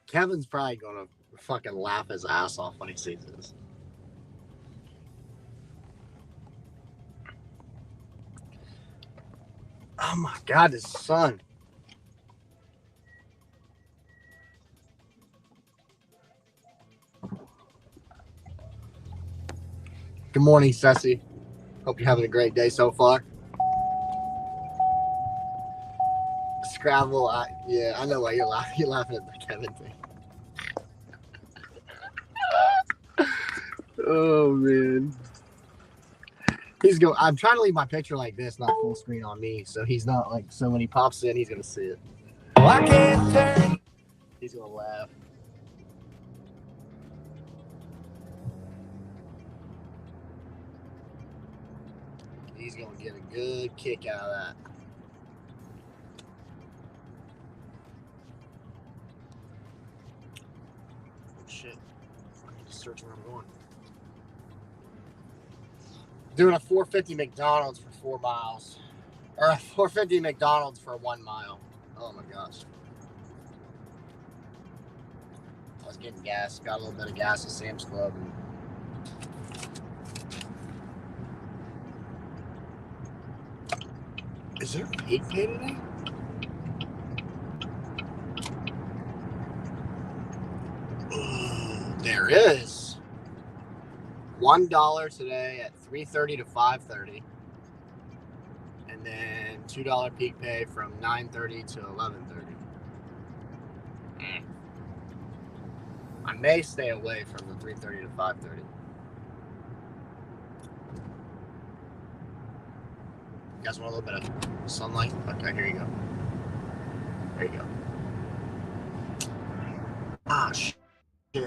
Kevin's probably gonna fucking laugh his ass off when he sees this. Oh my god, his son. Good morning, Ceci. Hope you're having a great day so far. Scrabble, yeah, I know why you're laughing. You're laughing at the Kevin thing. Oh man. I'm trying to leave my picture like this, not full screen on me, so he's not like, so when he pops in, he's gonna see it. Oh, I can't turn. He's gonna laugh. He's gonna get a good kick out of that. Oh shit. I need to search where I'm going. Doing a 450 McDonald's for 4 miles. Or a 450 McDonald's for 1 mile. Oh my gosh. I was getting gas, got a little bit of gas at Sam's Club. Is there a peak pay today? There is. $1 today at 3:30 to 5:30. And then $2 peak pay from 9:30 to 11:30. I may stay away from the 3:30 to 5:30. You guys want a little bit of sunlight? Okay, here you go. There you go. Ah, shit. I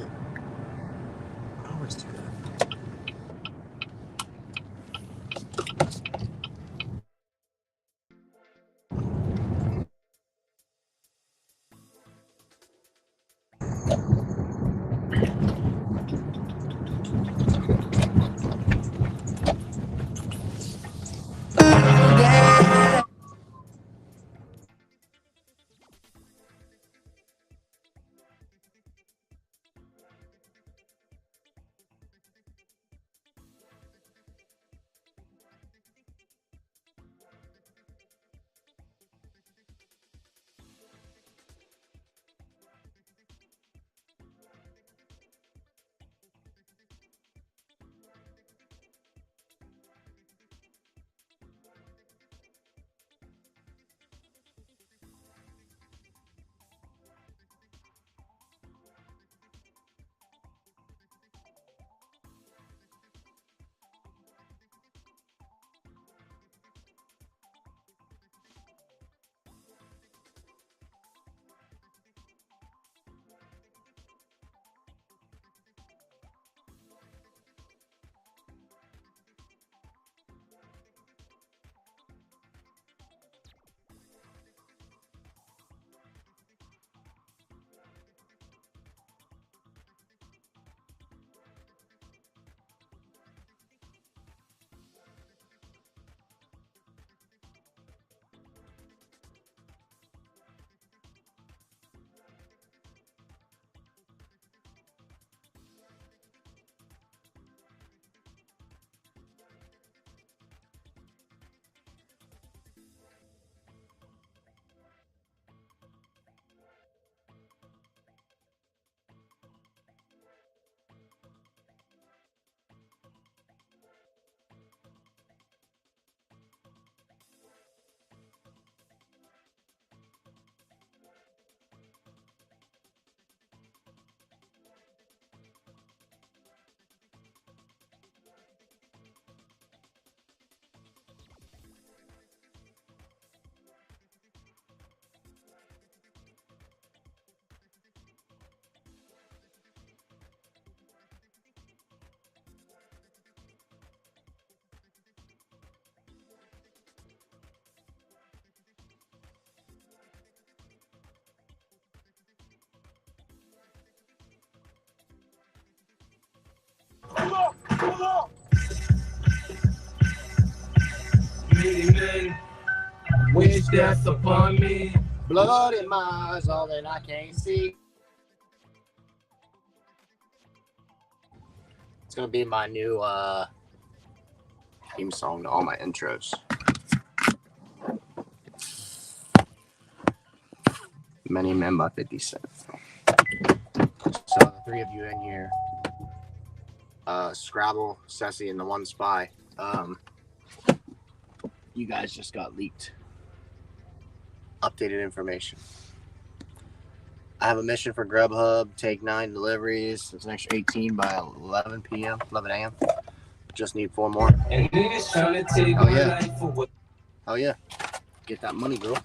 always do that. Many men wish death upon me. Blood in my eyes, all that I can't see. It's gonna be my new theme song to all my intros. Many Men by 50 Cent. So the three of you in here, Scrabble, Ceci, and the one spy. You guys just got leaked updated information. I have a mission for Grubhub. Take 9 deliveries. It's an extra 18 by 11 a.m. Just need 4 more. And niggas trying to take my life for what? Oh yeah. Get that money, girl.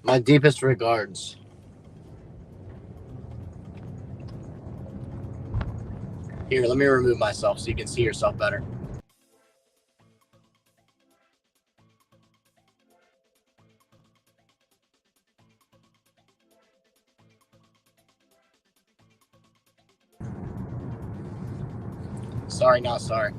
My deepest regards. Here, let me remove myself so you can see yourself better. Sorry, not sorry.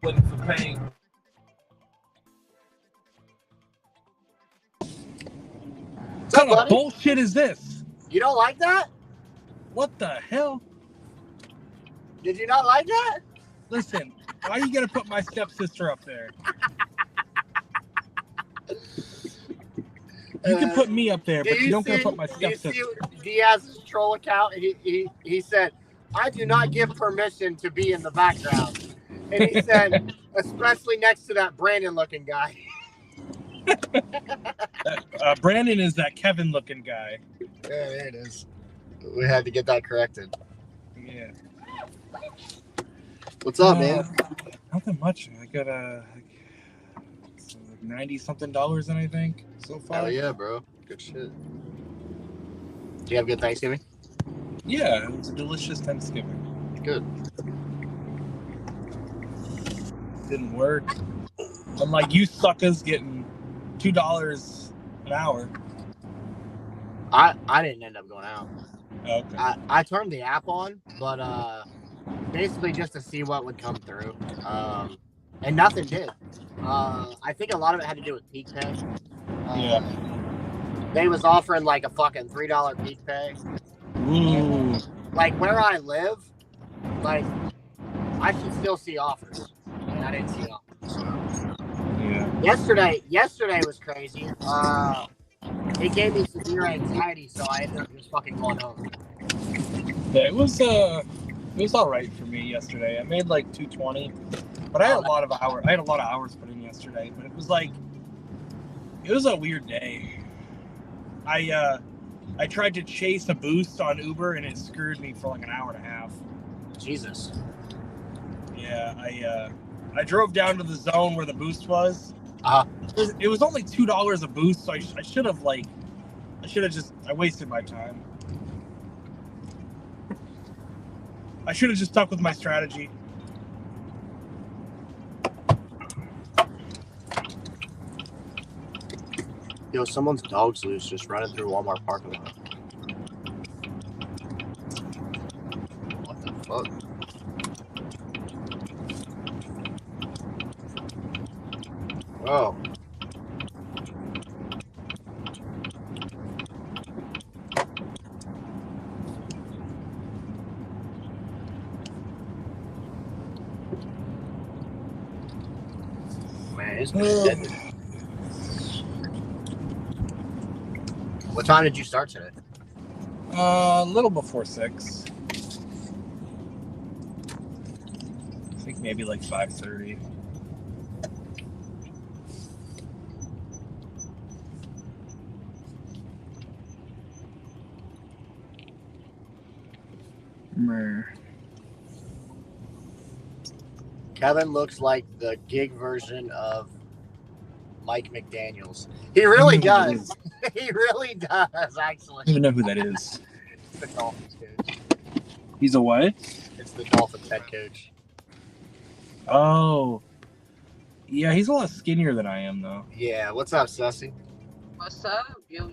Waiting for pain. What kind of bullshit is this? You don't like that? What the hell? Did you not like that? Listen, why are you gonna put my stepsister up there? You can put me up there, but you don't gotta put my stepsister. Do you see Diaz's troll account? He said, I do not give permission to be in the background. And he said, especially next to that Brandon looking guy. Brandon is that Kevin looking guy. Yeah, there it is. We had to get that corrected. Yeah. What's up, man? Nothing much. I got like $90-something in, I think, so far. Hell yeah, bro. Good shit. Did you have a good Thanksgiving? Yeah, it was a delicious Thanksgiving. Good. Didn't work. Unlike you suckers getting $2 an hour. I didn't end up going out. Okay. I turned the app on, but basically just to see what would come through. And nothing did. I think a lot of it had to do with peak pay. Yeah. They was offering like a fucking $3 peak pay. Ooh. Like where I live, like I should still see offers. And I didn't see offers. So. Yeah. Yesterday was crazy. It gave me severe anxiety, so I ended up just fucking going home. Yeah, it was all right for me yesterday. I made like 220, but I had a lot of hours put in yesterday. But it was a weird day. I tried to chase a boost on Uber and it screwed me for like an hour and a half. Jesus. Yeah, I drove down to the zone where the boost was. It was only $2 a boost, so I should have I wasted my time. I should have just stuck with my strategy. Yo, someone's dog's loose just running through Walmart parking lot. What the fuck? Whoa. Man, it's dead. What time did you start today? A little before 6. I think maybe like 5:30. Kevin looks like the gig version of Mike McDaniels. He really does. He really does, actually. I don't even know who that is. It's the Dolphins coach. He's a what? It's the Dolphins head coach. Oh. Yeah, he's a lot skinnier than I am, though. Yeah, what's up, Sussy? What's up? Yo.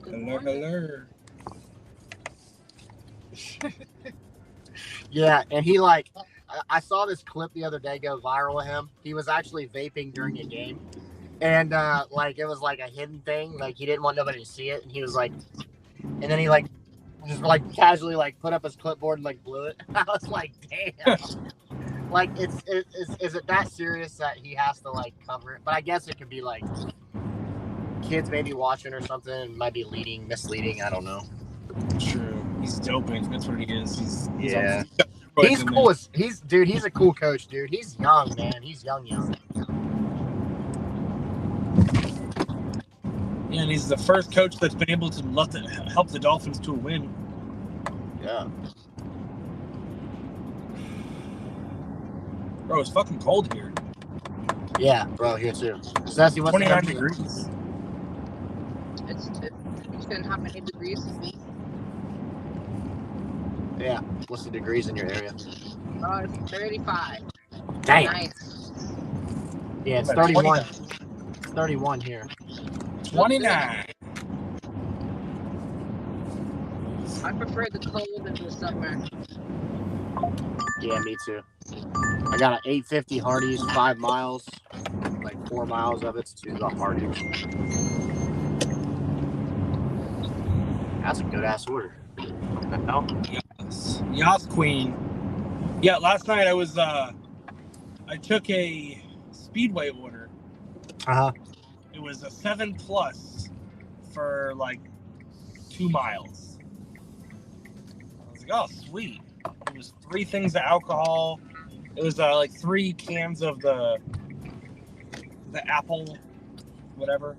Hello. Yeah, and he I saw this clip the other day go viral of him. He was actually vaping during a game. And it was like a hidden thing. Like he didn't want nobody to see it. And he was like, and then he just casually put up his clipboard and blew it. I was like, damn. Is it that serious that he has to cover it? But I guess it could be kids maybe watching or something and might be misleading. I don't know. True. He's doping. That's what he is. He's cool. He's a cool coach, dude. He's young, man. He's young. Yeah, and he's the first coach that's been able to help the Dolphins to a win. Yeah. Bro, it's fucking cold here. Yeah, bro, here too. Sassy, what's 29 degrees. It's been how many degrees? Yeah. What's the degrees in your area? It's 35. Damn. Nice. Yeah, it's 31. It's 31 here. 29. I prefer the cold in the summer. Yeah, me too. I got an 850 Hardee's, 5 miles. 4 miles of it's to the Hardee's. That's a good ass order. No? Yas Queen. Yeah, last night I took a Speedway order. It was a 7+ for 2 miles. I was like, oh, sweet. It was 3 things of alcohol. It was 3 cans of the apple, whatever.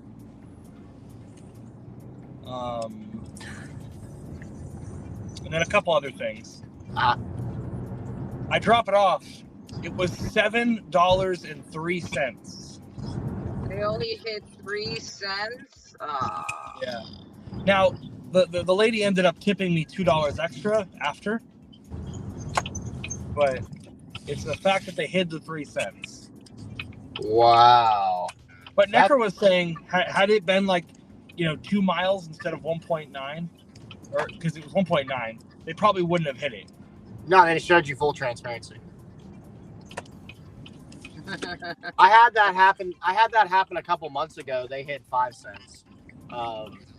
And then a couple other things. I drop it off. It was $7.03. They only hit 3 cents. Yeah. Now the lady ended up tipping me $2 extra after, but it's the fact that they hid the 3 cents. Wow. But Necker was saying, had it been like, 2 miles instead of 1.9, or because it was 1.9, they probably wouldn't have hit it. No, they showed you full transparency. I had that happen a couple months ago. They hit 5 cents.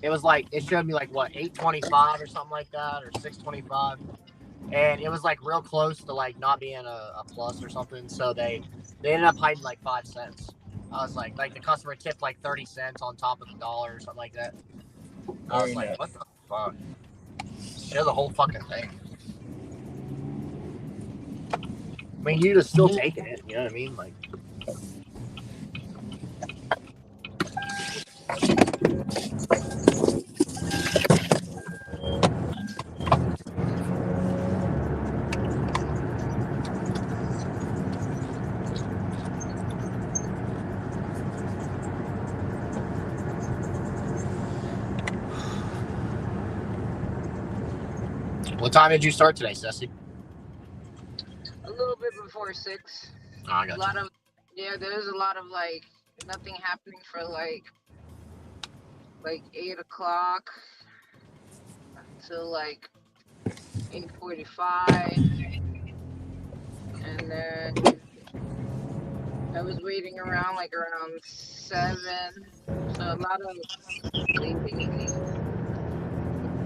It was like, it showed me like what, 8.25 or something like that, or 6.25, and it was like real close to like not being a plus or something. So they ended up hiding like 5 cents. I was like the customer tipped like 30 cents on top of the dollar or something like that. I was like, what the fuck? Show the whole fucking thing. I mean, you'd have still taken it. You know what I mean? Like. What time did you start today, Ceci? A little bit before 6. Oh, I got There's a lot of like nothing happening for like 8 o'clock until like 8:45, and then I was waiting around like around 7. So a lot of sleeping.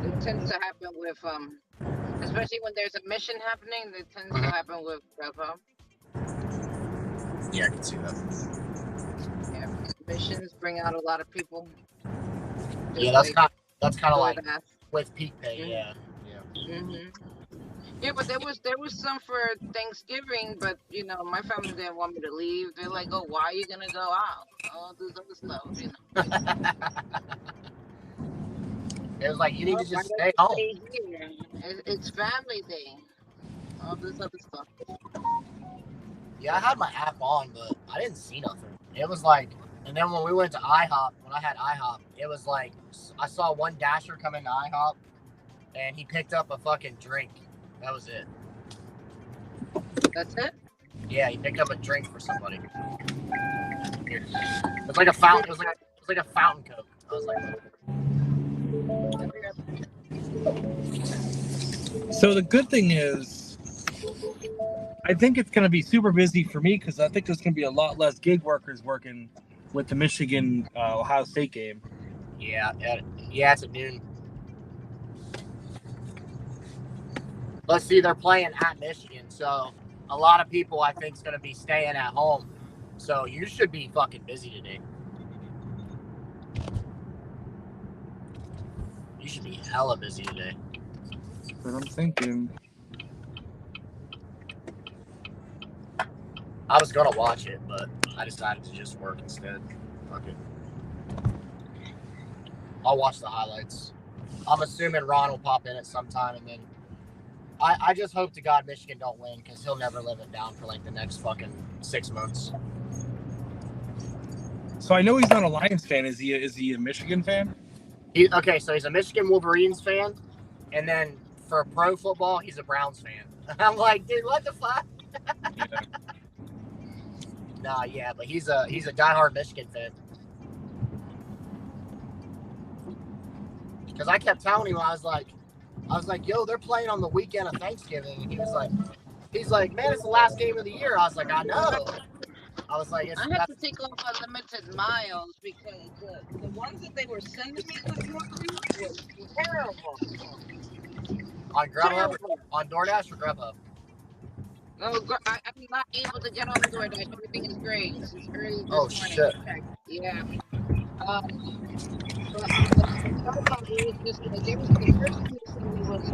It tends to happen with especially when there's a mission happening. It tends to happen with GrubHub. Yeah, I can see that. Yeah, missions bring out a lot of people. Yeah, that's kind of like with Peak Pay. Yeah. Yeah, but there was some for Thanksgiving, but my family didn't want me to leave. They're like, "Oh, why are you gonna go out? All this other stuff, It was like, you need to just stay home. It's family day. All this other stuff. Yeah, I had my app on, but I didn't see nothing. It was like, and then when we went to IHOP, when I had IHOP, it was like, I saw one dasher come into IHOP, and he picked up a fucking drink. That was it. That's it? Yeah, he picked up a drink for somebody. Here. It's like a fountain. It was like a fountain Coke. I was like, so the good thing is, I think it's going to be super busy for me because I think there's going to be a lot less gig workers working with the Michigan Ohio State game. Yeah, it's at noon. Let's see, they're playing at Michigan, so a lot of people I think is going to be staying at home. So you should be fucking busy today. You should be hella busy today. That's what I'm thinking. I was gonna watch it, but I decided to just work instead. Fuck it. I'll watch the highlights. I'm assuming Ron will pop in at some time, and then I just hope to God Michigan don't win, because he'll never live it down for like the next fucking 6 months. So I know he's not a Lions fan. Is he a Michigan fan? Okay, so he's a Michigan Wolverines fan, and then for pro football, he's a Browns fan. I'm like, dude, what the fuck? Yeah. Nah, yeah, but he's a diehard Michigan fan. Because I kept telling him, I was like, yo, they're playing on the weekend of Thanksgiving, and he's like, man, it's the last game of the year. I was like, I know. I was like, I had to take off unlimited miles because the ones that they were sending me was terrible. On Grubhub, on DoorDash or Grubhub? No, I'm not able to get on the DoorDash. Everything is great. This is early. Oh shit. Yeah. But it was just like the first thing they sent me was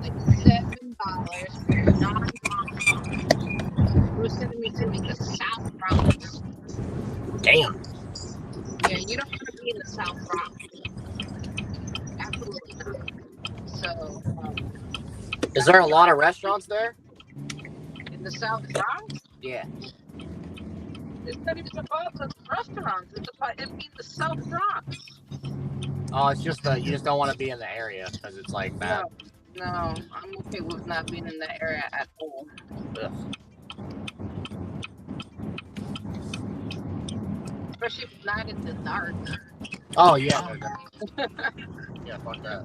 like $7 for non-They were sending me to like the South Bronx. Damn. Yeah, you don't want to be in the South Bronx. Absolutely not. So. Is there a lot of restaurants there? In the South Bronx? Yeah. It's not even about the restaurants. It's about it being the South Bronx. Oh, it's just you just don't want to be in the area because it's like bad. No, I'm okay with not being in that area at all. Ugh. especially not in the dark. Oh yeah, no. Yeah, fuck that.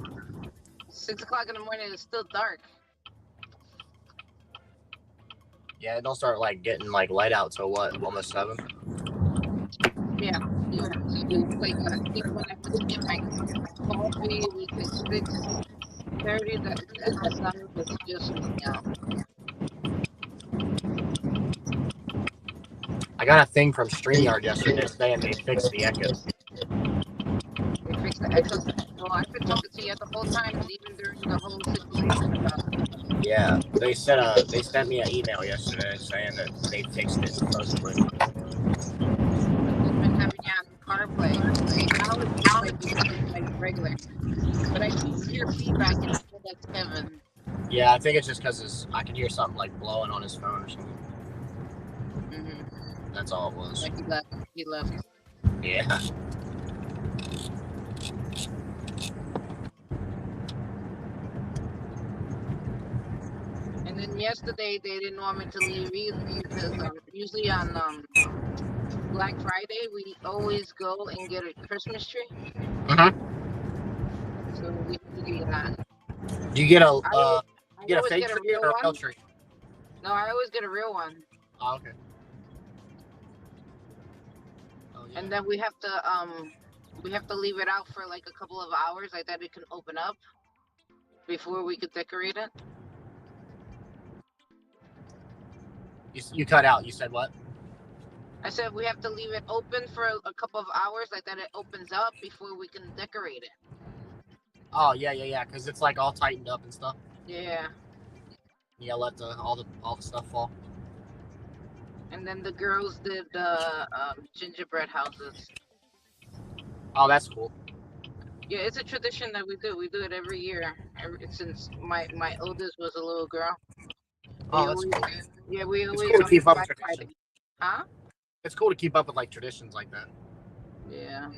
6 o'clock in the morning, it's still dark. Yeah, it don't start like getting like light out till what, almost 7. Yeah. So like I think when I was getting my coffee, it was like 6:30. At the sun was just coming out. I got a thing from StreamYard yesterday saying they fixed the echo. They fixed the echo. Well, I've been talking to you the whole time, even during the whole situation about. Yeah, they sent me an email yesterday saying that they fixed it supposedly. I've been having you on CarPlay. Now it's like regular. But I do hear feedback, and I know that's Kevin. Yeah, I think it's just because I can hear something like blowing on his phone or something. Mm-hmm. That's all it was. Like he left. Yeah. And then yesterday they didn't want me to leave either because usually on Black Friday we always go and get a Christmas tree. So we have to do that. Do you get a I get a always fake get a tree real or a real one. tree? No, I always get a real one. Oh, okay. Oh, yeah. And then we have to leave it out for like a couple of hours, like that it can open up before we could decorate it. You cut out. You said what? I said we have to leave it open for a couple of hours, like that it opens up before we can decorate it. Oh yeah, because it's like all tightened up and stuff. Yeah. Yeah, let all the stuff fall. And then the girls did gingerbread houses. Oh, that's cool. Yeah, it's a tradition that we do. We do it every year, since my oldest was a little girl. Oh, that's cool. Yeah, we always. It's cool to keep up with traditions. Huh? It's cool to keep up with like traditions like that. Yeah.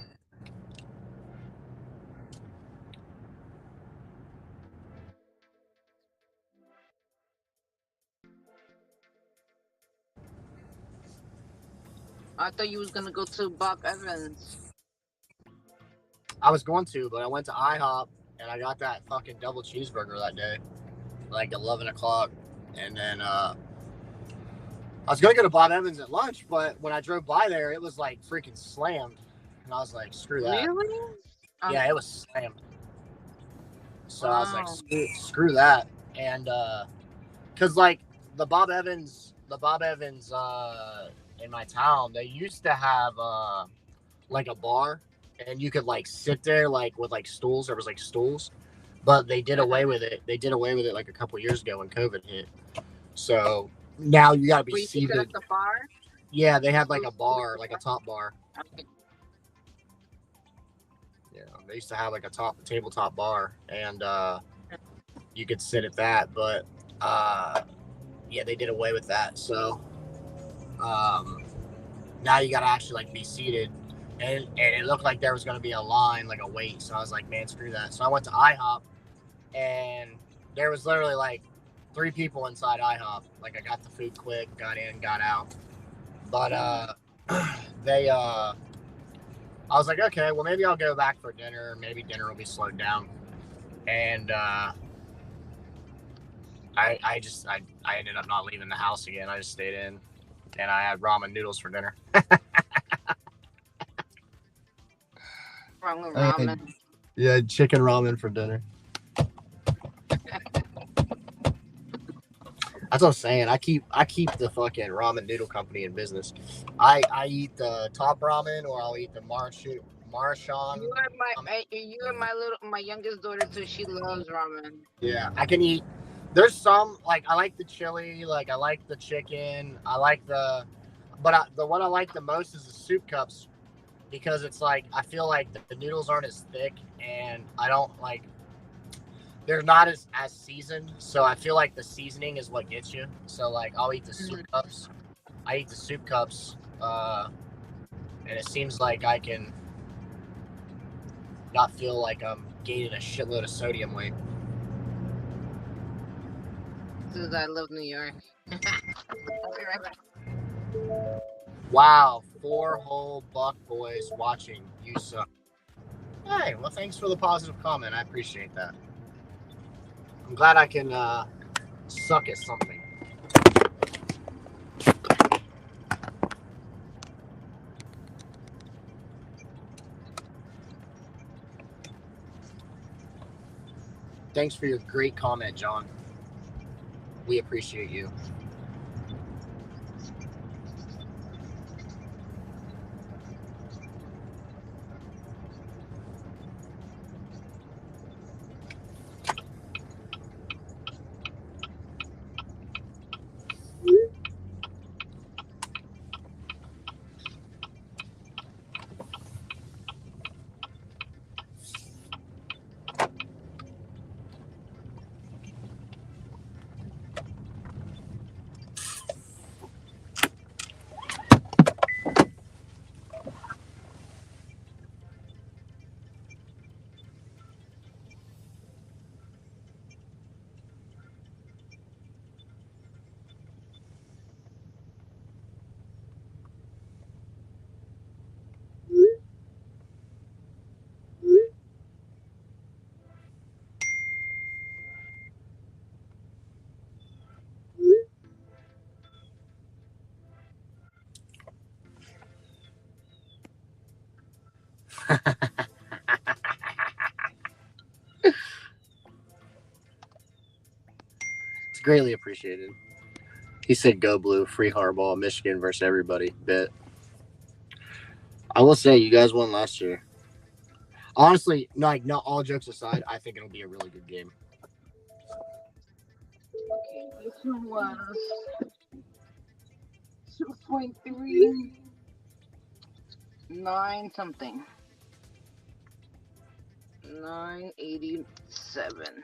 I thought you was gonna go to Bob Evans. I was going to, but I went to IHOP and I got that fucking double cheeseburger that day, like 11 o'clock, and then I was gonna go to Bob Evans at lunch, but when I drove by there, it was like freaking slammed, and I was like, screw that. Really? Yeah, it was slammed. So I was like, screw that, and cause like the Bob Evans in my town, they used to have like a bar, and you could like sit there like with like stools. There was like stools, but they did away with it. They did away with it like a couple years ago when COVID hit. So now you gotta be seated. At the bar? Yeah, they had like a bar, like a top bar. Okay. Yeah, they used to have like a tabletop bar, and you could sit at that, but yeah, they did away with that. So now you gotta actually like be seated, and it looked like there was gonna be a line, like a wait. So I was like, man, screw that. So I went to IHOP, and there was literally like 3 people inside IHOP. Like I got the food quick, got in, got out. But I was like, okay, well maybe I'll go back for dinner. Maybe dinner will be slowed down. And I ended up not leaving the house again. I just stayed in, and I had ramen noodles for dinner. Ramen. Yeah, chicken ramen for dinner. That's what I'm saying. I keep the fucking ramen noodle company in business. I eat the top ramen, or I'll eat the Marshan. You and my youngest daughter too. She loves ramen. Yeah, I can eat. There's some like I like the chili, like I like the chicken, I like the one I like the most is the soup cups, because it's like I feel like the noodles aren't as thick, and I don't like. They're not as seasoned, so I feel like the seasoning is what gets you. So like I'll eat the soup cups. I eat the soup cups, and it seems like I can not feel like I'm gaining a shitload of sodium weight. Because I love New York. I'll be right back. Wow, 4 whole buck boys watching. You suck. Hey, well, thanks for the positive comment. I appreciate that. I'm glad I can suck at something. Thanks for your great comment, John. We appreciate you. It's greatly appreciated. He said, "Go blue, free hardball, Michigan versus everybody." Bet. I will say, you guys won last year. Honestly, like, not all jokes aside, I think it'll be a really good game. Okay, this one was 2.39 something. 987.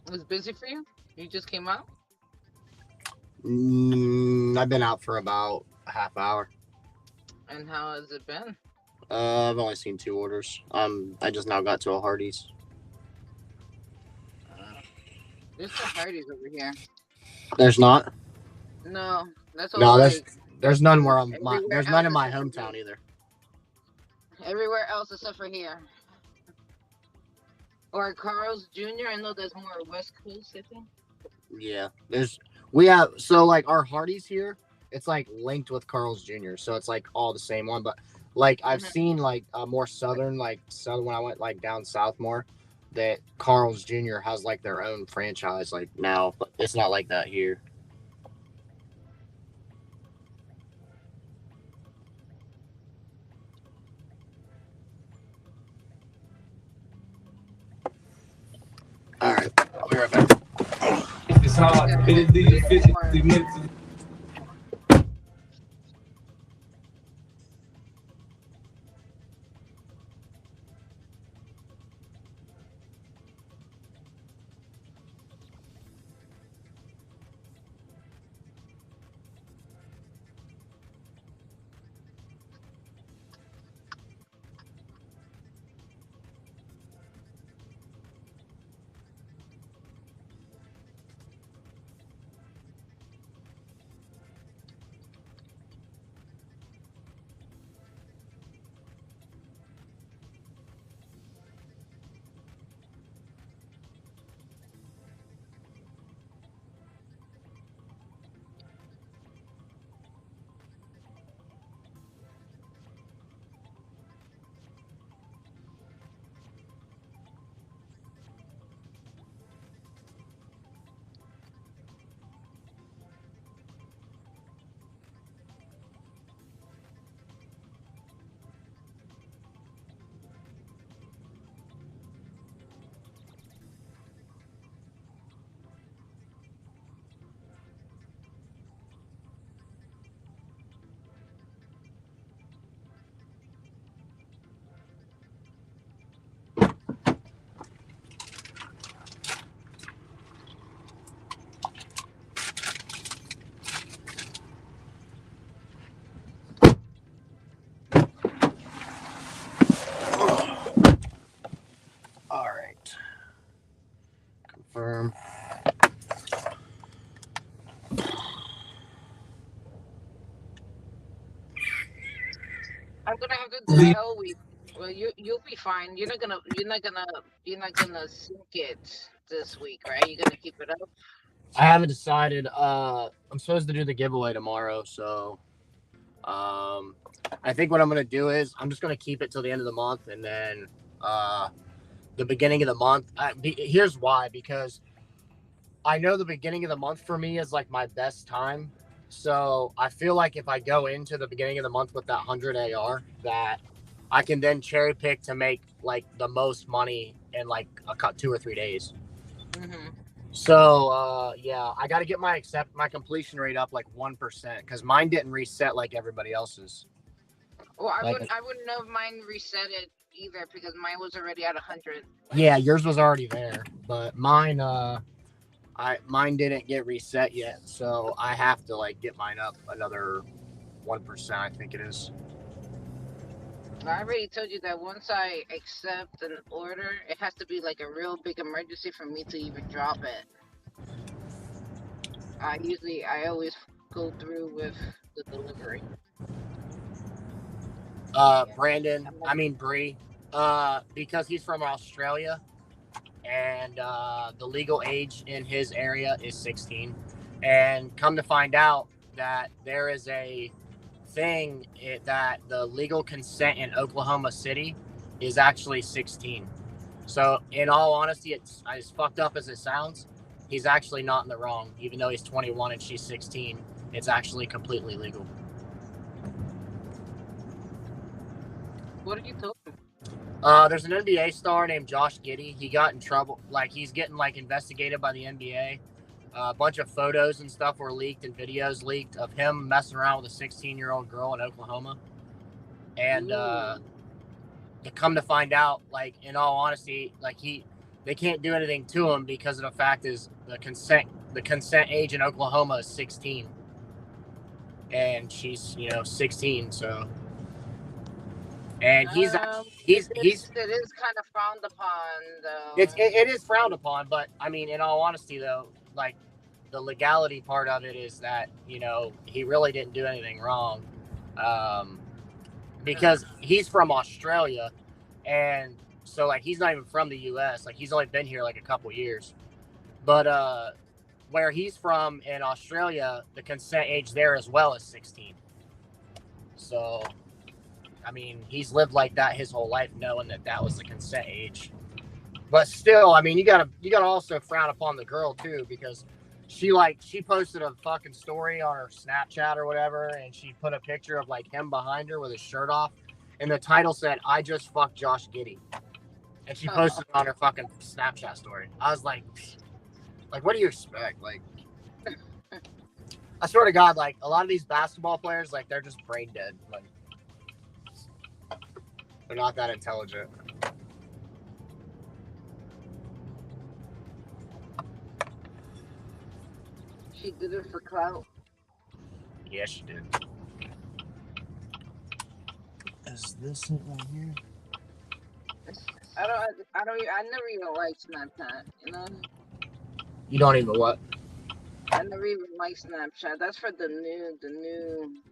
It was busy for you? You just came out? I've been out for about a half hour. And how has it been? I've only seen 2 orders. I just now got to a Hardee's. There's no Hardee's over here. There's not. No, that's all. No, Like, there's none where I'm. everywhere There's none in else my except for hometown here. either. Everywhere else except for here. Or Carl's Jr. I know there's more West Coast, I think. Yeah, we have like our Hardee's here. It's like linked with Carl's Jr. So it's like all the same one. But like I've seen like more southern when I went like down south more, that Carl's Jr. has like their own franchise like now, but it's not like that here. All right, I'll be right back. It's hard. It is 50 minutes. Confirm. I'm gonna have to do the whole week. Well, you'll be fine. You're not gonna sync it this week, right? You're gonna keep it up. I haven't decided. I'm supposed to do the giveaway tomorrow, so I think what I'm gonna do is I'm just gonna keep it till the end of the month, and then the beginning of the month. Here's why: because I know the beginning of the month for me is like my best time. So I feel like if I go into the beginning of the month with that 100 AR, that I can then cherry pick to make like the most money in like 2 or 3 days. Mm-hmm. So yeah, I got to get my completion rate up like 1% because mine didn't reset like everybody else's. Well, I wouldn't have mine reset it either because mine was already at 100. Yeah, yours was already there, but mine mine didn't get reset yet, so I have to like get mine up another 1%. I think it is. I already told you that once I accept an order, it has to be like a real big emergency for me to even drop it. I always go through with the delivery. Brandon, I mean Bree, because he's from Australia, and the legal age in his area is 16, and come to find out that there is a thing that the legal consent in Oklahoma City is actually 16. So in all honesty, it's as fucked up as it sounds, he's actually not in the wrong. Even though he's 21 and she's 16, it's actually completely legal. What did you tell him? There's an NBA star named Josh Giddey. He got in trouble. Like, he's getting like investigated by the NBA. A bunch of photos and stuff were leaked and videos leaked of him messing around with a 16-year-old girl in Oklahoma. And to come to find out, like, in all honesty, like they can't do anything to him because of the fact is the consent age in Oklahoma is 16, and she's 16. So, and he's it is kind of frowned upon though. It is frowned upon, but I mean, in all honesty though, like the legality part of it is that he really didn't do anything wrong, because he's from Australia, and so like he's not even from the U.S. Like he's only been here like a couple years, but where he's from in Australia, the consent age there as well is 16. So, I mean, he's lived like that his whole life, knowing that was the consent age. But still, I mean, you gotta also frown upon the girl too, because she posted a fucking story on her Snapchat or whatever, and she put a picture of like him behind her with his shirt off, and the title said, "I just fucked Josh Giddey," and she posted it on her fucking Snapchat story. I was like, what do you expect? Like, I swear to God, like a lot of these basketball players, like they're just brain dead. Like, they're not that intelligent. She did it for clout. Yeah, she did. Is this it right here? I never even liked Snapchat, You don't even what? I never even liked Snapchat. That's for the new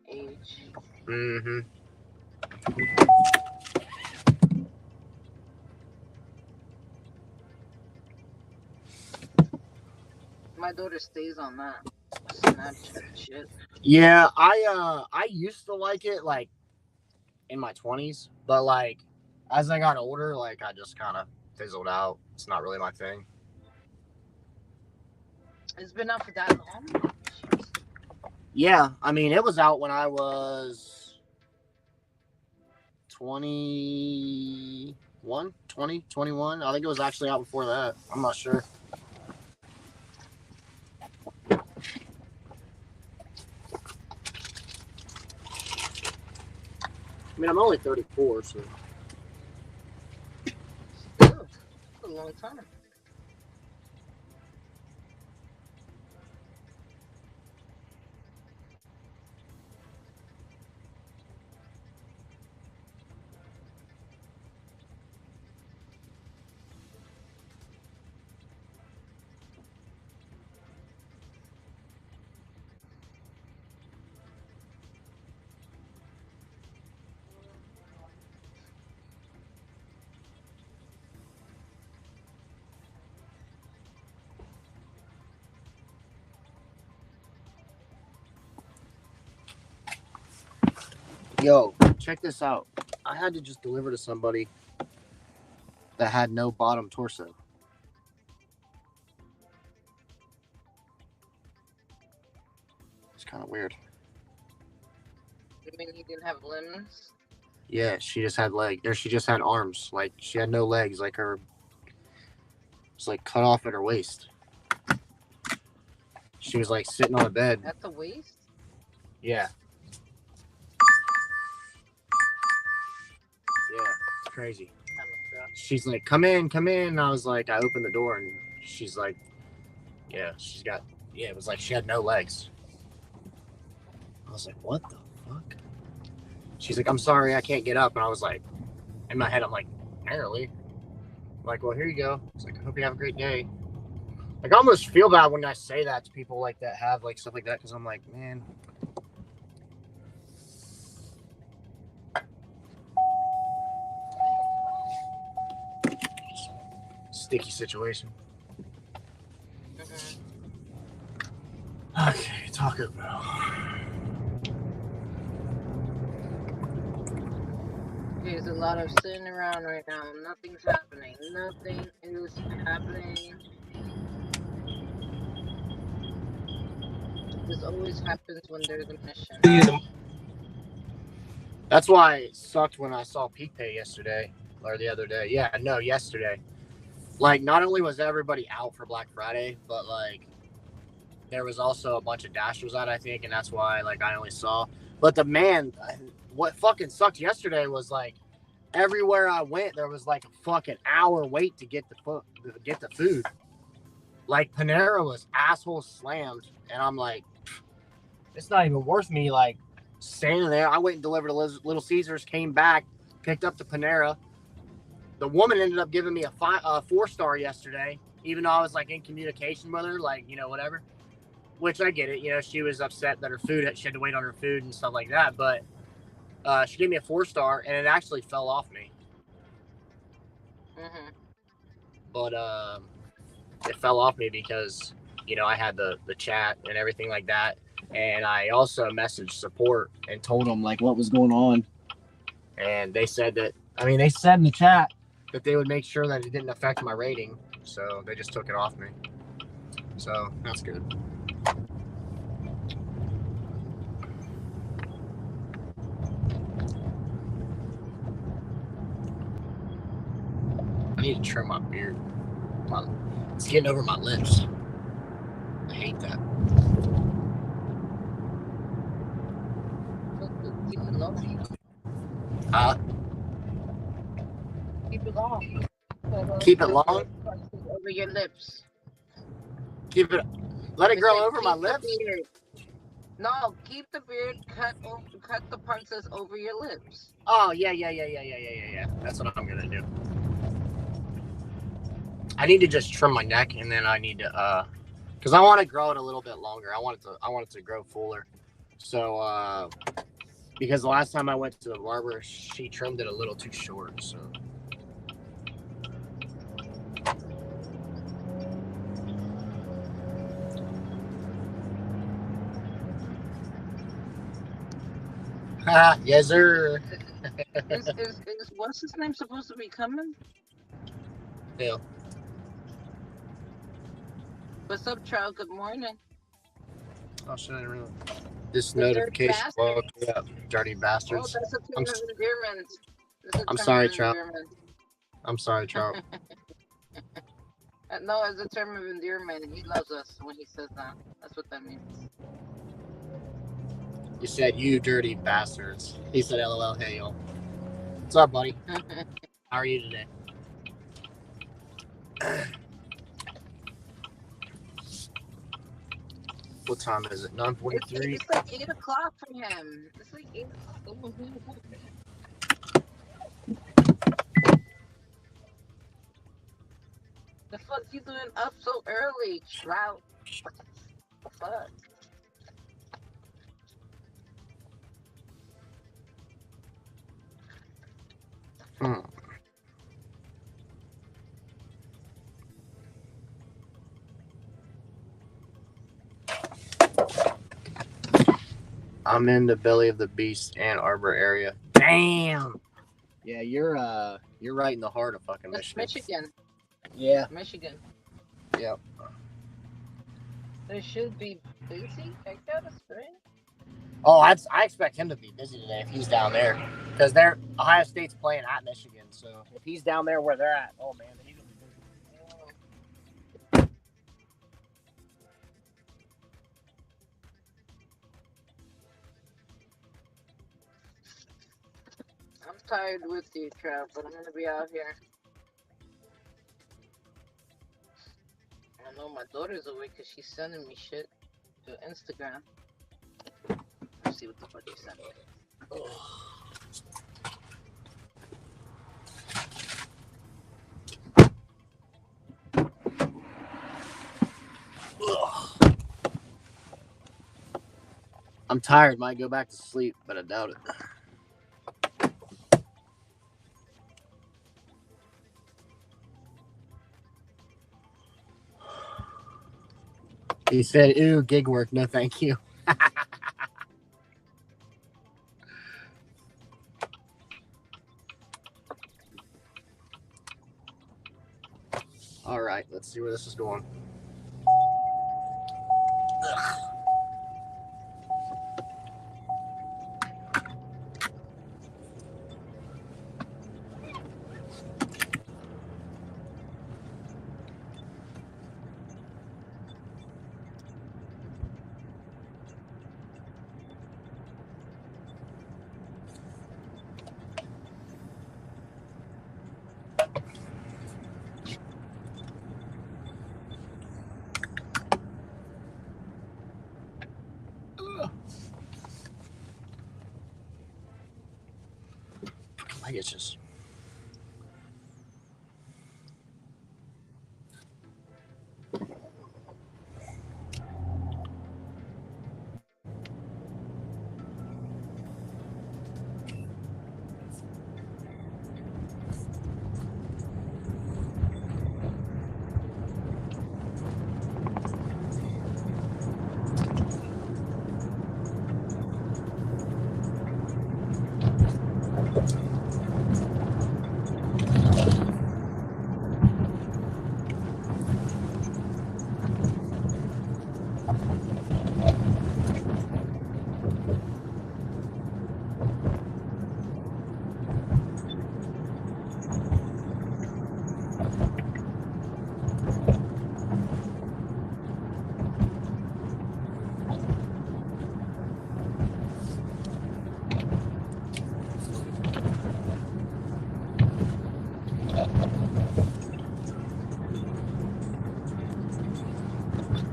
age. Mm-hmm. My daughter stays on that Snapchat shit. Yeah, I used to like it like in my 20s, but like as I got older, like I just kind of fizzled out. It's not really my thing. It's been out for that long? Yeah, I mean, it was out when I was 21. I think it was actually out before that. I'm not sure. I mean, I'm only 34, so. Still, a long time. Yo, check this out. I had to just deliver to somebody that had no bottom torso. It's kind of weird. You mean he didn't have limbs? Yeah, she just had legs. Or she just had arms. Like, she had no legs. Like, her... It's like cut off at her waist. She was like sitting on a bed. At the waist? Yeah. Yeah, it's crazy. She's like, come in, come in. And I was like, I opened the door and she's like, yeah, she's got, yeah, it was like she had no legs. I was like, what the fuck? She's like, I'm sorry, I can't get up. And I was like, in my head, I'm like, apparently. I'm like, well, here you go. It's like, I hope you have a great day. Like, I almost feel bad when I say that to people like that have like stuff like that, because I'm like, man. Sticky situation. Okay, Taco Bell. There's a lot of sitting around right now. Nothing's happening. Nothing is happening. This always happens when there's a mission. That's why it sucked when I saw Peak Pay yesterday, or the other day. Yeah, no, yesterday. Like, not only was everybody out for Black Friday, but, like, there was also a bunch of Dashers out, I think, and that's why, like, I only saw. But the man, what fucking sucked yesterday was, like, everywhere I went, there was, like, a fucking hour wait to get the food. Like, Panera was asshole slammed, and I'm like, it's not even worth me, like, standing there. I went and delivered to Little Caesars, came back, picked up the Panera. The woman ended up giving me a 4-star yesterday, even though I was, like, in communication with her, like, you know, whatever. Which I get it. You know, she was upset that she had to wait on her food and stuff like that. But she gave me a 4-star, and it actually fell off me. Mm-hmm. But it fell off me because, you know, I had the chat and everything like that. And I also messaged support and told them, like, what was going on. And they said that, I mean, they said in the chat that they would make sure that it didn't affect my rating. So they just took it off me. So that's good. I need to trim my beard. It's getting over my lips. I hate that. Keep it long. Keep it long. Keep it long? Over your lips. Keep it. Let it grow over my lips? No, keep the beard, cut the parts that's over your lips. Oh, yeah. That's what I'm going to do. I need to just trim my neck, and then I need to, because I want to grow it a little bit longer. I want it to grow fuller. So, because the last time I went to the barber, she trimmed it a little too short, so. Yes, sir. is what's his name supposed to be coming? Phil. What's up, Trout? Good morning. Oh, shit, I didn't realize. This notification woke me up, dirty bastards. Oh, that's a term of endearment. I'm sorry, Trout. I'm sorry, Trout. No, it's a term of endearment. He loves us when he says that. That's what that means. You said, you dirty bastards. He said, LOL, hey, yo. What's up, buddy? How are you today? What time is it? 9:43? It's like 8 o'clock for him. It's like 8 o'clock. The fuck you doing up so early, Trout? What the fuck? I'm in the belly of the beast, Ann Arbor area. Damn. Yeah, you're right in the heart of fucking That's Michigan. Michigan. Yeah. Michigan. Yep. They should be busy, I guess, right? Oh, I expect him to be busy today if he's down there, because Ohio State's playing at Michigan. So if he's down there where they're at, oh man, then he's gonna be busy. I'm tired with you, Trav, but I'm gonna be out here. I know my daughter's awake because she's sending me shit to Instagram. Let's see what the fuck she sent me. I'm tired. Might go back to sleep, but I doubt it. He said, "Ooh, gig work. No, thank you." All right, let's see where this is going. Ugh. I guess just.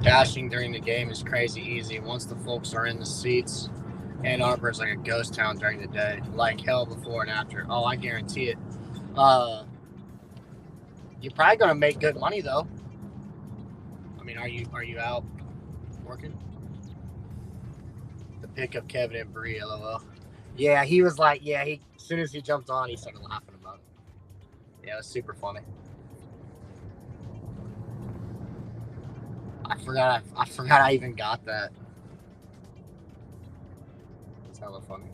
Dashing during the game is crazy easy. Once the folks are in the seats, Ann Arbor is like a ghost town during the day, like hell before and after. Oh, I guarantee it. You're probably gonna make good money though. I mean, are you out working? The pick of Kevin and Bree, lol. Yeah, he was like, yeah. He as soon as he jumped on, he started laughing about it. Yeah, it was super funny. I forgot I even got that. It's hella funny.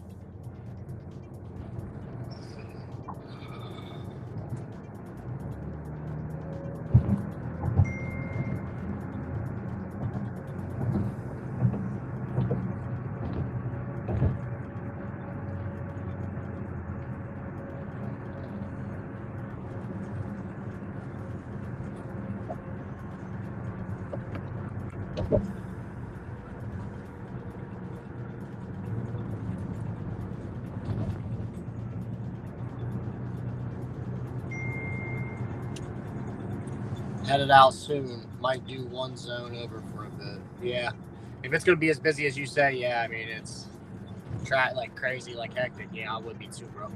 Headed out soon. Might do one zone over for a bit. Yeah. If it's gonna be as busy as you say, yeah. I mean, it's like crazy, like hectic. Yeah, I would be too, bro.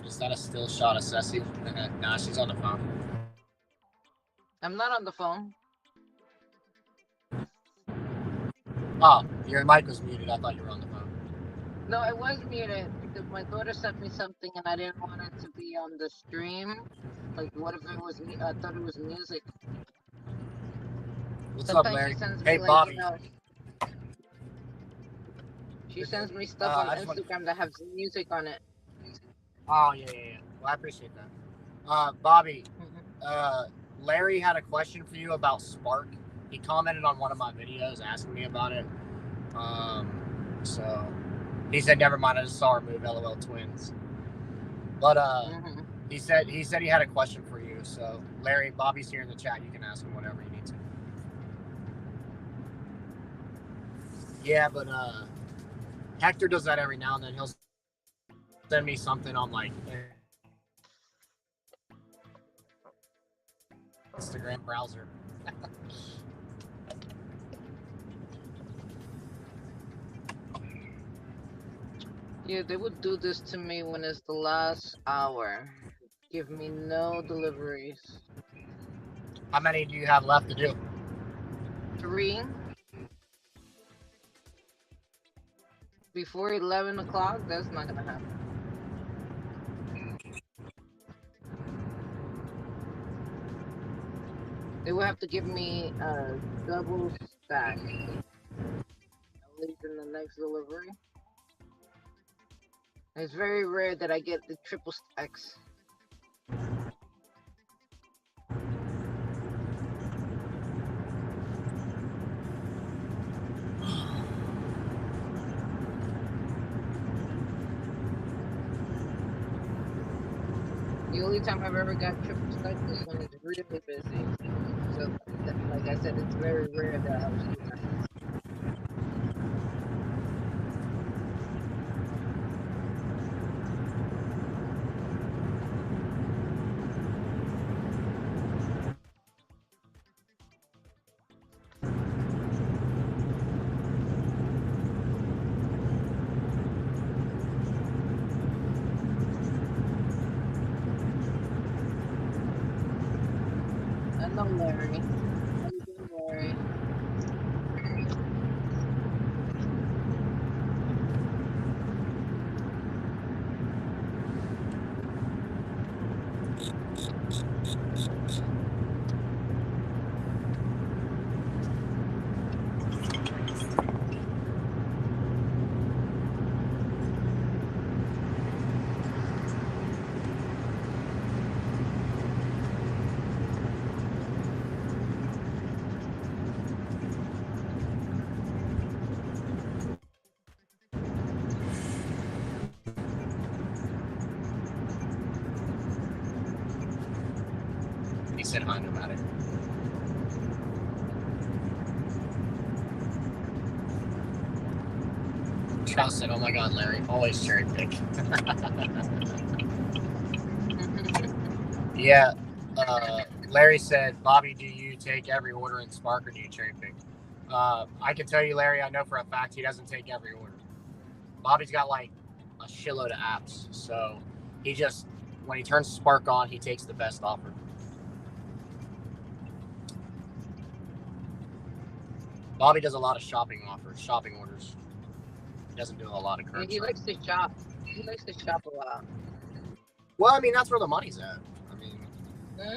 Is that a still shot of Ceci? Nah, she's on the phone. I'm not on the phone. Oh, your mic was muted. I thought you were on the phone. No, it was muted because my daughter sent me something and I didn't want it to be on the stream. Like, what if it was? I thought it was music. What's Sometimes up, Larry? she sends Hey, me, like, Bobby. you know, she sends me stuff on Instagram that has music on it. Oh, yeah. Well, I appreciate that. Bobby, Larry had a question for you about Spark. He commented on one of my videos asking me about it. So he said, never mind, I just saw her move, LOL twins. But he said he had a question for you. So Larry, Bobby's here in the chat. You can ask him whatever you need to. Yeah, but Hector does that every now and then. He'll send me something on like Instagram browser. Yeah, they would do this to me when it's the last hour. Give me no deliveries. How many do you have left to do? 3. Before 11 o'clock, that's not gonna happen. They will have to give me a double stack, at least in the next delivery. It's very rare that I get the triple stacks. The only time I've ever got triple stacks is when it's really busy. So, like I said, it's very rare that I'll see that. Hello, Larry. How you doing, Larry? He said hi, no matter. Trout said, oh my god, Larry, always cherry pick. Yeah. Larry said, Bobby, do you take every order in Spark or do you cherry pick? I can tell you, Larry, I know for a fact he doesn't take every order. Bobby's got like a shitload of apps. So he just, when he turns Spark on, he takes the best offer. Bobby does a lot of shopping orders. He doesn't do a lot of current. Yeah, he likes to shop. He likes to shop a lot. Well, I mean, that's where the money's at. I mean, I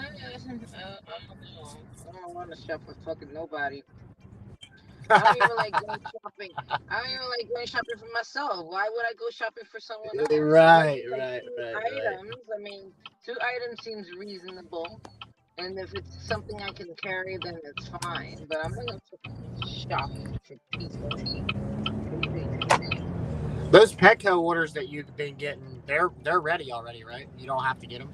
don't want to shop for fucking nobody. I don't even like going shopping. I don't even like going shopping for myself. Why would I go shopping for someone else? Right. Items. I mean, 2 items seems reasonable. And if it's something I can carry, then it's fine. But I'm not gonna shop for people. Those Petco orders that you've been getting, they're ready already, right? You don't have to get them.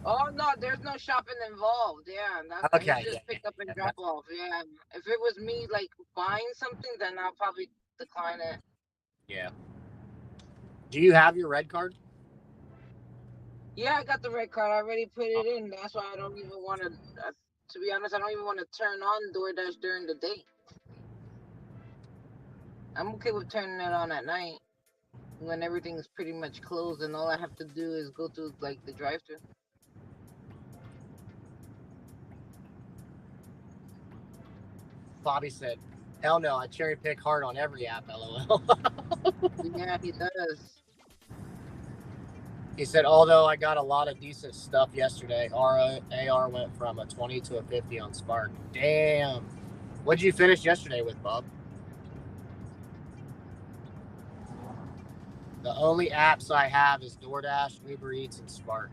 Oh no, there's no shopping involved. Yeah, that's Okay. just pick up and drop off. Yeah, if it was me like buying something, then I'll probably decline it. Yeah. Do you have your red card? Yeah, I got the red card. I already put it in. That's why I don't even want to. To be honest, I don't even want to turn on DoorDash during the day. I'm okay with turning it on at night. when everything's pretty much closed and all I have to do is go through like the drive-thru. Bobby said, "Hell no, I cherry pick hard on every app." LOL. Yeah, he does. He said, although I got a lot of decent stuff yesterday, AR went from a 20 to a 50 on Spark. Damn. What'd you finish yesterday with, Bob? The only apps I have is DoorDash, Uber Eats, and Spark.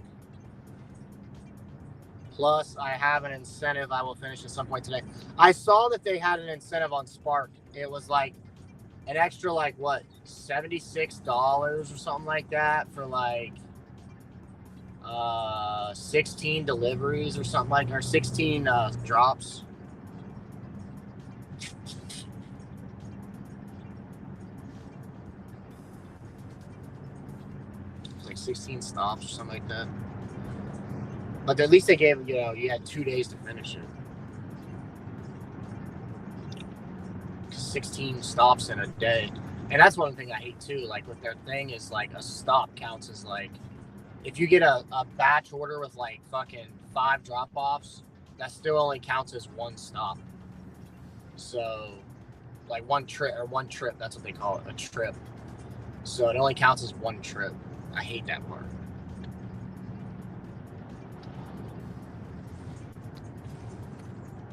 Plus, I have an incentive I will finish at some point today. I saw that they had an incentive on Spark. It was like an extra, like, what, $76 or something like that for, like, 16 deliveries or something like, or 16 drops. Like 16 stops or something like that. But at least they gave, you had 2 days to finish it. 16 stops in a day. And that's one thing I hate too. Like with their thing is like a stop counts as like, if you get a batch order with like fucking 5 drop-offs, that still only counts as 1 stop. So like one trip, that's what they call it, a trip. So it only counts as 1 trip. I hate that part.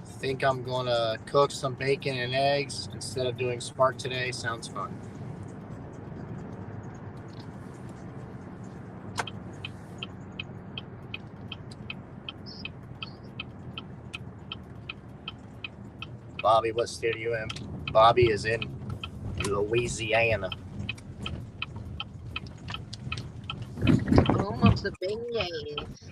Think I'm gonna cook some bacon and eggs instead of doing Spark today. Sounds fun. Bobby, what state are you in? Bobby is in Louisiana. Home of the beignets.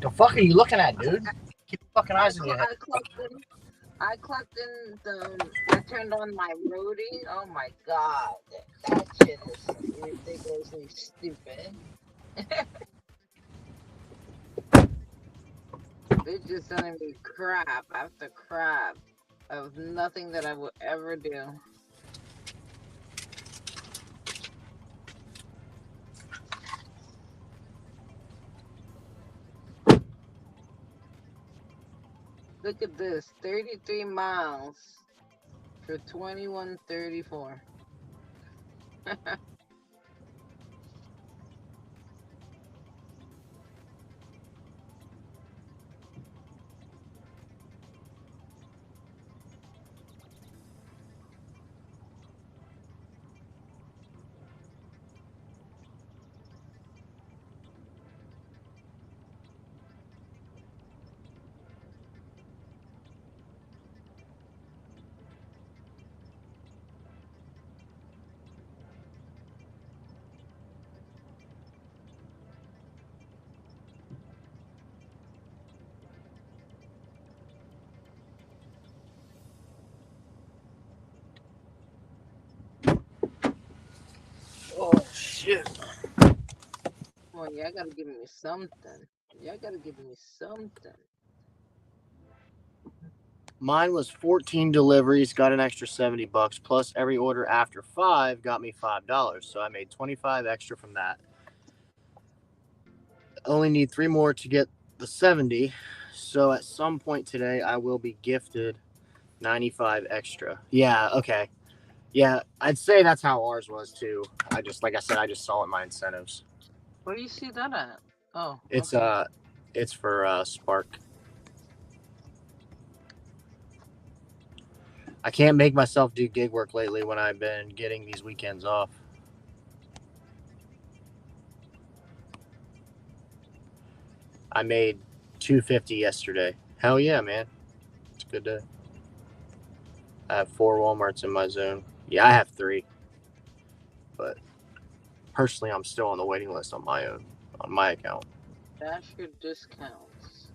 The fuck are you looking at, dude? Keep your fucking eyes on your head. I clocked in I turned on my roadie. Oh my god. That shit is ridiculously stupid. They're just sending me crap after crap of nothing that I would ever do. Look at this, 33 miles for 21.34. Oh shit. Oh, y'all gotta give me something. Y'all gotta give me something. Mine was 14 deliveries, got an extra $70 plus every order after 5 got me $5. So I made 25 extra from that. Only need 3 more to get the 70. So at some point today, I will be gifted 95 extra. Yeah, okay. Yeah, I'd say that's how ours was too. Like I said, I just saw it in my incentives. Where do you see that at? Oh, it's okay. It's for Spark. I can't make myself do gig work lately when I've been getting these weekends off. I made $250 yesterday. Hell yeah, man. It's a good day. I have 4 Walmarts in my zone. Yeah, I have 3. But personally, I'm still on the waiting list on my account. Dash your discounts.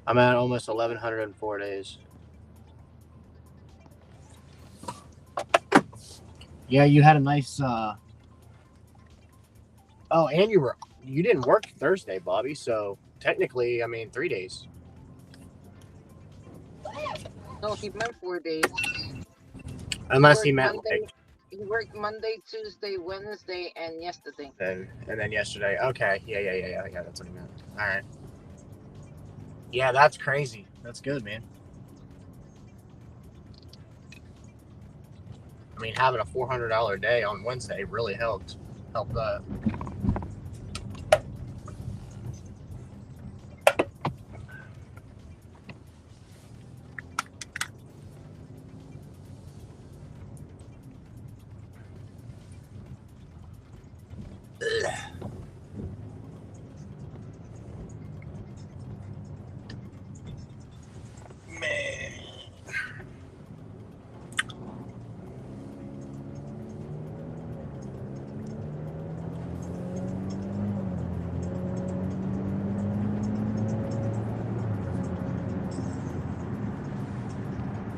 I'm at almost 1,104 days. Yeah, you had a nice Oh, and you didn't work Thursday, Bobby. So technically, I mean, 3 days. No, he meant 4 days. Unless he meant Monday. like. He worked Monday, Tuesday, Wednesday, and yesterday. And then yesterday. Okay. Yeah. That's what he meant. All right. Yeah, that's crazy. That's good, man. I mean, having a $400 day on Wednesday really helped. Help that. Man.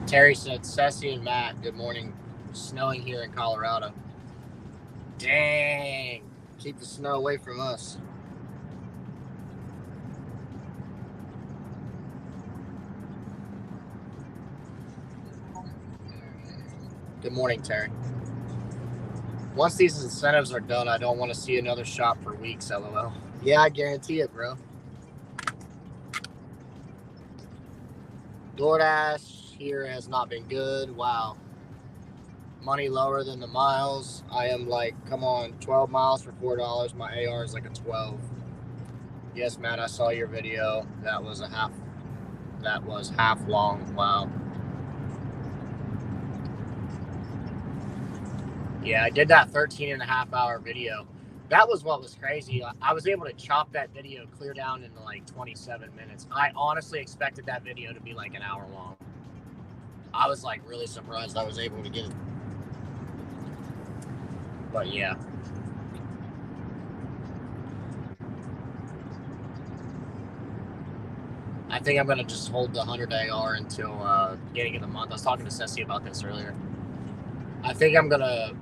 Terry said, Ceci and Matt, good morning. Snowing here in Colorado. Dang. Keep the snow away from us. Good morning, Terry. Once these incentives are done, I don't want to see another shop for weeks, LOL. Yeah, I guarantee it, bro. DoorDash here has not been good. Wow. Money lower than the miles. I am like, come on, 12 miles for $4. My AR is like a 12. Yes, Matt, I saw your video. That was half long. Wow. Yeah, I did that 13.5-hour video. That was what was crazy. I was able to chop that video clear down into like 27 minutes. I honestly expected that video to be like an hour long. I was like really surprised I was able to get it. But yeah. I think I'm going to just hold the 100 AR until beginning of the month. I was talking to Ceci about this earlier. I think I'm going to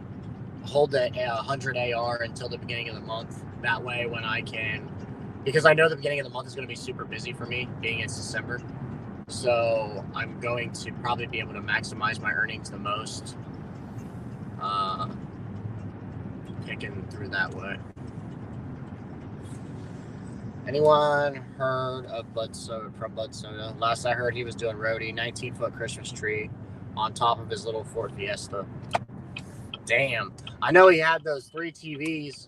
hold the 100 AR until the beginning of the month. That way when I can, because I know the beginning of the month is going to be super busy for me, being it's December. So I'm going to probably be able to maximize my earnings the most, picking through that way. Anyone heard of Bud Soda? Last I heard, he was doing roadie, 19-foot Christmas tree on top of his little Ford Fiesta. Damn. I know he had those 3 TVs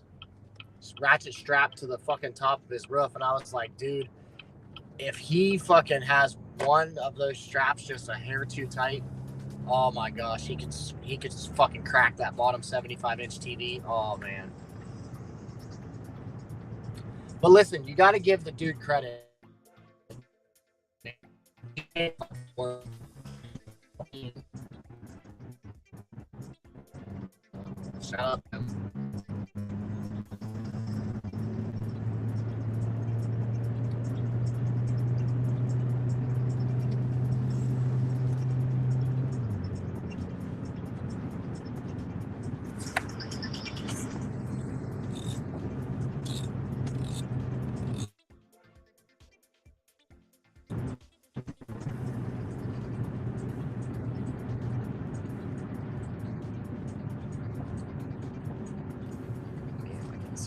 ratchet strapped to the fucking top of his roof, and I was like, dude, if he fucking has one of those straps just a hair too tight, oh my gosh, he could just fucking crack that bottom 75-inch TV. Oh, man. But listen, you got to give the dude credit. Shut up.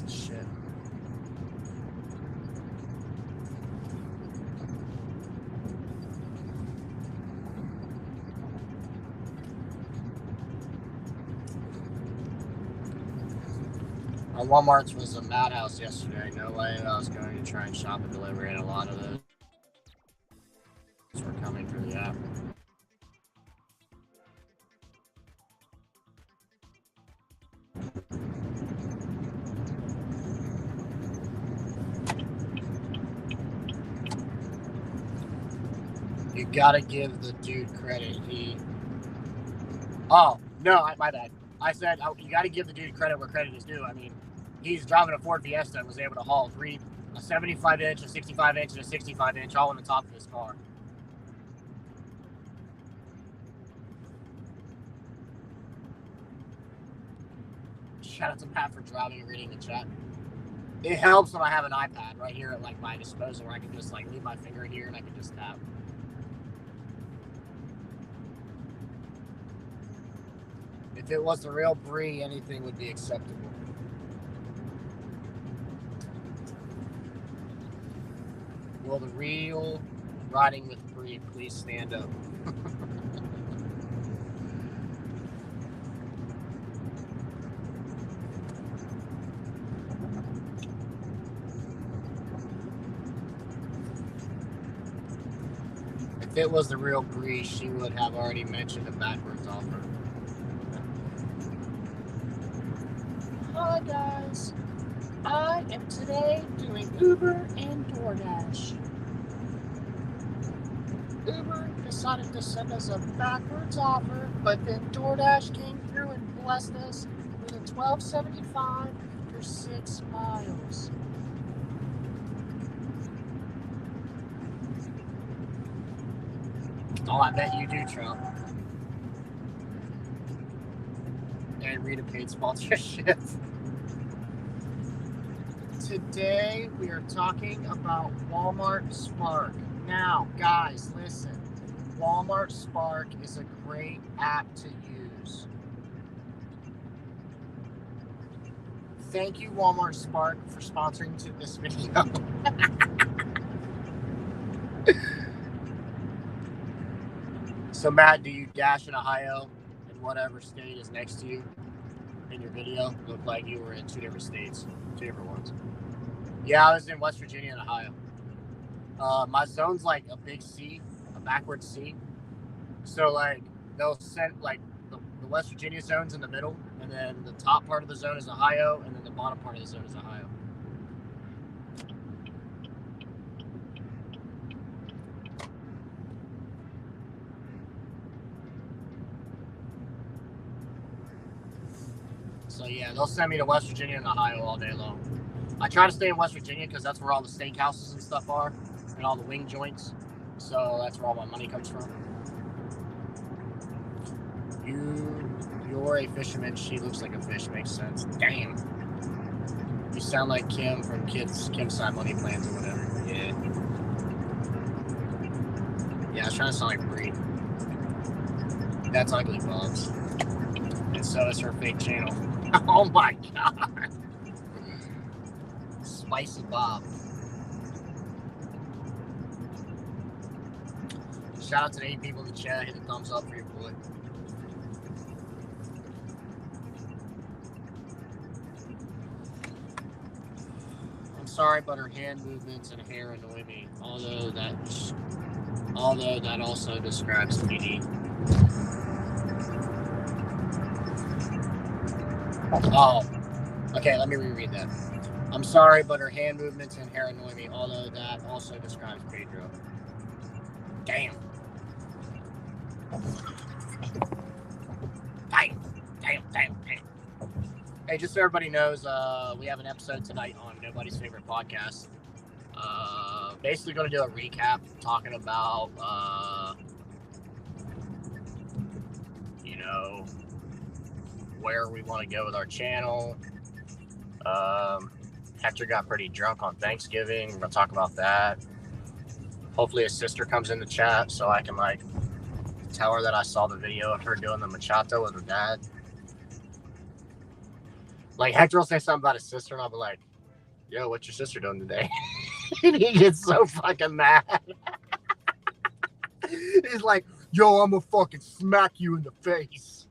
Shit. Walmart's was a madhouse yesterday. No way I was going to try and shop and deliver, and a lot of those were coming through the app. You gotta give the dude credit. Oh, no, my bad. I said you gotta give the dude credit where credit is due. I mean, he's driving a Ford Fiesta and was able to haul a 75-inch, a 65-inch, and a 65-inch all on the top of his car. Shout out to Pat for driving and reading the chat. It helps when I have an iPad right here at like my disposal where I can just like leave my finger here and I can just tap. If it was the real Brie, anything would be acceptable. Will the real Riding with Brie please stand up? If it was the real Brie, she would have already mentioned a backwards offer. Hi guys, I am today doing Uber and DoorDash. Uber decided to send us a backwards offer, but then DoorDash came through and blessed us with a $12.75 for 6 miles. Oh, I bet you do, Trump. And read a paid sponsorship. Today we are talking about Walmart Spark. Now, guys, listen. Walmart Spark is a great app to use. Thank you, Walmart Spark, for sponsoring this video. So, Matt, do you dash in Ohio in whatever state is next to you in your video? It looked like you were in 2 different states, 2 different ones. Yeah, I was in West Virginia and Ohio. My zone's like a big C, a backwards C. So, like, they'll send, like, the West Virginia zone's in the middle, and then the top part of the zone is Ohio, and then the bottom part of the zone is Ohio. So, yeah, they'll send me to West Virginia and Ohio all day long. I try to stay in West Virginia because that's where all the steakhouses and stuff are, and all the wing joints. So that's where all my money comes from. You're a fisherman. She looks like a fish. Makes sense. Damn. You sound like Kim from Kim's Side Money Plans or whatever. Yeah. Yeah, I was trying to sound like Brie. That's Ugly Bobs. And so is her fake channel. Oh my god. Spicy Bob. Shout out to the 8 people in the chat. Hit the thumbs up for your boy. I'm sorry, but her hand movements and hair annoy me. Although that also describes PD. Oh, okay. Let me reread that. I'm sorry, but her hand movements and hair annoy me. Although that also describes Pedro. Damn. Damn. Hey, just so everybody knows, we have an episode tonight on Nobody's Favorite Podcast. Basically going to do a recap talking about, where we want to go with our channel. Hector got pretty drunk on Thanksgiving. We're going to talk about that. Hopefully his sister comes in the chat so I can, tell her that I saw the video of her doing the machata with her dad. Hector will say something about his sister, and I'll be like, yo, what's your sister doing today? And he gets so fucking mad. He's like, yo, I'm gonna fucking smack you in the face.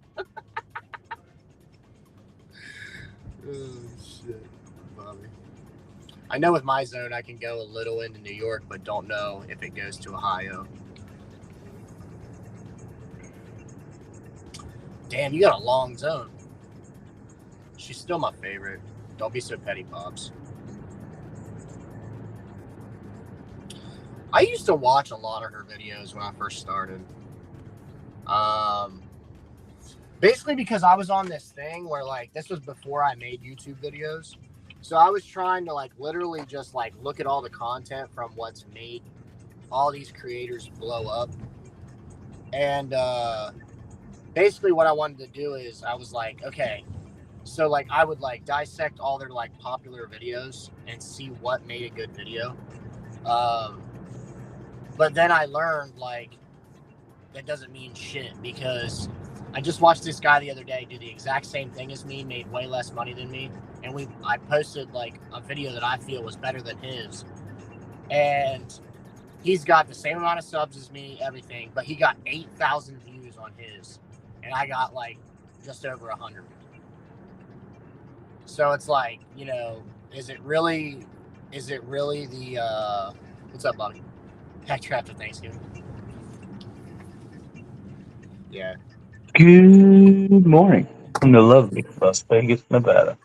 Oh, shit, Bobby. I know with my zone, I can go a little into New York, but don't know if it goes to Ohio. Damn, you got a long zone. She's still my favorite. Don't be so petty, Bobs. I used to watch a lot of her videos when I first started. Basically because I was on this thing where, this was before I made YouTube videos. So I was trying to, literally just, look at all the content from what's made all these creators blow up. And, basically what I wanted to do is I was like, okay, So like I would like dissect all their like popular videos and see what made a good video. But then I learned like that doesn't mean shit, because I just watched this guy the other day do the exact same thing as me, made way less money than me, and I posted like a video that I feel was better than his, and he's got the same amount of subs as me, everything, but he got 8,000 views on his, and I got like just over 100. So it's like, you know, is it really the what's up, Bobby? Hector after Thanksgiving. Yeah. Good morning from the lovely Las Vegas, Nevada.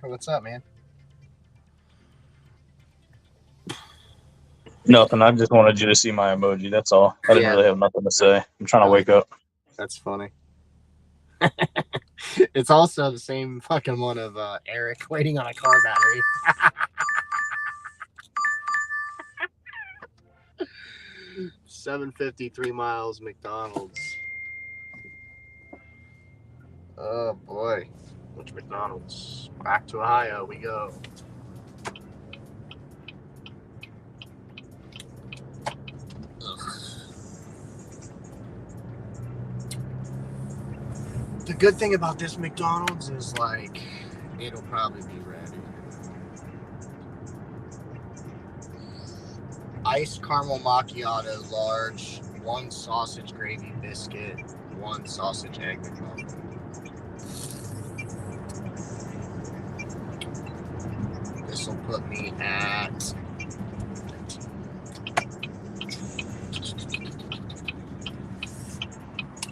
What's up, man? Nothing. I just wanted you to see my emoji. That's all. I didn't really have nothing to say. I'm trying to wake up. That's funny. It's also the same fucking one of Eric waiting on a car battery. 753 miles, McDonald's. Oh boy. Which McDonald's? Back to Ohio we go. The good thing about this McDonald's is like it'll probably be ready. Iced caramel macchiato, large, 1 sausage gravy biscuit, 1 sausage egg McMuffin. This will put me at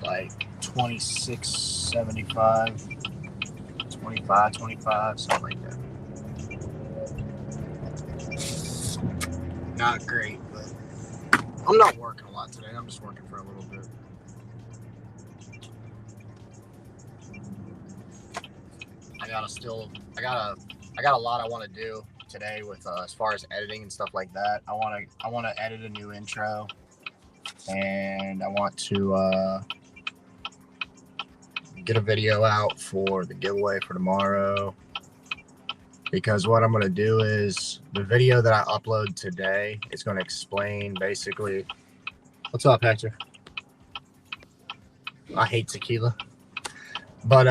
like 26.75, 25, something like that. Not great, but I'm not working a lot today. I'm just working for a little bit. I got a lot I want to do today with as far as editing and stuff like that. I want to edit a new intro, and I want to get a video out for the giveaway for tomorrow. Because what I'm going to do is the video that I upload today is going to explain basically. What's up, Hector? I hate tequila. But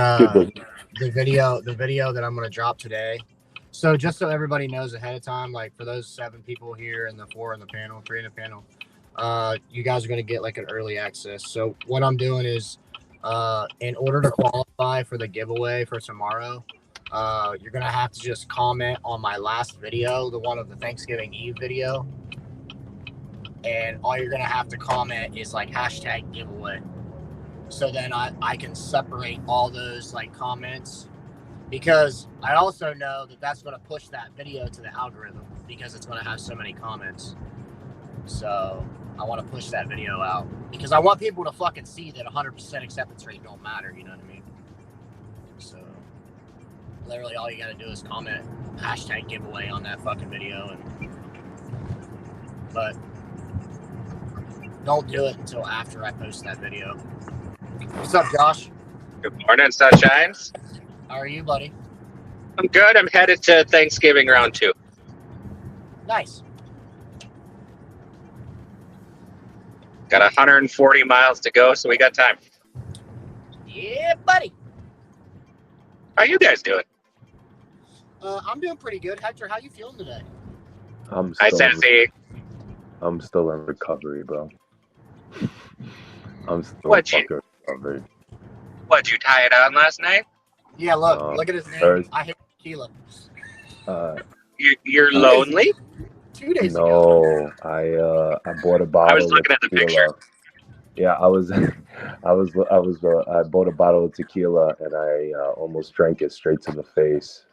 the video that I'm going to drop today. So just so everybody knows ahead of time, like for those 7 people here and the 3 in the panel, you guys are going to get like an early access. So what I'm doing is in order to qualify for the giveaway for tomorrow, you're going to have to just comment on my last video, the one of the Thanksgiving Eve video. And all you're going to have to comment is like hashtag giveaway. So then I can separate all those like comments, because I also know that that's going to push that video to the algorithm because it's going to have so many comments. So I want to push that video out because I want people to fucking see that 100% acceptance rate don't matter. You know what I mean? So literally all you got to do is comment hashtag giveaway on that fucking video. But don't do it until after I post that video. What's up, Josh? Good morning, Sunshines. How are you, buddy? I'm good. I'm headed to Thanksgiving round 2. Nice. Got 140 miles to go, so we got time. Yeah, buddy. How are you guys doing? I'm doing pretty good. Hector, how you feeling today? Hi, Sassy. I'm still in recovery, bro. I'm still recovery. What'd you tie it on last night? Yeah, look at his name. I hate tequila. You're lonely? 2 days ago. No, I bought a bottle. I was looking at the picture. Yeah, I bought a bottle of tequila and I almost drank it straight to the face.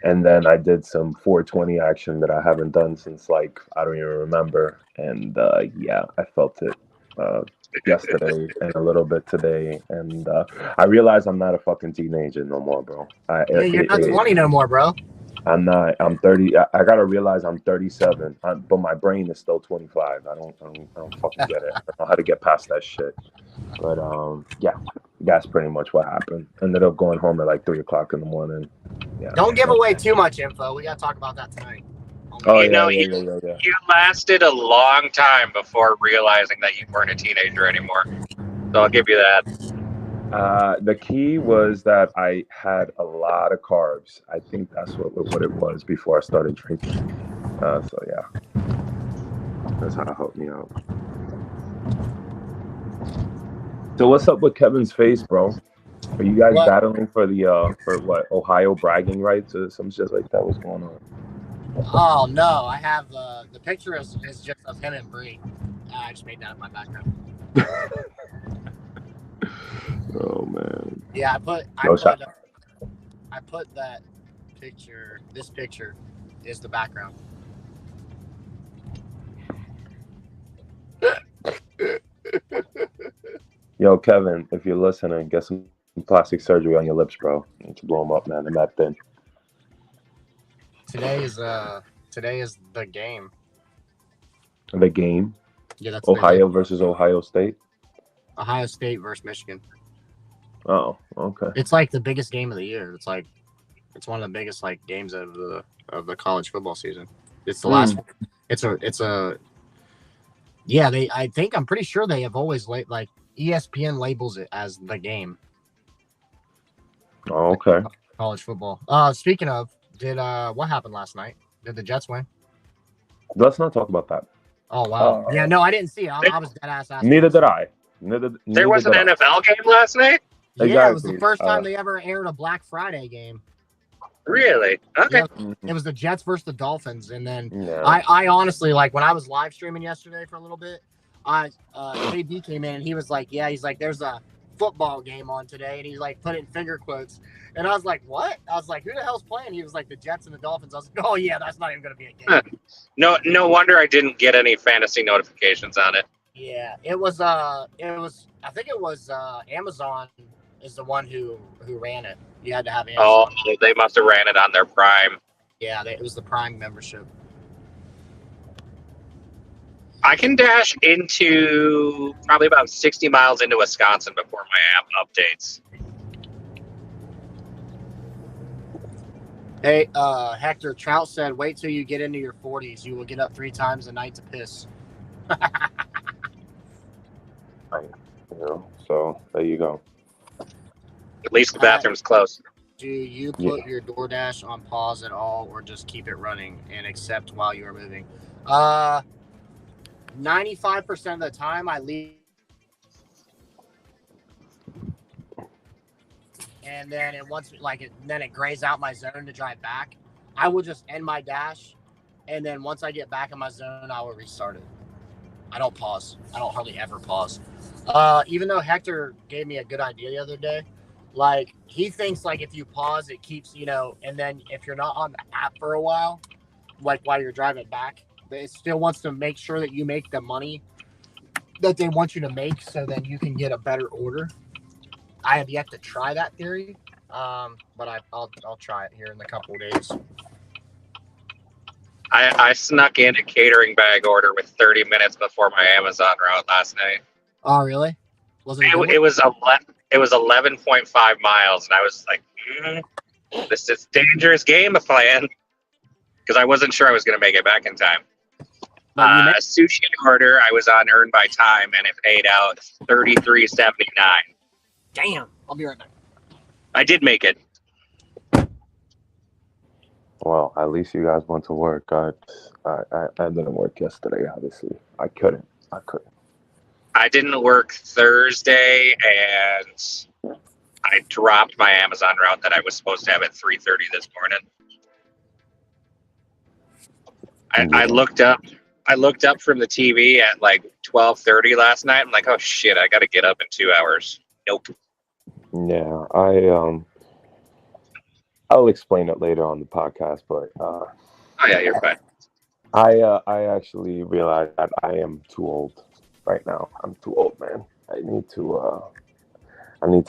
And then I did some 420 action that I haven't done since like I don't even remember. And yeah, I felt it yesterday and a little bit today. And I realized I'm not a fucking teenager no more, bro. You're not 20 no more, bro. I'm not. I'm 30. I gotta realize I'm 37, but my brain is still 25. I don't fucking get it. I don't know how to get past that shit. But yeah, That's pretty much what happened. Ended up going home at like 3:00 in the morning. Yeah. Don't give away too much info. We got to talk about that tonight. Oh You know, yeah. you lasted a long time before realizing that you weren't a teenager anymore. So I'll give you that. The key was that I had a lot of carbs. I think that's what it was before I started drinking. So yeah, that's how it helped me out. So what's up with Kevin's face, bro? Are you guys battling for the for what, Ohio bragging rights or some shit like that? What's going on? Oh no, I have the picture is just of him and Bree. I just made that in my background. Oh man. Yeah, I put that picture. This picture is the background. Yo, Kevin, if you're listening, get some plastic surgery on your lips, bro. You need to blow them up, man. They're that thin. Today is the game. The game? Yeah, that's Ohio versus Ohio State. Ohio State versus Michigan. Oh, okay. It's like the biggest game of the year. It's one of the biggest like games of the college football season. It's the last one. It's a yeah, I'm pretty sure they have always like ESPN labels it as the game. Oh, okay. College football. Speaking of, what happened last night? Did the Jets win? Let's not talk about that. Oh wow. Yeah, no, I didn't see it. I was dead ass asking. Neither did I. There was an NFL game last night? Yeah, exactly. It was the first time they ever aired a Black Friday game. Really? Okay. Yeah, it was the Jets versus the Dolphins, and then I honestly, like, when I was live streaming yesterday for a little bit, KB came in and he was like, he's like, there's a football game on today, and he's like, put it in finger quotes, and I was like, what? I was like, who the hell's playing? He was like, the Jets and the Dolphins. I was like, oh yeah, that's not even gonna be a game. No wonder I didn't get any fantasy notifications on it. Yeah, it was I think it was Amazon is the one who ran it. You had to have Amazon. Oh, they must have ran it on their Prime. Yeah, it was the Prime membership. I can dash into probably about 60 miles into Wisconsin before my app updates. Hey, Hector, Trout said, wait till you get into your 40s. You will get up 3 times a night to piss. So there you go. At least the bathroom's close. Do you put your DoorDash on pause at all, or just keep it running and accept while you are moving? 95% of the time I leave, and then then it grays out my zone to drive back. I will just end my dash, and then once I get back in my zone, I will restart it. I don't pause. I don't hardly ever pause. Even though Hector gave me a good idea the other day, like, he thinks like if you pause, it keeps, and then if you're not on the app for a while, like while you're driving back, it still wants to make sure that you make the money that they want you to make, so then you can get a better order. I have yet to try that theory, but I'll try it here in a couple of days. I snuck in a catering bag order with 30 minutes before my Amazon route last night. Oh, really? It was 11.5 miles, and I was like, this is a dangerous game to plan, because I wasn't sure I was going to make it back in time. A sushi order I was on earned by time, and it paid out $33.79. Damn! I'll be right back. I did make it. Well, at least you guys went to work. I didn't work yesterday, obviously. I couldn't. I didn't work Thursday, and I dropped my Amazon route that I was supposed to have at 3:30 this morning. I looked up from the TV at like 12:30 last night. I'm like, oh shit, I got to get up in 2 hours. Nope. Yeah, I'll explain it later on the podcast, but oh yeah, you're fine. I actually realized that I am too old right now. I'm too old, man. I need to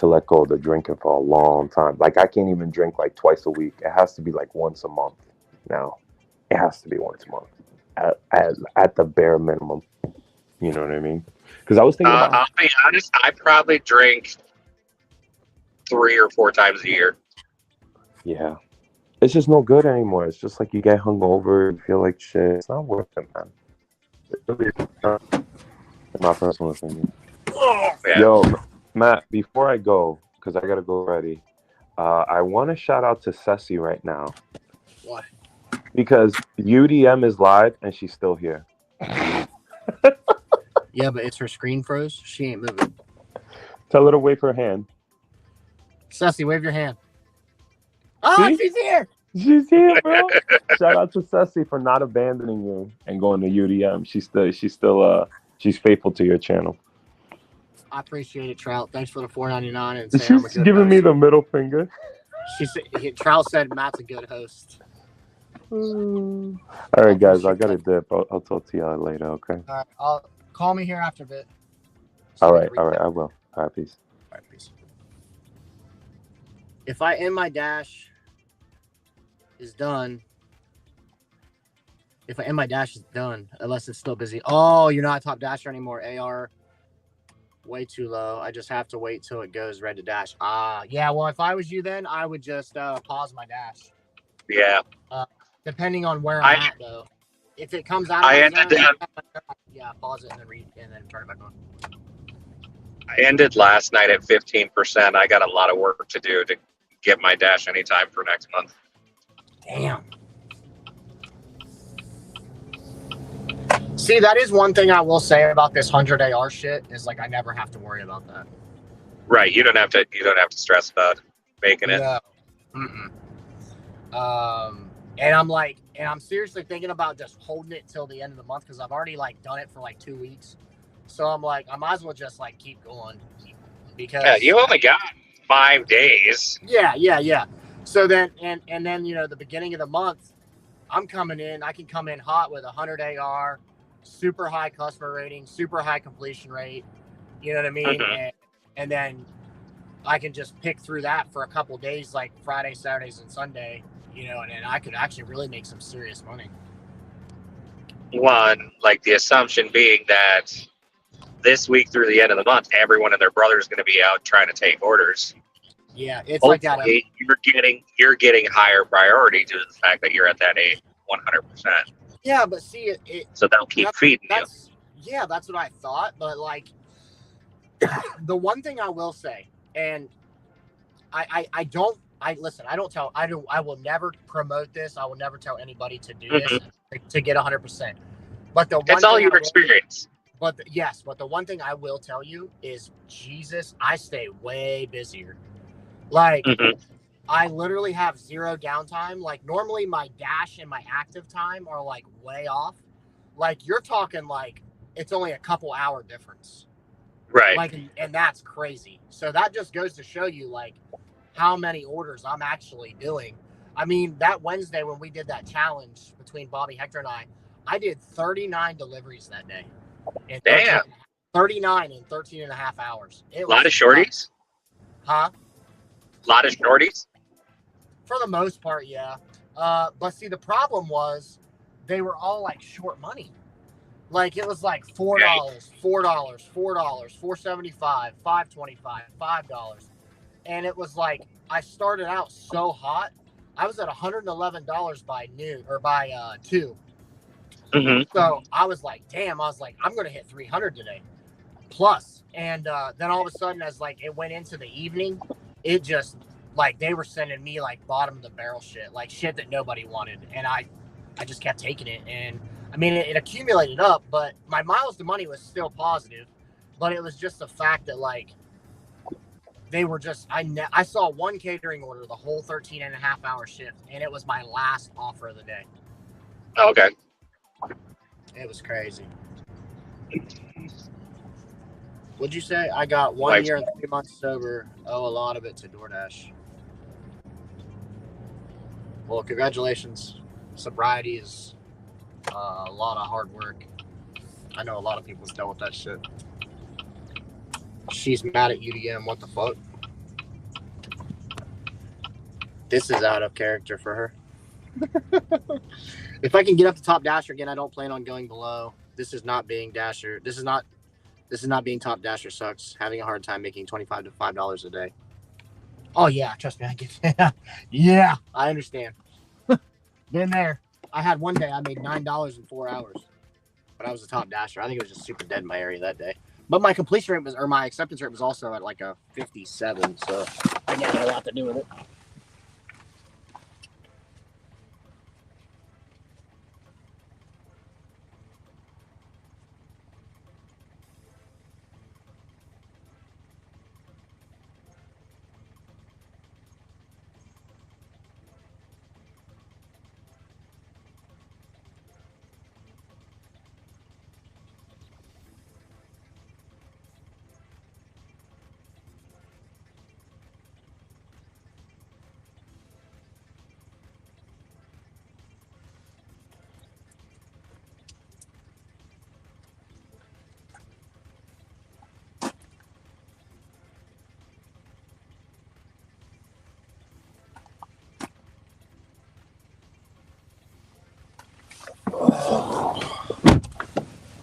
let go of the drinking for a long time. Like, I can't even drink like twice a week. It has to be like once a month now. It has to be once a month at the bare minimum. You know what I mean? Because I was thinking about... I'll be honest, I probably drink 3 or 4 times a year. Yeah. It's just no good anymore. It's just like you get hungover, you feel like shit. It's not worth it, man. It really is not, in my personal opinion. Yeah. Yo, Matt, before I go, because I got to go ready, I want to shout out to Ceci right now. Why? Because UDM is live and she's still here. Yeah, but it's her screen froze. She ain't moving. Tell her to wave her hand. Ceci, wave your hand. Oh, See? she's here. She's here, bro. Shout out to Ceci for not abandoning you and going to UDM. She's faithful to your channel. I appreciate it, Trout. Thanks for the $4.99 and saying I'm a She's good giving host. me the middle finger. Trout said Matt's a good host. All right, guys, I got to dip. I'll talk to y'all later, okay? All right, I'll call me here after a bit. All right, I will. All right, peace. All right, peace. If I end my dash is done. If I end my dash is done, unless it's still busy. Oh, you're not a top dasher anymore. AR, way too low. I just have to wait till it goes red to dash. Yeah. Well, if I was you, then I would just pause my dash. Yeah. Depending on where I'm at, though. If it comes out, yeah, pause it and then turn it back on. I ended last night at 15%. I got a lot of work to do to get my dash anytime for next month. Damn. See, that is one thing I will say about this 100 AR shit is like I never have to worry about that. Right, you don't have to stress about making it. No. And I'm seriously thinking about just holding it till the end of the month because I've already like done it for like 2 weeks. So I'm like, I might as well just like keep going because you only got 5 days. Yeah. So then and then the beginning of the month, I'm coming in. I can come in hot with 100 AR, super high customer rating, super high completion rate. You know what I mean? Mm-hmm. And then I can just pick through that for a couple days, like Friday, Saturdays, and Sunday. And then I could actually really make some serious money. One, like the assumption being that this week through the end of the month, everyone and their brother is going to be out trying to take orders. Yeah, it's hopefully, like that. You're getting higher priority due to the fact that you're at that 100%. Yeah, but see so they'll keep feeding you. Yeah, that's what I thought. But like, the one thing I will say, and I will never promote this. I will never tell anybody to do this to get 100%. But it's all your experience. But the one thing I will tell you is, Jesus, I stay way busier. Like, I literally have zero downtime. Like, normally my dash and my active time are like way off. Like, you're talking like it's only a couple hour difference. Right. Like, and that's crazy. So that just goes to show you like how many orders I'm actually doing. I mean, that Wednesday when we did that challenge between Bobby, Hector, and I did 39 deliveries that day. And damn. 39 in 13 and a half hours. A lot of shorties? Huh? A lot of shorties? For the most part, yeah. But see, the problem was they were all like short money. Like, it was like $4, $4, $4.75, $5.25, $5. And it was like, I started out so hot. I was at $111 by noon or by 2. So I was like, damn, I'm going to hit 300 today plus. And then all of a sudden, as like it went into the evening, it just like they were sending me like bottom of the barrel shit, like shit that nobody wanted. And I just kept taking it. And I mean, it accumulated up, but my miles to money was still positive. But it was just the fact that like they were just, I saw one catering order the whole 13 and a half hour shift. And it was my last offer of the day. Okay. It was crazy. What'd you say? I got 1 year and 3 months sober. Owe a lot of it to DoorDash. Well, congratulations. Sobriety is a lot of hard work. I know a lot of people's dealt with that shit. She's mad at UDM. What the fuck? This is out of character for her. If I can get up to top dasher again, I don't plan on going below. This is not being dasher. This is not being top dasher sucks. Having a hard time making $25 to $5 a day. Oh yeah, trust me, I get. Yeah, I understand. Been there. I had one day I made $9 in 4 hours, but I was a top dasher. I think it was just super dead in my area that day. But my completion rate was, or my acceptance rate was also at like a 57, so I think that had a lot to do with it.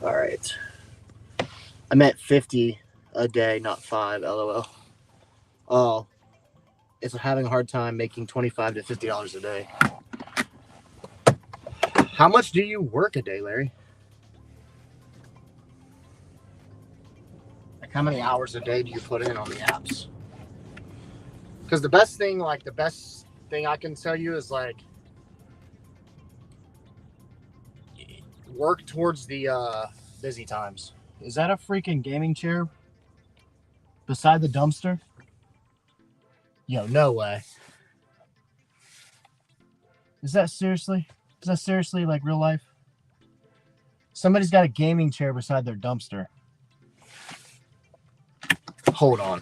All right. I'm at 50 a day, not 5. LOL. Oh, it's having a hard time making $25 to $50 a day. How much do you work a day, Larry? Like how many hours a day do you put in on the apps? Because the best thing I can tell you is like work towards the busy times. Is that a freaking gaming chair beside the dumpster? Yo, no way. Is that seriously like real life? Somebody's got a gaming chair beside their dumpster. Hold on.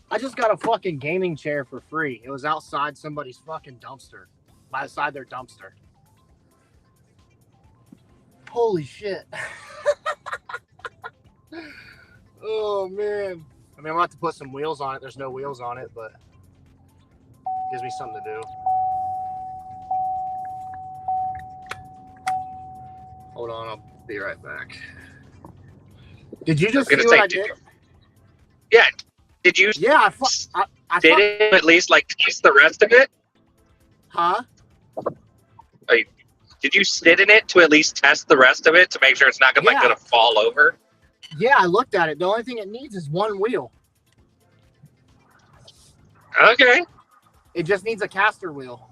I just got a fucking gaming chair for free. It was outside somebody's fucking dumpster. Beside their dumpster. Holy shit. Oh, man. I mean, I'm going to have to put some wheels on it. There's no wheels on it, but it gives me something to do. Hold on. I'll be right back. Did you just see what I did? Yeah. Did you? Yeah, I did it at least like taste the rest of it? Huh? Did you sit in it to at least test the rest of it to make sure it's not gonna fall over? Yeah, I looked at it. The only thing it needs is one wheel. Okay. It just needs a caster wheel.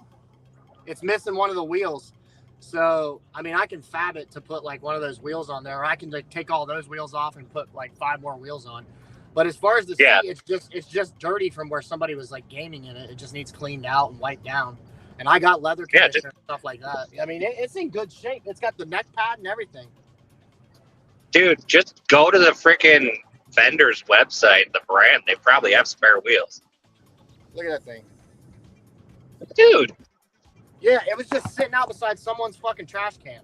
It's missing one of the wheels. So, I mean, I can fab it to put like one of those wheels on there, or I can like take all those wheels off and put like 5 more wheels on. But as far as the seat, it's just dirty from where somebody was like gaming in it. It just needs cleaned out and wiped down. And I got leather conditioner and stuff like that. I mean, it's in good shape. It's got the neck pad and everything. Dude, just go to the freaking vendor's website, the brand. They probably have spare wheels. Look at that thing. Dude. Yeah, it was just sitting out beside someone's fucking trash can.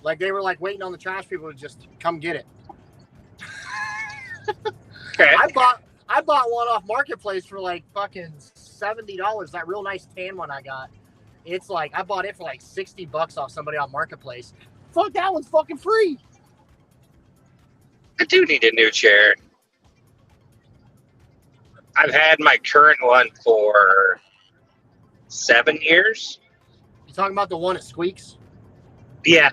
Like they were like waiting on the trash people to just come get it. Okay. I bought one off Marketplace for like fucking $70. That real nice tan one I got. It's like I bought it for like $60 off somebody on Marketplace. Fuck, that one's fucking free. I do need a new chair. I've had my current one for 7 years. You talking about the one that squeaks? Yeah.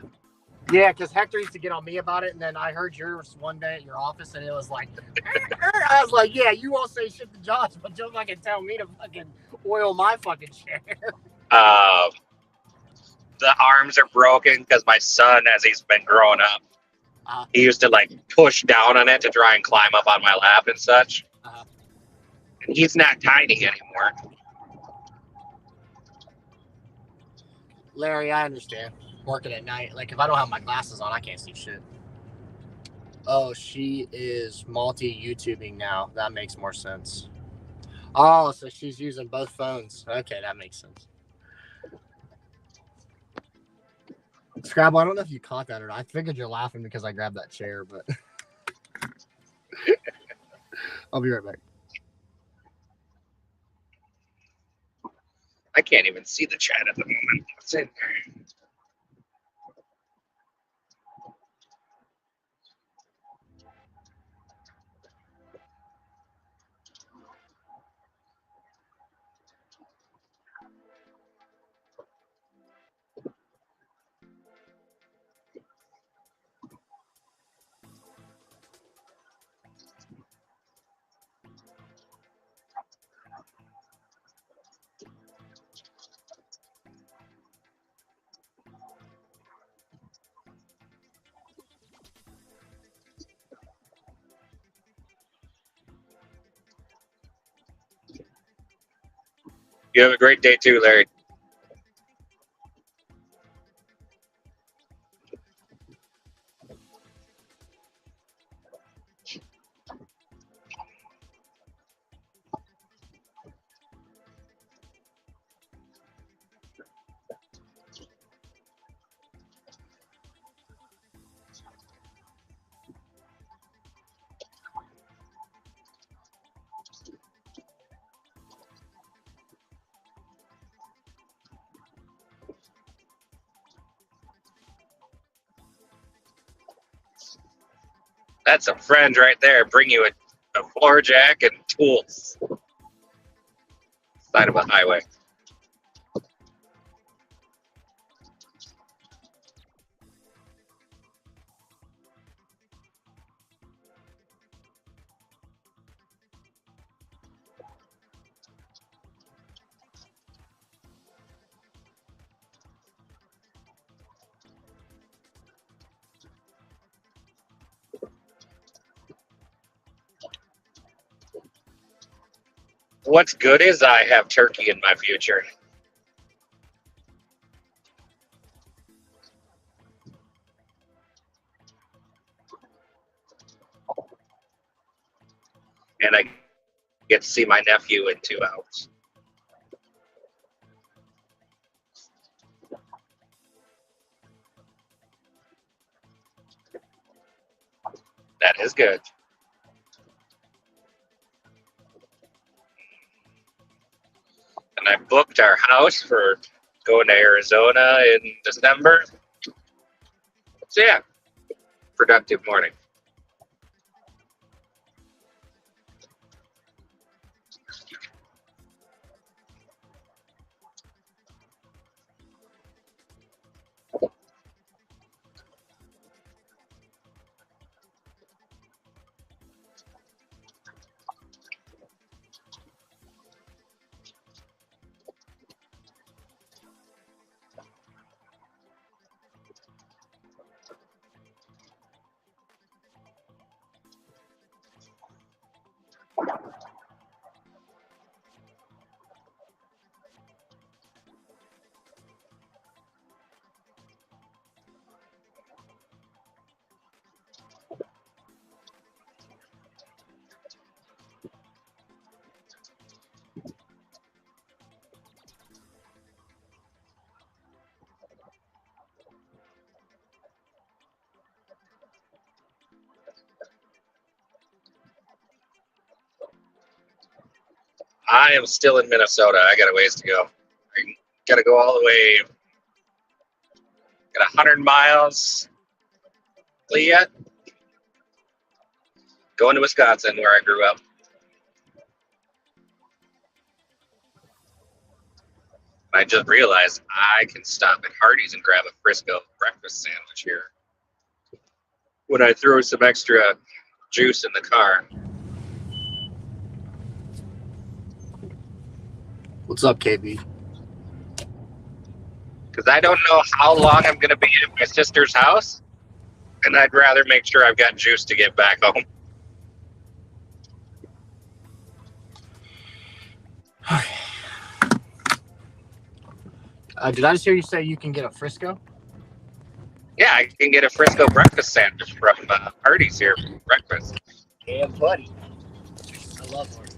Yeah, because Hector used to get on me about it, and then I heard yours one day at your office, and it was like, I was like, yeah, you won't say shit to Josh, but you'll fucking tell me to fucking oil my fucking chair. The arms are broken because my son, as he's been growing up, he used to like push down on it to try and climb up on my lap and such. And he's not tiny anymore. Larry, I understand. Working at night. Like, if I don't have my glasses on, I can't see shit. Oh, she is multi-YouTubing now. That makes more sense. Oh, so she's using both phones. Okay, that makes sense. Scrabble, I don't know if you caught that or not. I figured you're laughing because I grabbed that chair, but I'll be right back. I can't even see the chat at the moment. What's in there? You have a great day too, Larry. That's a friend right there. Bring you a floor jack and tools. Side of a highway. What's good is I have turkey in my future. And I get to see my nephew in 2 hours. That is good. And I booked our house for going to Arizona in December. So yeah, productive morning. I am still in Minnesota. I got a ways to go. I got to go all the way. Got 100 miles yet. Going to Wisconsin, where I grew up. I just realized I can stop at Hardee's and grab a Frisco breakfast sandwich here when I throw some extra juice in the car. What's up, KB? Because I don't know how long I'm going to be at my sister's house, and I'd rather make sure I've got juice to get back home. Did I just hear you say you can get a Frisco? Yeah, I can get a Frisco breakfast sandwich from Hardee's here for breakfast. Yeah, buddy. I love Hardee's.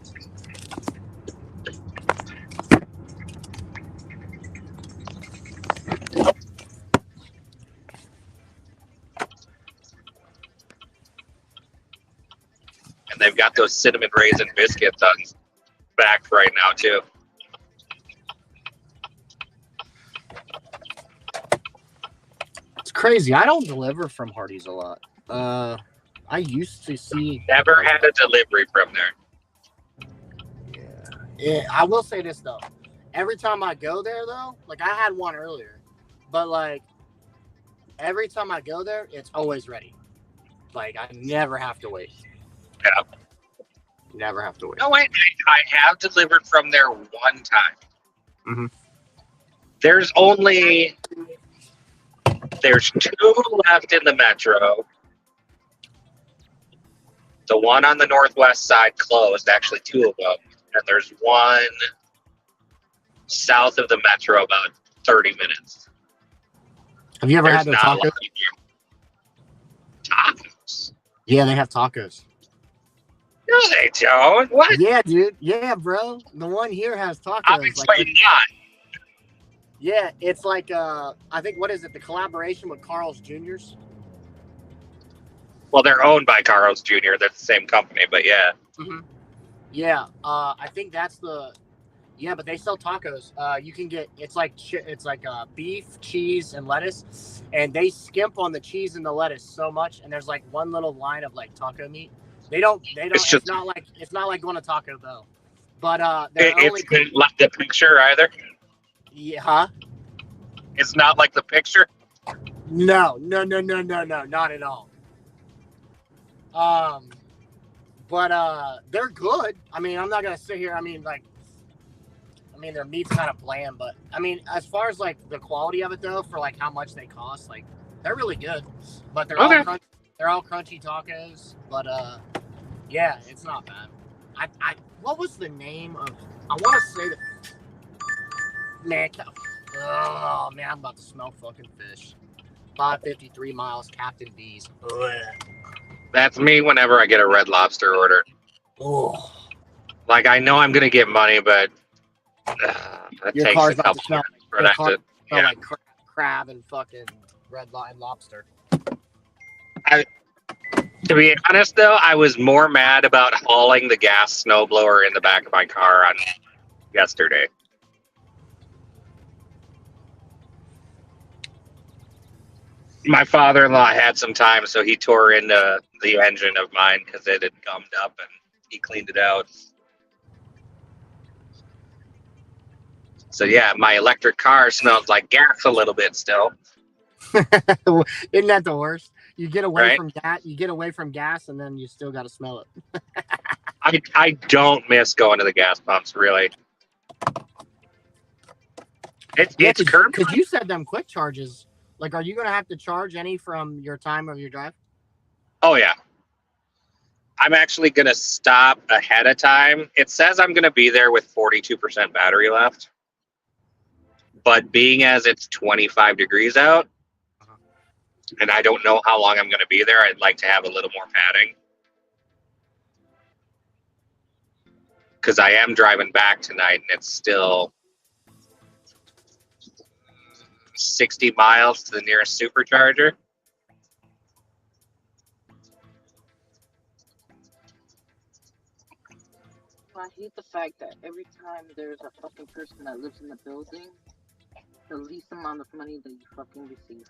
And they've got those cinnamon raisin biscuits on back right now, too. It's crazy. I don't deliver from Hardee's a lot. I used to see. Never had a delivery from there. Yeah, I will say this though. Every time I go there though, like I had one earlier, but like every time I go there, it's always ready. Like I never have to wait. Yeah. Never have to wait. No, wait. I have delivered from there one time. Mm-hmm. There's two left in the metro. The one on the northwest side closed, actually two of them. And there's one south of the metro about 30 minutes. Have you ever had their tacos? Tacos? Yeah, they have tacos. No, they don't. What? Yeah, dude. Yeah, bro. The one here has tacos. Obviously not. Yeah, it's like I think what is it? The collaboration with Carl's Jr.'s. Well, they're owned by Carl's Jr. They're the same company, but yeah. Mm-hmm. Yeah, I think that's the. Yeah, but they sell tacos. You can get it's like beef, cheese, and lettuce, and they skimp on the cheese and the lettuce so much. And there's like one little line of like taco meat. They don't. It's not like going to Taco Bell, but it's not like the picture either. Yeah, huh? It's not like the picture. No, not at all. But they're good. I mean, I'm not gonna sit here. I mean, their meat's kind of bland, but I mean, as far as like the quality of it though, for like how much they cost, like they're really good. But they're all crunchy tacos. But yeah, it's not bad. I what was the name of? I want to say that. Man, oh man, I'm about to smell fucking fish. 553 miles, Captain D's. Ugh. That's me whenever I get a Red Lobster order. Oh. Like I know I'm gonna get money, but that Your takes car's a about couple to smell, for that to. smell Yeah. like crab and fucking red line lobster. To be honest, though, I was more mad about hauling the gas snowblower in the back of my car on yesterday. My father-in-law had some time, so he tore into the engine of mine because it had gummed up, and he cleaned it out. So yeah, my electric car smells like gas a little bit still. Isn't that the worst? You get away Right? from gas, and then you still got to smell it. I don't miss going to the gas pumps, really. It's curb. Because you said them quick charges. Like, are you going to have to charge any from your time of your drive? Oh, yeah. I'm actually going to stop ahead of time. It says I'm going to be there with 42% battery left. But being as it's 25 degrees out, and I don't know how long I'm going to be there, I'd like to have a little more padding. Because I am driving back tonight, and it's still 60 miles to the nearest supercharger. I hate the fact that every time there's a fucking person that lives in the building, the least amount of money that you fucking receive.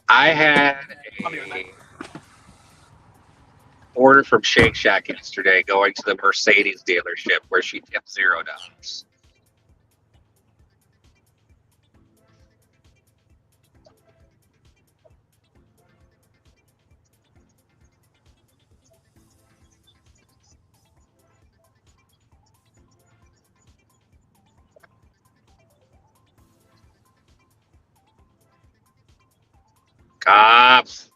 I had a order from Shake Shack yesterday going to the Mercedes dealership where she tipped $0. Cops.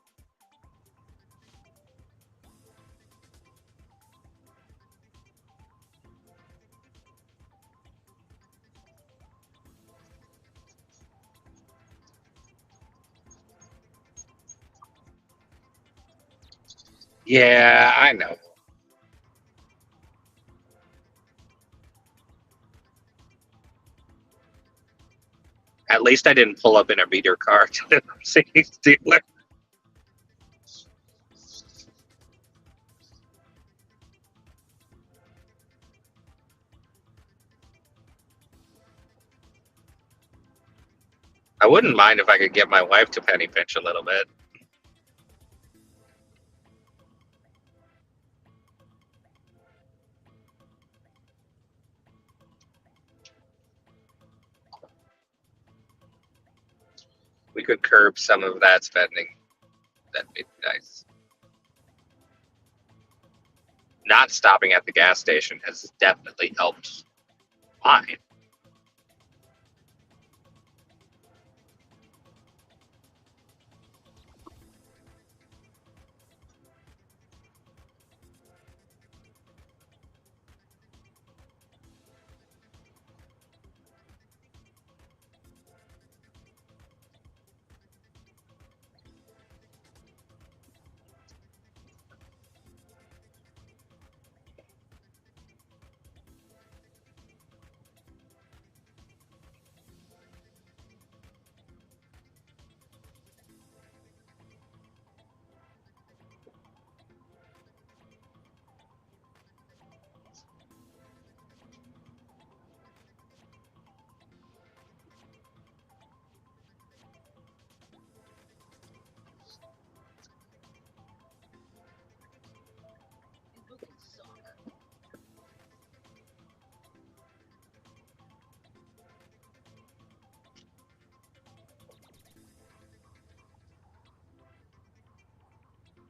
Yeah, I know. At least I didn't pull up in a meter car to the Mercedes dealer. I wouldn't mind if I could get my wife to penny pinch a little bit. We could curb some of that spending. That'd be nice. Not stopping at the gas station has definitely helped mine.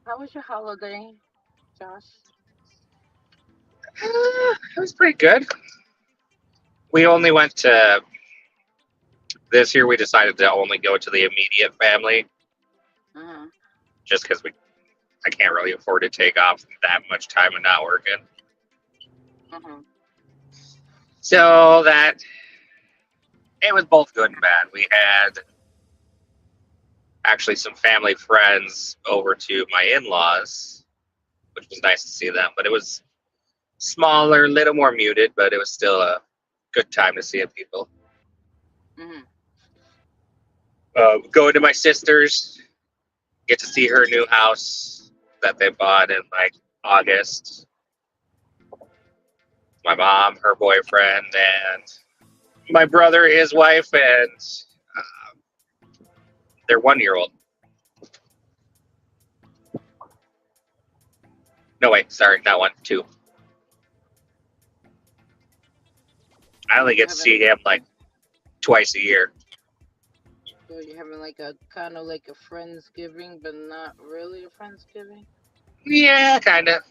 How was your holiday, Josh? It was pretty good. We only went to this year. We decided to only go to the immediate family, just because I can't really afford to take off that much time and not working. So that it was both good and bad. We had actually some family friends over to my in-laws, which was nice to see them. But it was smaller, a little more muted, but it was still a good time to see people. Going to my sister's, get to see her new house that they bought in like August. My mom, her boyfriend, and my brother, his wife, and their 1-year-old. No, wait, sorry, not one, 2. I only get to see him like twice a year. So you're having like a kind of like a Friendsgiving, but not really a Friendsgiving? Yeah, kind of.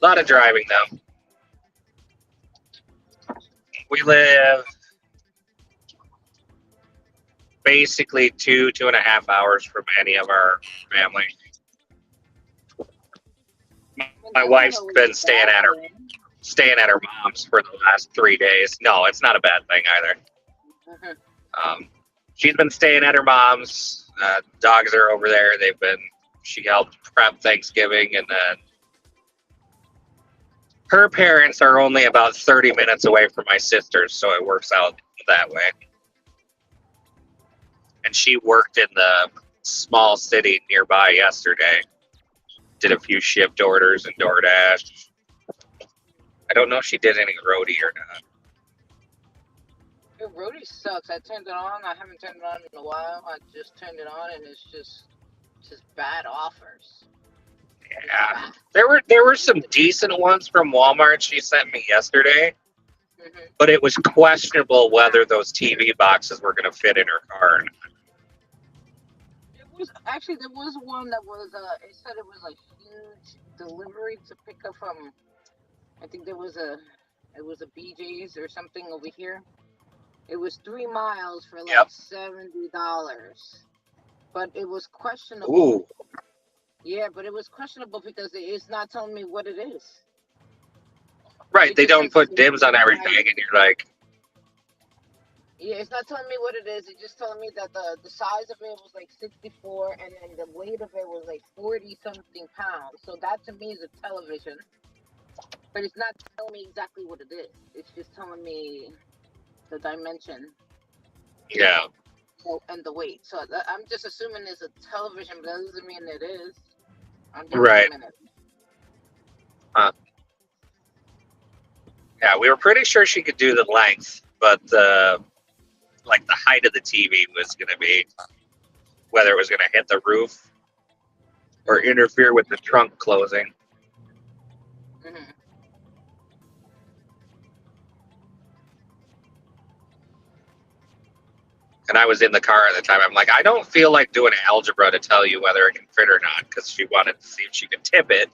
A lot of driving, though. We live basically 2.5 hours from any of our family. My wife's been staying at her mom's for the last 3 days. No, it's not a bad thing either. She's been staying at her mom's. Dogs are over there. She helped prep Thanksgiving, and then her parents are only about 30 minutes away from my sister's, so it works out that way. and she worked in the small city nearby yesterday. Did a few shipped orders and DoorDash. I don't know if she did any roadie or not. Your roadie sucks. I turned it on. I haven't turned it on in a while. I just turned it on, and it's just bad offers. Yeah, there were some decent ones from Walmart she sent me yesterday, but it was questionable whether those TV boxes were going to fit in her car or not. There was one that was it said it was a huge delivery to pick up from, I think it was a BJ's or something over here. It was 3 miles for like $70, but it was questionable. Ooh. Yeah, but it was questionable because it's not telling me what it is. Right, they don't put dibs on everything, and you're like, yeah, it's not telling me what it is. It's just telling me that the size of it was like 64, and then the weight of it was like 40-something pounds. So that to me is a television, but it's not telling me exactly what it is. It's just telling me the dimension. yeah. And the weight. So I'm just assuming it's a television, but that doesn't mean it is. I'm just Right. assuming it. Yeah, we were pretty sure she could do the length, but like the height of the TV was going to be whether it was going to hit the roof or interfere with the trunk closing. Mm-hmm. And I was in the car at the time. I'm like, I don't feel like doing algebra to tell you whether it can fit or not, because she wanted to see if she could tip it.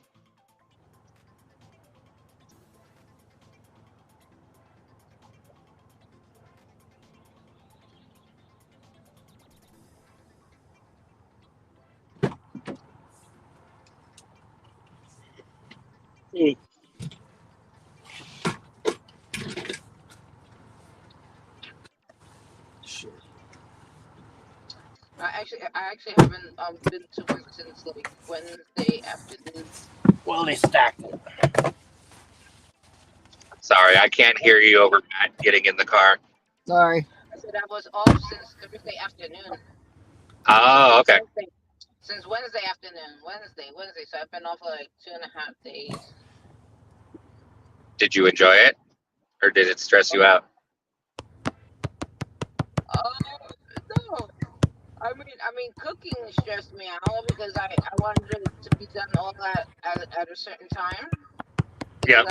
I actually haven't been to work since like Wednesday afternoon. Well, they stacked it. Sorry, I can't hear you over Matt getting in the car. Sorry. I said I was off since Thursday afternoon. Oh, okay. Since Wednesday afternoon. Wednesday. So I've been off for like 2.5 days. Did you enjoy it? Or did it stress you out? No. I mean, cooking stressed me out because I wanted it to be done all at a certain time. Yeah.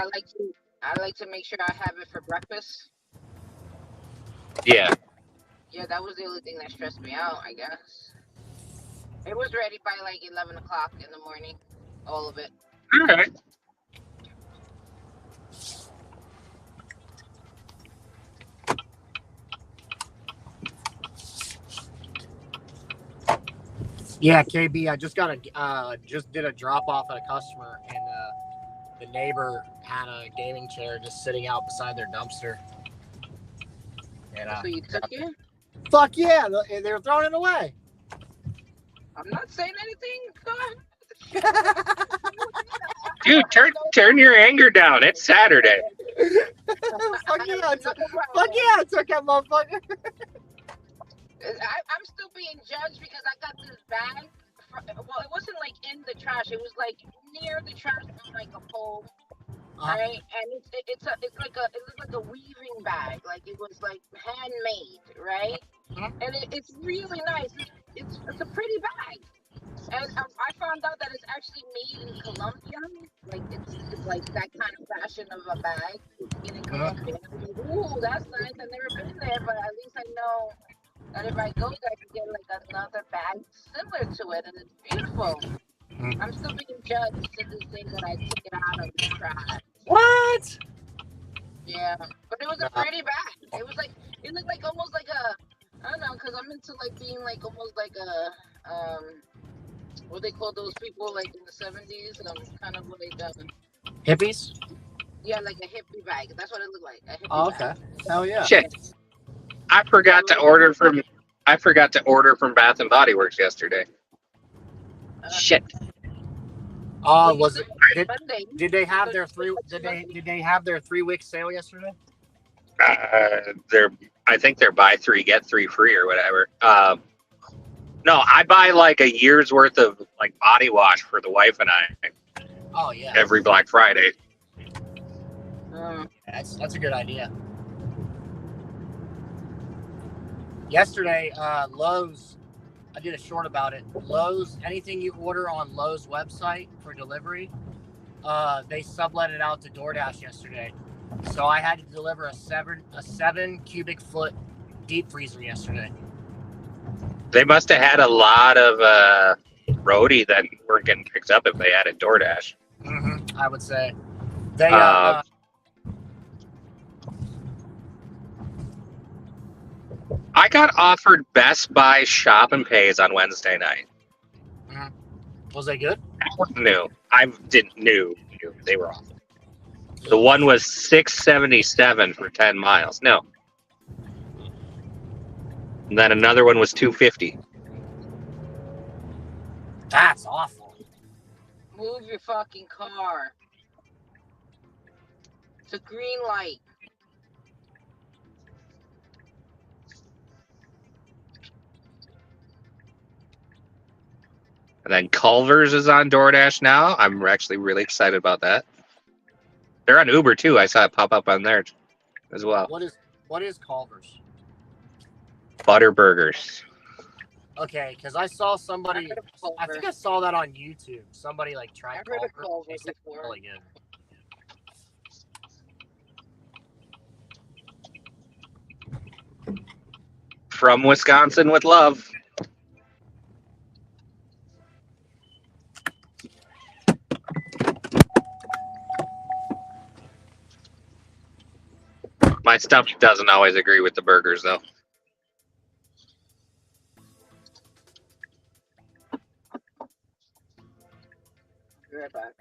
I like to make sure I have it for breakfast. Yeah. Yeah, that was the only thing that stressed me out, I guess. It was ready by like 11 o'clock in the morning, all of it. All right. Yeah, KB, I just got just did a drop off at a customer, and the neighbor had a gaming chair just sitting out beside their dumpster. And, So you took it? Fuck yeah, they were throwing it away. I'm not saying anything. Go ahead. Dude, turn your anger down. It's Saturday. Fuck yeah, I took that motherfucker. I'm still being judged because I got this bag. Well, it wasn't like in the trash. It was like near the trash on like a pole, right? And it looked like a weaving bag. Like it was like handmade, right? And it's really nice. It's a pretty bag. And I found out that it's actually made in Colombia. Like it's like that kind of fashion of a bag in Colombia. Ooh, that's nice. I've never been there, but at least I know that if I go there, I can get like another bag similar to it, and it's beautiful. I'm still being judged to this day that I took it out of the trash. What? Yeah, but it was a pretty bag. It looked like almost like I don't know, because I'm into like being like almost like a what they call those people like in the 70s, kind of like hippies. Yeah, like a hippie bag. That's what it looked like. A hippie Okay. Bag. Hell yeah. Shit. I forgot to order from Bath and Body Works yesterday. Shit. Was it? Did they have their Did they have their 3-week sale yesterday? I think they're buy 3 get 3 free or whatever. No, I buy like a year's worth of like body wash for the wife and I Oh yeah, every Black Friday. that's a good idea. Yesterday, Lowe's. I did a short about it. Lowe's, anything you order on Lowe's website for delivery, they sublet it out to DoorDash yesterday. So I had to deliver a 7 cubic foot deep freezer yesterday. They must have had a lot of roadie that weren't getting picked up if they had a DoorDash. Mm-hmm, I would say they. I got offered Best Buy shop and pays on Wednesday night. Was they good? No, I didn't knew they were awful. The one was $677 for 10 miles. No. And then another one was $250. That's awful. Move your fucking car. It's a green light. And then Culver's is on DoorDash now. I'm actually really excited about that. They're on Uber too. I saw it pop up on there as well. What is Culver's? Butter burgers. Okay, because I saw somebody. I think I saw that on YouTube. Somebody like tried Culver's. They said it's really good. From Wisconsin with love. My stomach doesn't always agree with the burgers, though. Be right back.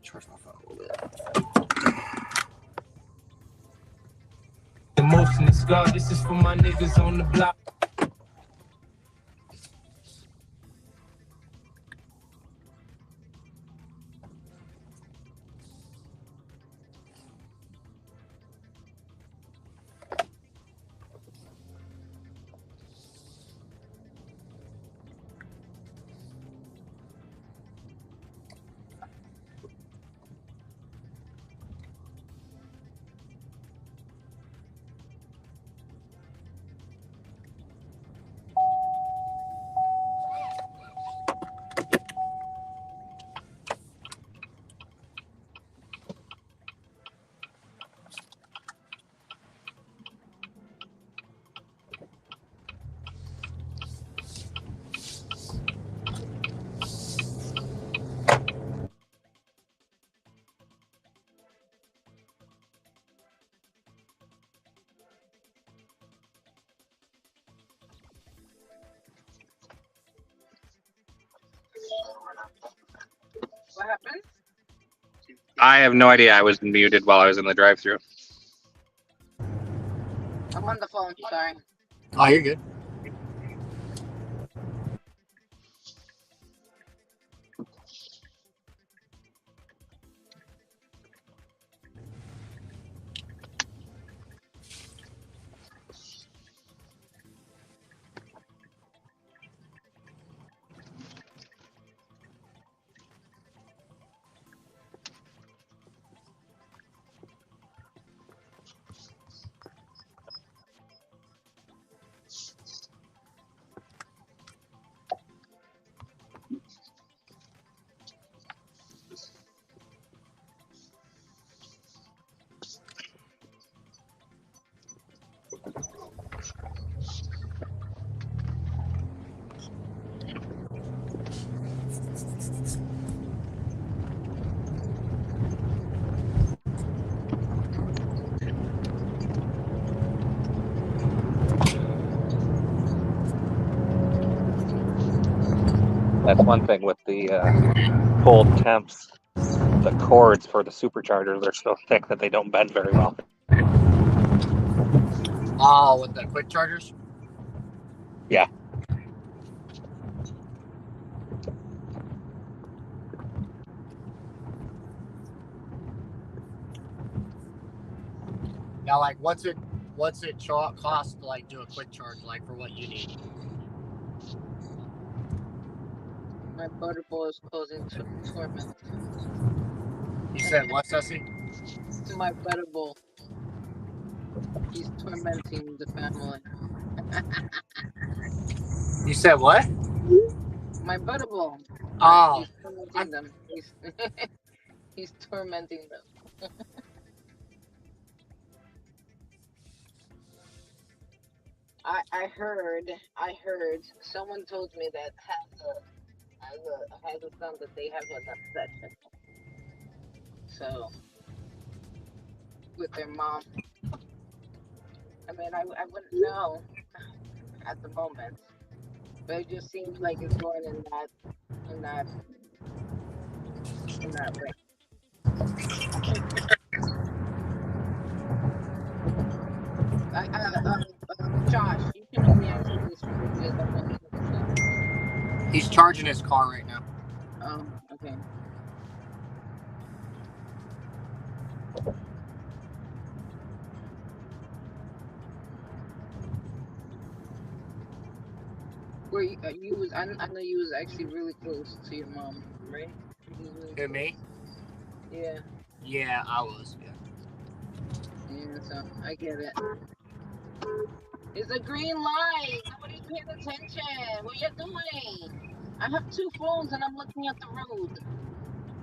Charge my phone a little bit. Emotion is God. This is for my niggas on the block. What happened? I have no idea. I was muted while I was in the drive-thru. I'm on the phone. Sorry. Oh, you're good. that's one thing with the cold temps. The cords for the superchargers are so thick that they don't bend very well. Oh, with the quick chargers? Yeah. Now, like, what's it cost to like do a quick charge, like for what you need? My butterball is causing torment. You said what, Ceci? To my butterball. He's tormenting the family. You said what? My butterball. Oh, He's tormenting them. He's tormenting them. I heard someone told me that has a son that they have an obsession. So with their mom. I mean, I wouldn't know at the moment, but it just seems like it's going in that way. Josh, you can only answer this one because I'm not in the show. he's charging his car right now. Oh, okay. Where you was? I know you was actually really close to your mom, right? Who, me? Yeah. Yeah, I was. Yeah. Yeah, so I get it. It's a green light. Nobody's paying attention. What you doing? I have two phones and I'm looking at the road.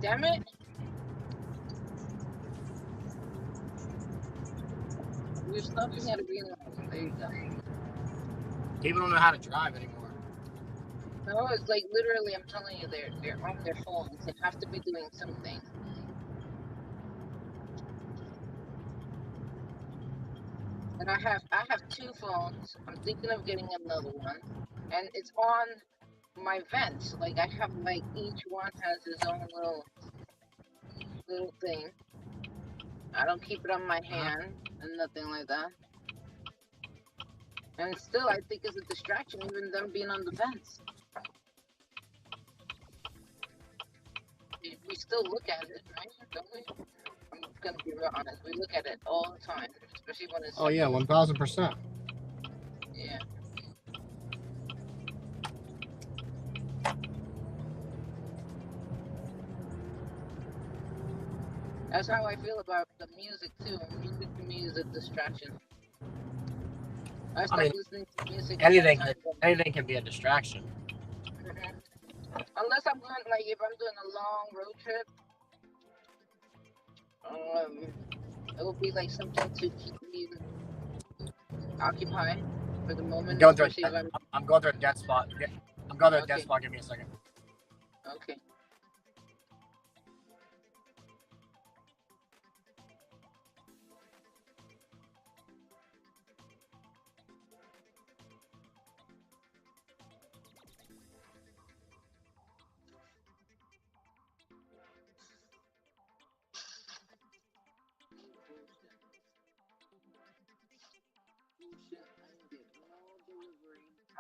Damn it. You're stopping at a green light. There you go. People don't know how to drive anymore. No, it's like literally, I'm telling you, they're on their phones. They have to be doing something. And I have two phones. I'm thinking of getting another one, and it's on my vents. Like I have like each one has his own little thing. I don't keep it on my hand and nothing like that. And still, I think it's a distraction, even them being on the vents. We still look at it, right? Don't we? I'm gonna be real honest. We look at it all the time, especially when it's. Oh yeah, 1000%. Yeah. That's how I feel about the music too. Music to me is a distraction. I start listening to music. Anything can be a distraction. Unless I'm going, like, if I'm doing a long road trip, it will be like something to keep me occupied for the moment. I'm going through a dead spot. I'm going through a dead spot. Give me a second. Okay.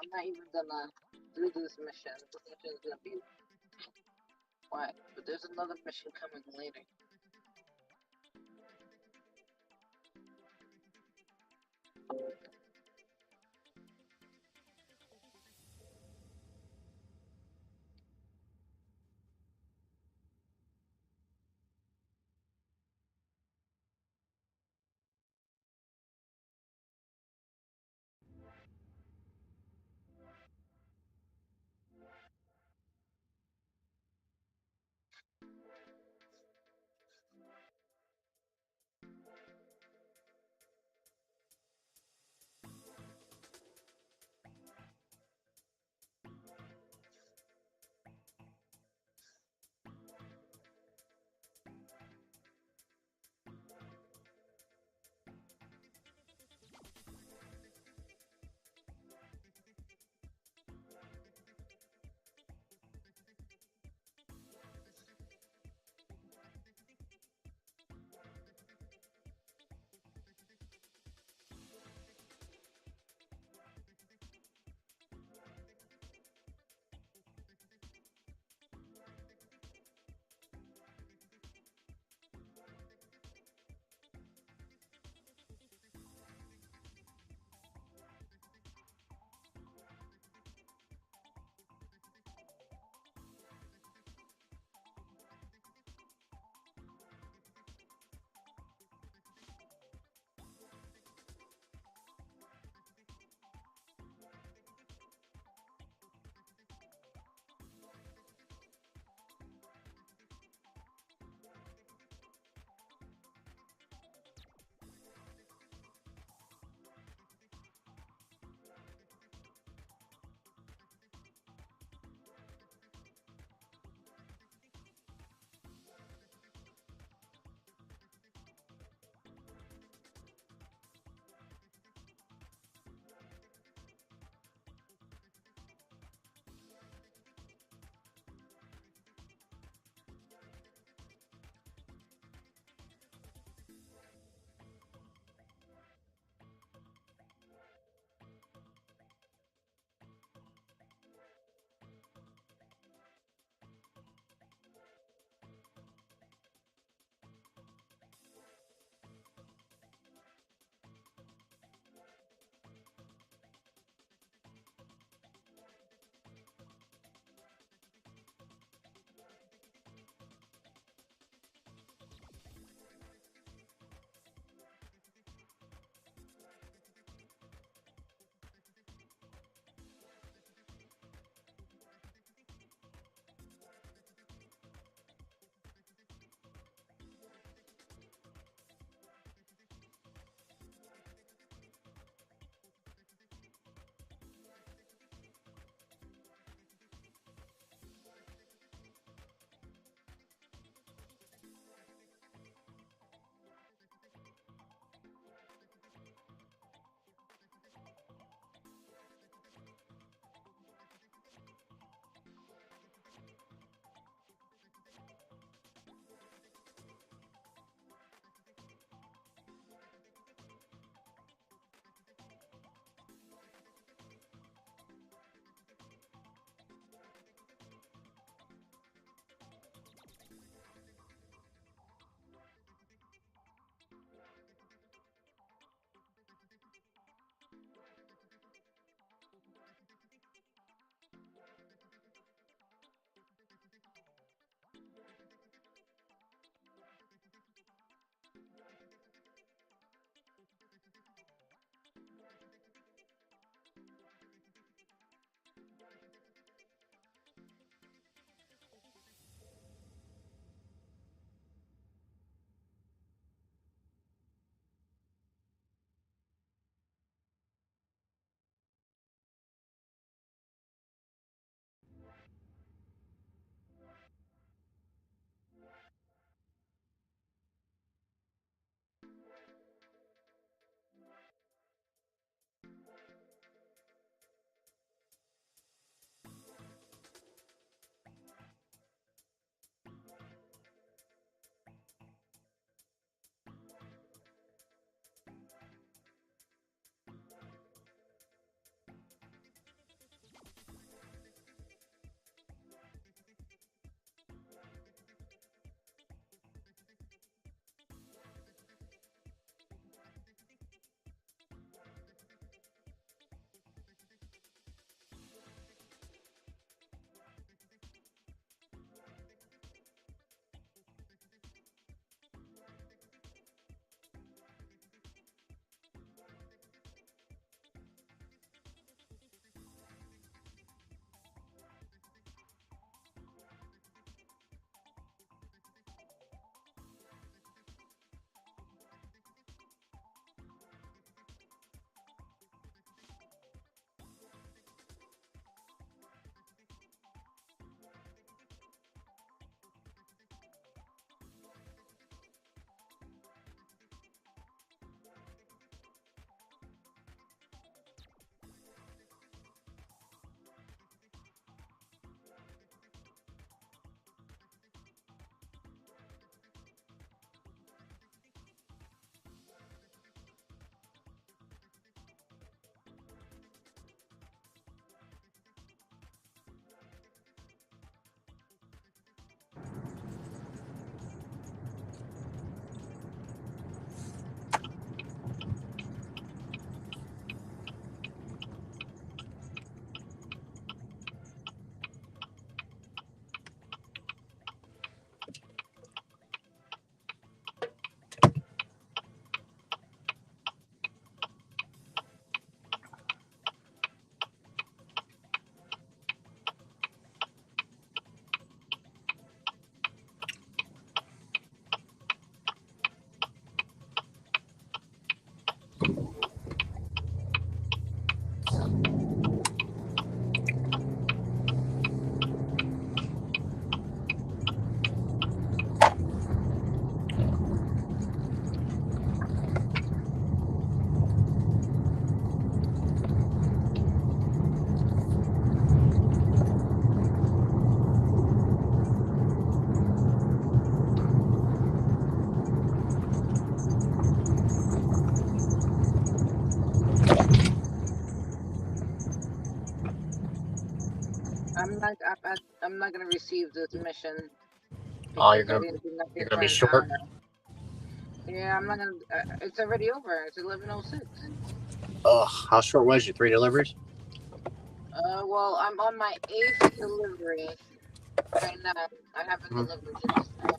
I'm not even gonna do this mission. This mission is gonna be why? But there's another mission coming later. I'm not gonna receive this mission. Oh, You're gonna be short. Yeah, I'm not gonna. It's already over. It's 11:06. Ugh, how short was you? 3 deliveries? Well, I'm on my 8th delivery right now. I haven't delivered just one.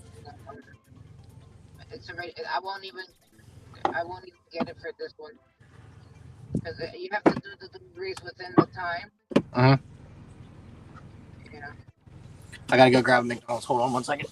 It's already. I won't even get it for this one because you have to do the deliveries within the time. Yeah. I gotta go grab a McDonald's. Hold on 1 second.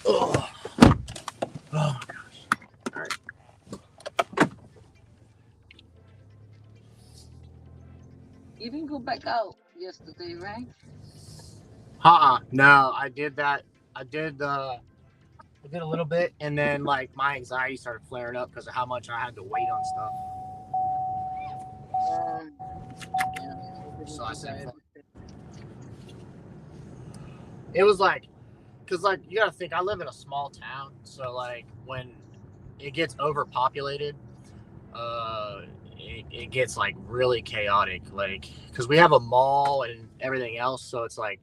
Oh, oh gosh. All right. You didn't go back out yesterday, right? No, I did that. I did a little bit, and then like my anxiety started flaring up because of how much I had to wait on stuff. Yeah. So I said, it was like, because like you gotta think, I live in a small town, so like when it gets overpopulated, it gets like really chaotic, like because we have a mall and everything else, so it's like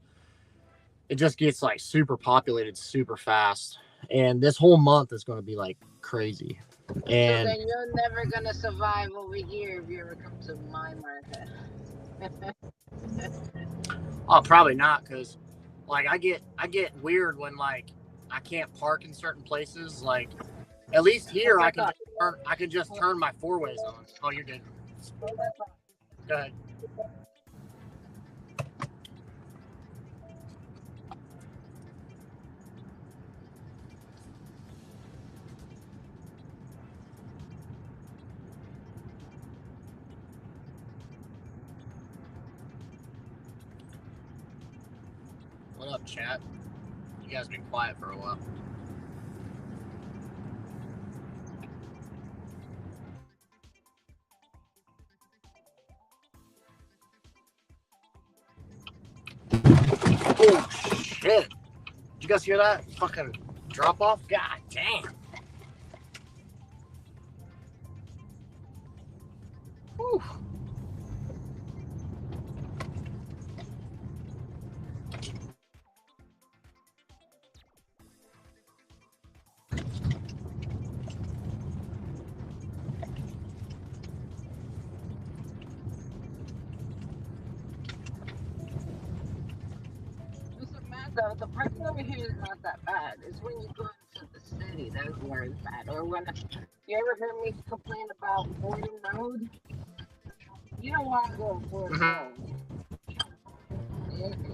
it just gets like super populated super fast, and this whole month is going to be like crazy. And so then you're never gonna survive over here if you ever come to my market. oh, probably not, because like I get weird when like I can't park in certain places. Like at least here I can just turn my four ways on. Oh, you're good. Go ahead. What up, chat? You guys been quiet for a while. Oh shit! Did you guys hear that fucking drop off? God damn! Whew. The parking over here is not that bad. It's when you go into the city that's where it's bad. Or when you ever heard me complain about Fordham Road? You don't want to go to Fordham Road.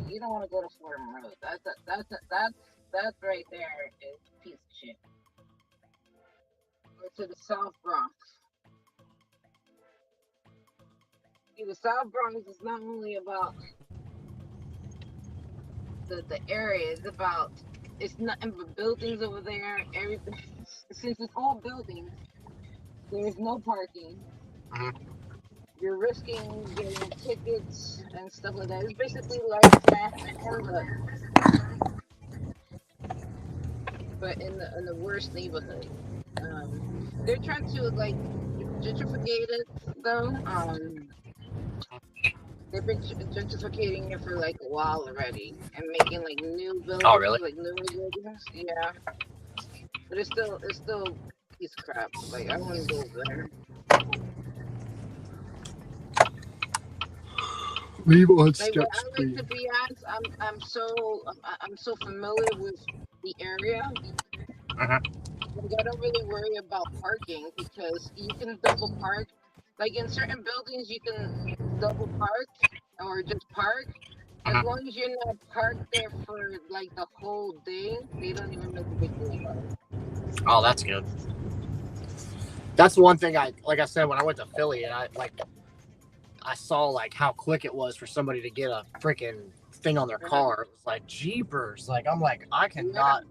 You don't want to go to Fordham Road. That's right there is a piece of shit. Or to the South Bronx. See, the South Bronx is not only about the area, it's nothing but buildings over there. Everything, since it's all buildings, there's no parking. You're risking getting tickets and stuff like that. It's basically like Manhattan, but in the worst neighborhood. They're trying to like gentrificate it though. They've been gentrifying it for like a while already and making like new buildings. Oh, really? Like new buildings, yeah. But it's still piece of crap. Like I want to go there. Leave on Like steps, where I please. like to be at, I'm so familiar with the area. Like I don't really worry about parking because you can double park. Like in certain buildings, you can double park or just park. As long as you're not parked there for like the whole day, they don't even make a big deal about it. Oh, that's good. That's one thing like I said, when I went to Philly and I saw like how quick it was for somebody to get a freaking thing on their car. It was like jeepers. Like I'm like, I could not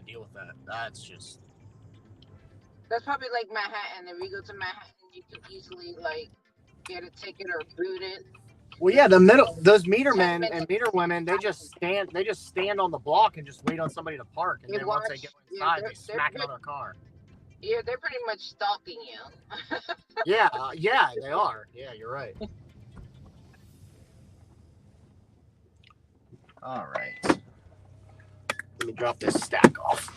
deal with that. That's probably like Manhattan. If you go to Manhattan, you can easily like get a ticket or boot it. Well, yeah, those meter men and meter women, they just stand on the block and just wait on somebody to park, and then once they get inside, they smack it on their car. Yeah, they're pretty much stalking you. Yeah, they are. Yeah, you're right. All right. Let me drop this stack off.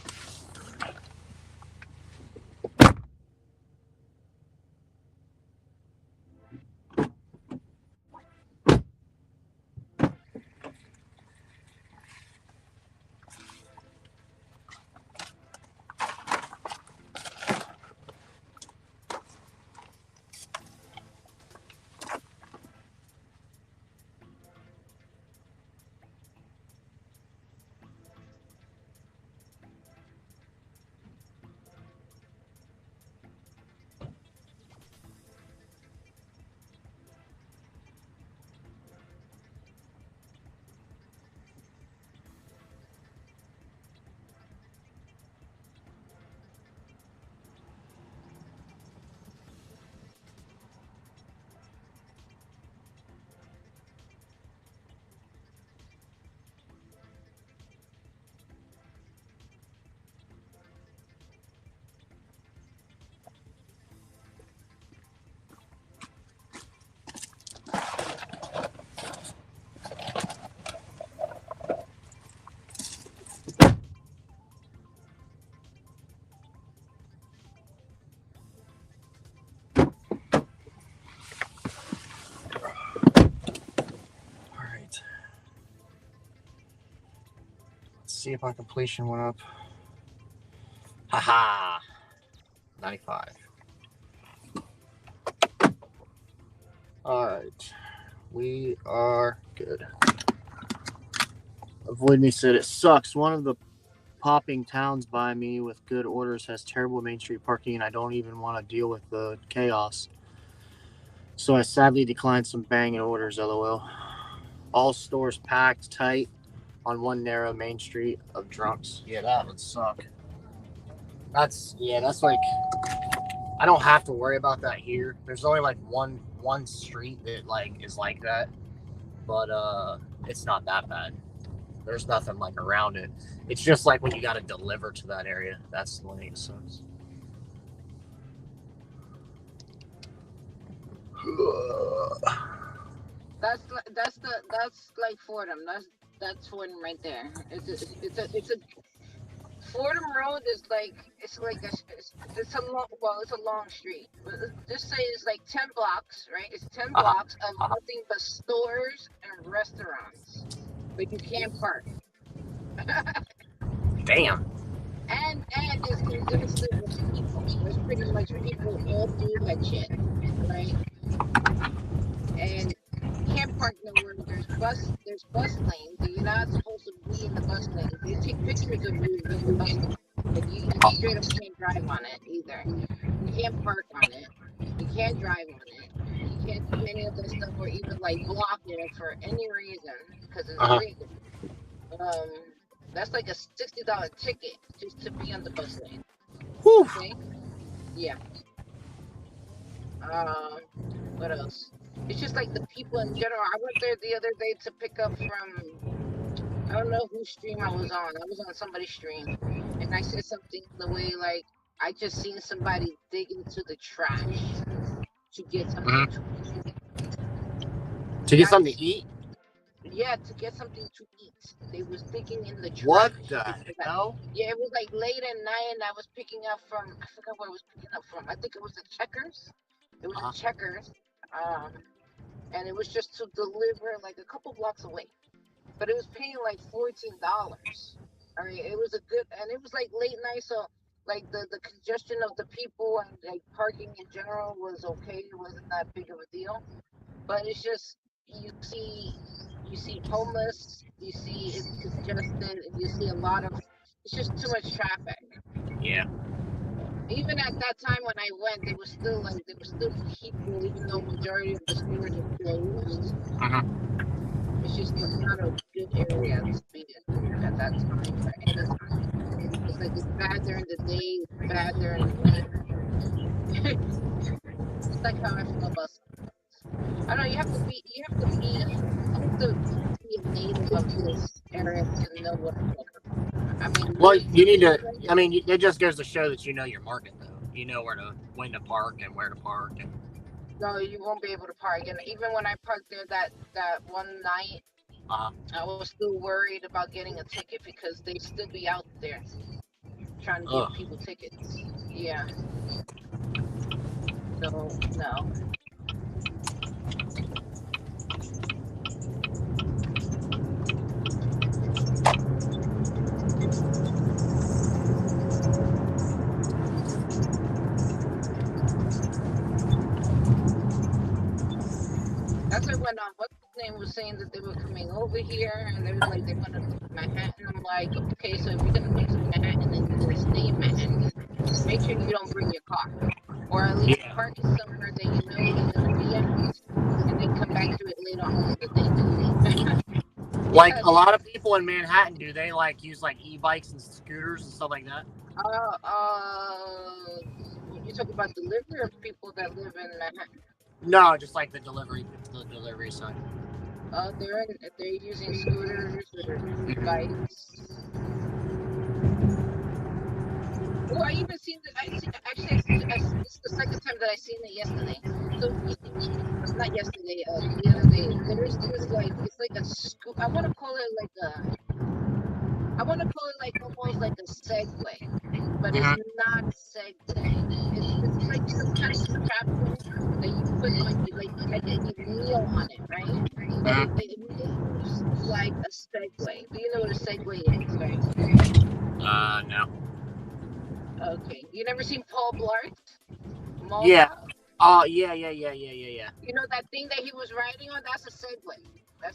see if my completion went up. Haha. 95. All right. We are good. Avoid me said it sucks. One of the popping towns by me with good orders has terrible Main Street parking, and I don't even want to deal with the chaos. So I sadly declined some banging orders, lol. All stores packed tight on one narrow main street of drunks. Yeah, that would suck. That's like, I don't have to worry about that here. There's only like one street that like is like that, but it's not that bad. There's nothing like around it. It's just like when you got to deliver to that area. That's the way it sucks. That's like Fordham. That's Fordham right there. It's a Fordham Road is like it's a long street. Just say it's like 10 blocks, right? It's 10 blocks of nothing but stores and restaurants, but you can't park. Damn. And it's congested with people. There's pretty much people all through that shit, right? And you can't park nowhere. There's bus lanes. You're not supposed to be in the bus lane. They take pictures of you in the bus lane. But you straight up can't drive on it either. You can't park on it. You can't drive on it. You can't do any of this stuff or even like block it for any reason because it's illegal. That's like a $60 ticket just to be on the bus lane. Whew. Okay? Yeah. What else? It's just like the people in general. I went there the other day to pick up from, I don't know whose stream I was on. I was on somebody's stream. And I said something the way like, I just seen somebody dig into the trash to get something to eat. To get something to eat? Yeah, to get something to eat. They was digging in the trash. What the hell? Yeah, it was like late at night and I was picking up from, I forgot where I was picking up from. I think it was the Checkers. It was a Checkers. And it was just to deliver like a couple blocks away. But it was paying like $14. I mean, it was a good, and it was like late night, so like the congestion of the people and like parking in general was okay. It wasn't that big of a deal. But it's just, you see homeless, you see it's congested, and you see a lot of, it's just too much traffic. Yeah. Even at that time when I went, there were still people, even though majority of the stores are closed. It's just not a good area to be in at that time for any time. It's like it's bad during the day, it's bad during the night. It's like how I feel about some. I don't know, you have to be a native of this area to know what I'm talking about. I mean, well, you need to. I mean, it just goes to show that you know your market, though. You know when to park and where to park. And no, you won't be able to park. And even when I parked there that one night, I was still worried about getting a ticket because they still be out there trying to give people tickets. Yeah. So no. That's what went on. What's his name was saying that they were coming over here and they were like they want to come to Manhattan. I'm like, okay, so if you're gonna come to Manhattan and you're gonna stay in Manhattan, make sure you don't bring your car. Or at least park it somewhere that you know you're gonna be at and then come back to it later on in the day. Like a lot of people in Manhattan, do they like use like e-bikes and scooters and stuff like that? You talk about delivery or people that live in Manhattan? No, just like the delivery side. They're using scooters or e-bikes. Oh, I even seen that. This is the second time that I seen it yesterday. So not yesterday. The other day. There's like it's like a scoop. I want to call it like almost like a Segway, but it's not Segway. It's like some kind of strap that you put on, like you kneel on it, right? But it moves like a Segway. Do you know what a Segway is, right? No. Okay. You never seen Paul Blart? Yeah. Malta? Oh, yeah. You know that thing that he was riding on? That's a Segway.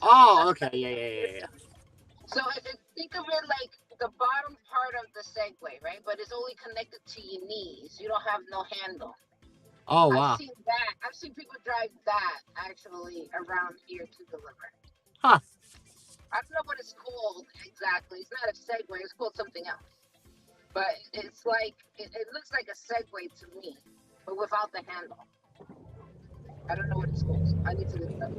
Oh, okay. Yeah. So think of it like the bottom part of the Segway, right? But it's only connected to your knees. You don't have no handle. Oh, I've wow. seen that. I've seen people drive that actually around here to deliver. Huh. I don't know what it's called exactly. It's not a Segway. It's called something else. But it's like it looks like a Segway to me, but without the handle. I don't know what it's called. I need to look it up.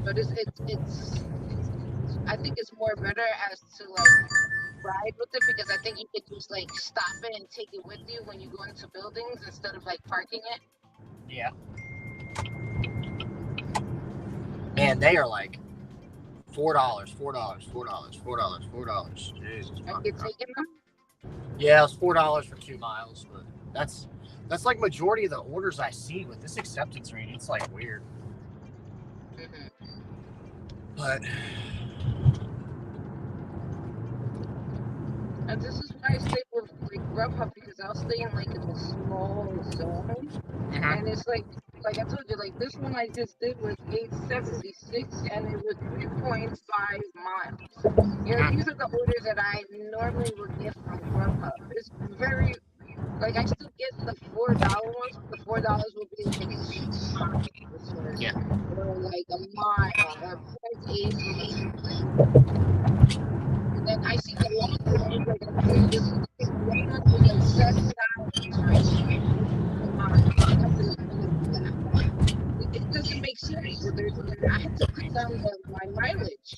But it's I think it's more better as to like ride with it because I think you could just like stop it and take it with you when you go into buildings instead of like parking it. Yeah. Man, they are like $4. Jesus. And you're taking them. Yeah, it's $4 for 2 miles, but that's like majority of the orders I see with this acceptance rate. It's like weird. Mm-hmm. But and this is why I stay with like Grubhub because I'll stay in like in a small zone, and it's like I told you, like this one I just did was 876, and it was 3.5 miles. You know, these are the orders that I normally would get from Grubhub. It's very like I still get the $4 ones, but the $4 will be like 2 miles or like a mile or 0.8 for like. And then I see the longer ones, like I told you, this the long ones was like $7, right? A mile. I have to like really do that. It doesn't make sense. So I had to cut down my mileage.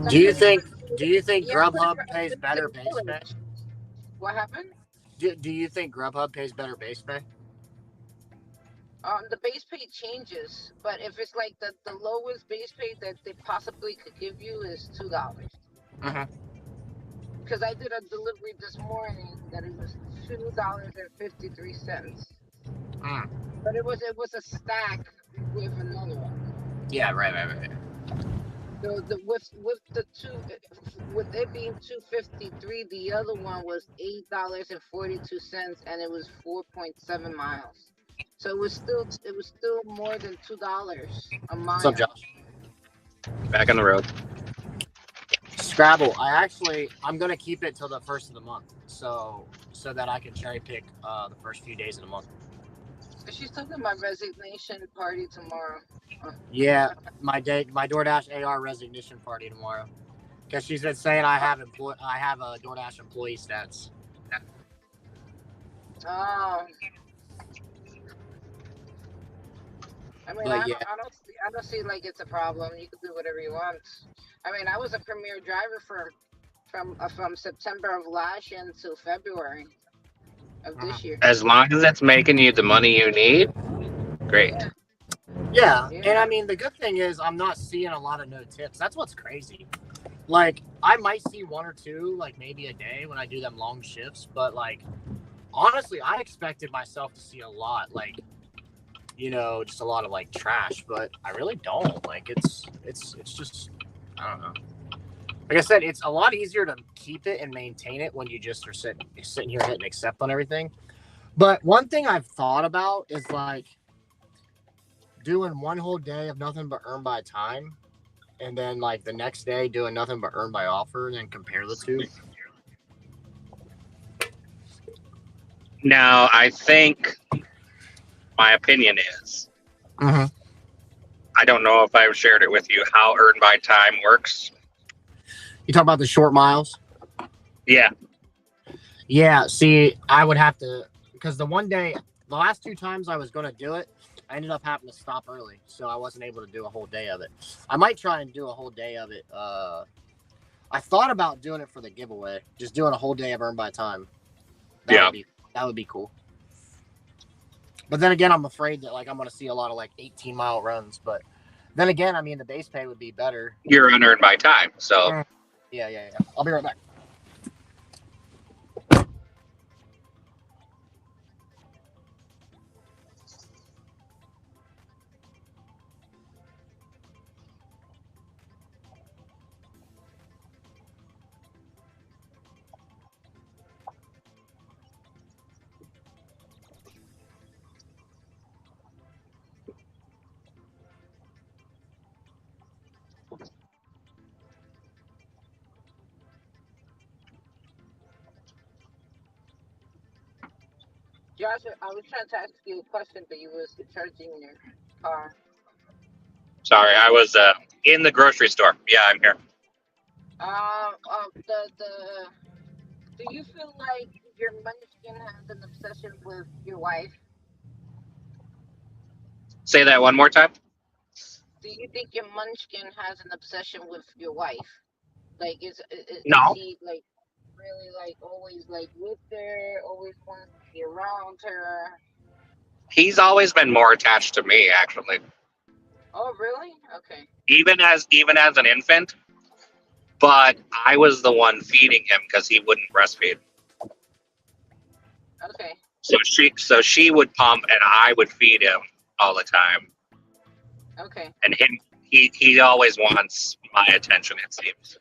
do you think Yeah, I'm Grubhub for pays better unlimited base pay? mileage. What happened? Do you think Grubhub pays better base pay? The base pay changes, but if it's like the lowest base pay that they possibly could give you is $2. Because I did a delivery this morning that it was $2.53. But it was a stack with another one. Yeah, right. So with it being 253, the other one was $8.42, and it was 4.7 miles. So it was still more than $2 a mile. What's up, Josh? Back on the road. Scrabble. I'm gonna keep it till the first of the month, so that I can cherry pick the first few days of the month. So she's talking about resignation party tomorrow. Yeah, my DoorDash AR resignation party tomorrow. Because she's been saying I have a DoorDash employee stats. Oh. I mean, I don't see like it's a problem. You can do whatever you want. I mean, I was a premier driver from September of last year until February of this year. As long as it's making you the money you need, great. Yeah, and I mean, the good thing is I'm not seeing a lot of no tips. That's what's crazy. Like, I might see one or two, like maybe a day when I do them long shifts, but like, honestly, I expected myself to see a lot, like, you know, just a lot of like trash, but I really don't. Like, it's just, I don't know. Like I said, it's a lot easier to keep it and maintain it when you just are sitting here hitting accept on everything. But one thing I've thought about is like doing one whole day of nothing but earn by time, and then like the next day doing nothing but earn by offer, and then compare the two. Now, I think my opinion is, I don't know if I've shared it with you, how earn by time works. You talk about the short miles? Yeah. Yeah, see, I would have to, because the last 2 times I was going to do it, I ended up having to stop early, so I wasn't able to do a whole day of it. I might try and do a whole day of it. I thought about doing it for the giveaway, just doing a whole day of earn by time. That would be cool. But then again, I'm afraid that like I'm going to see a lot of like 18-mile runs. But then again, I mean, the base pay would be better. You're unearned by time, so. Yeah. I'll be right back. Josh, I was trying to ask you a question, but you was charging your car. Sorry, I was in the grocery store. Yeah, I'm here. Do you feel like your munchkin has an obsession with your wife? Say that one more time. Do you think your munchkin has an obsession with your wife? Like, is No, he like really like always like with her, always wants to be around her? he's always been more attached to me, actually. Oh, really? Okay. Even as an infant, but I was the one feeding him because he wouldn't breastfeed. Okay. So she would pump and I would feed him all the time. Okay. And he always wants my attention, it seems.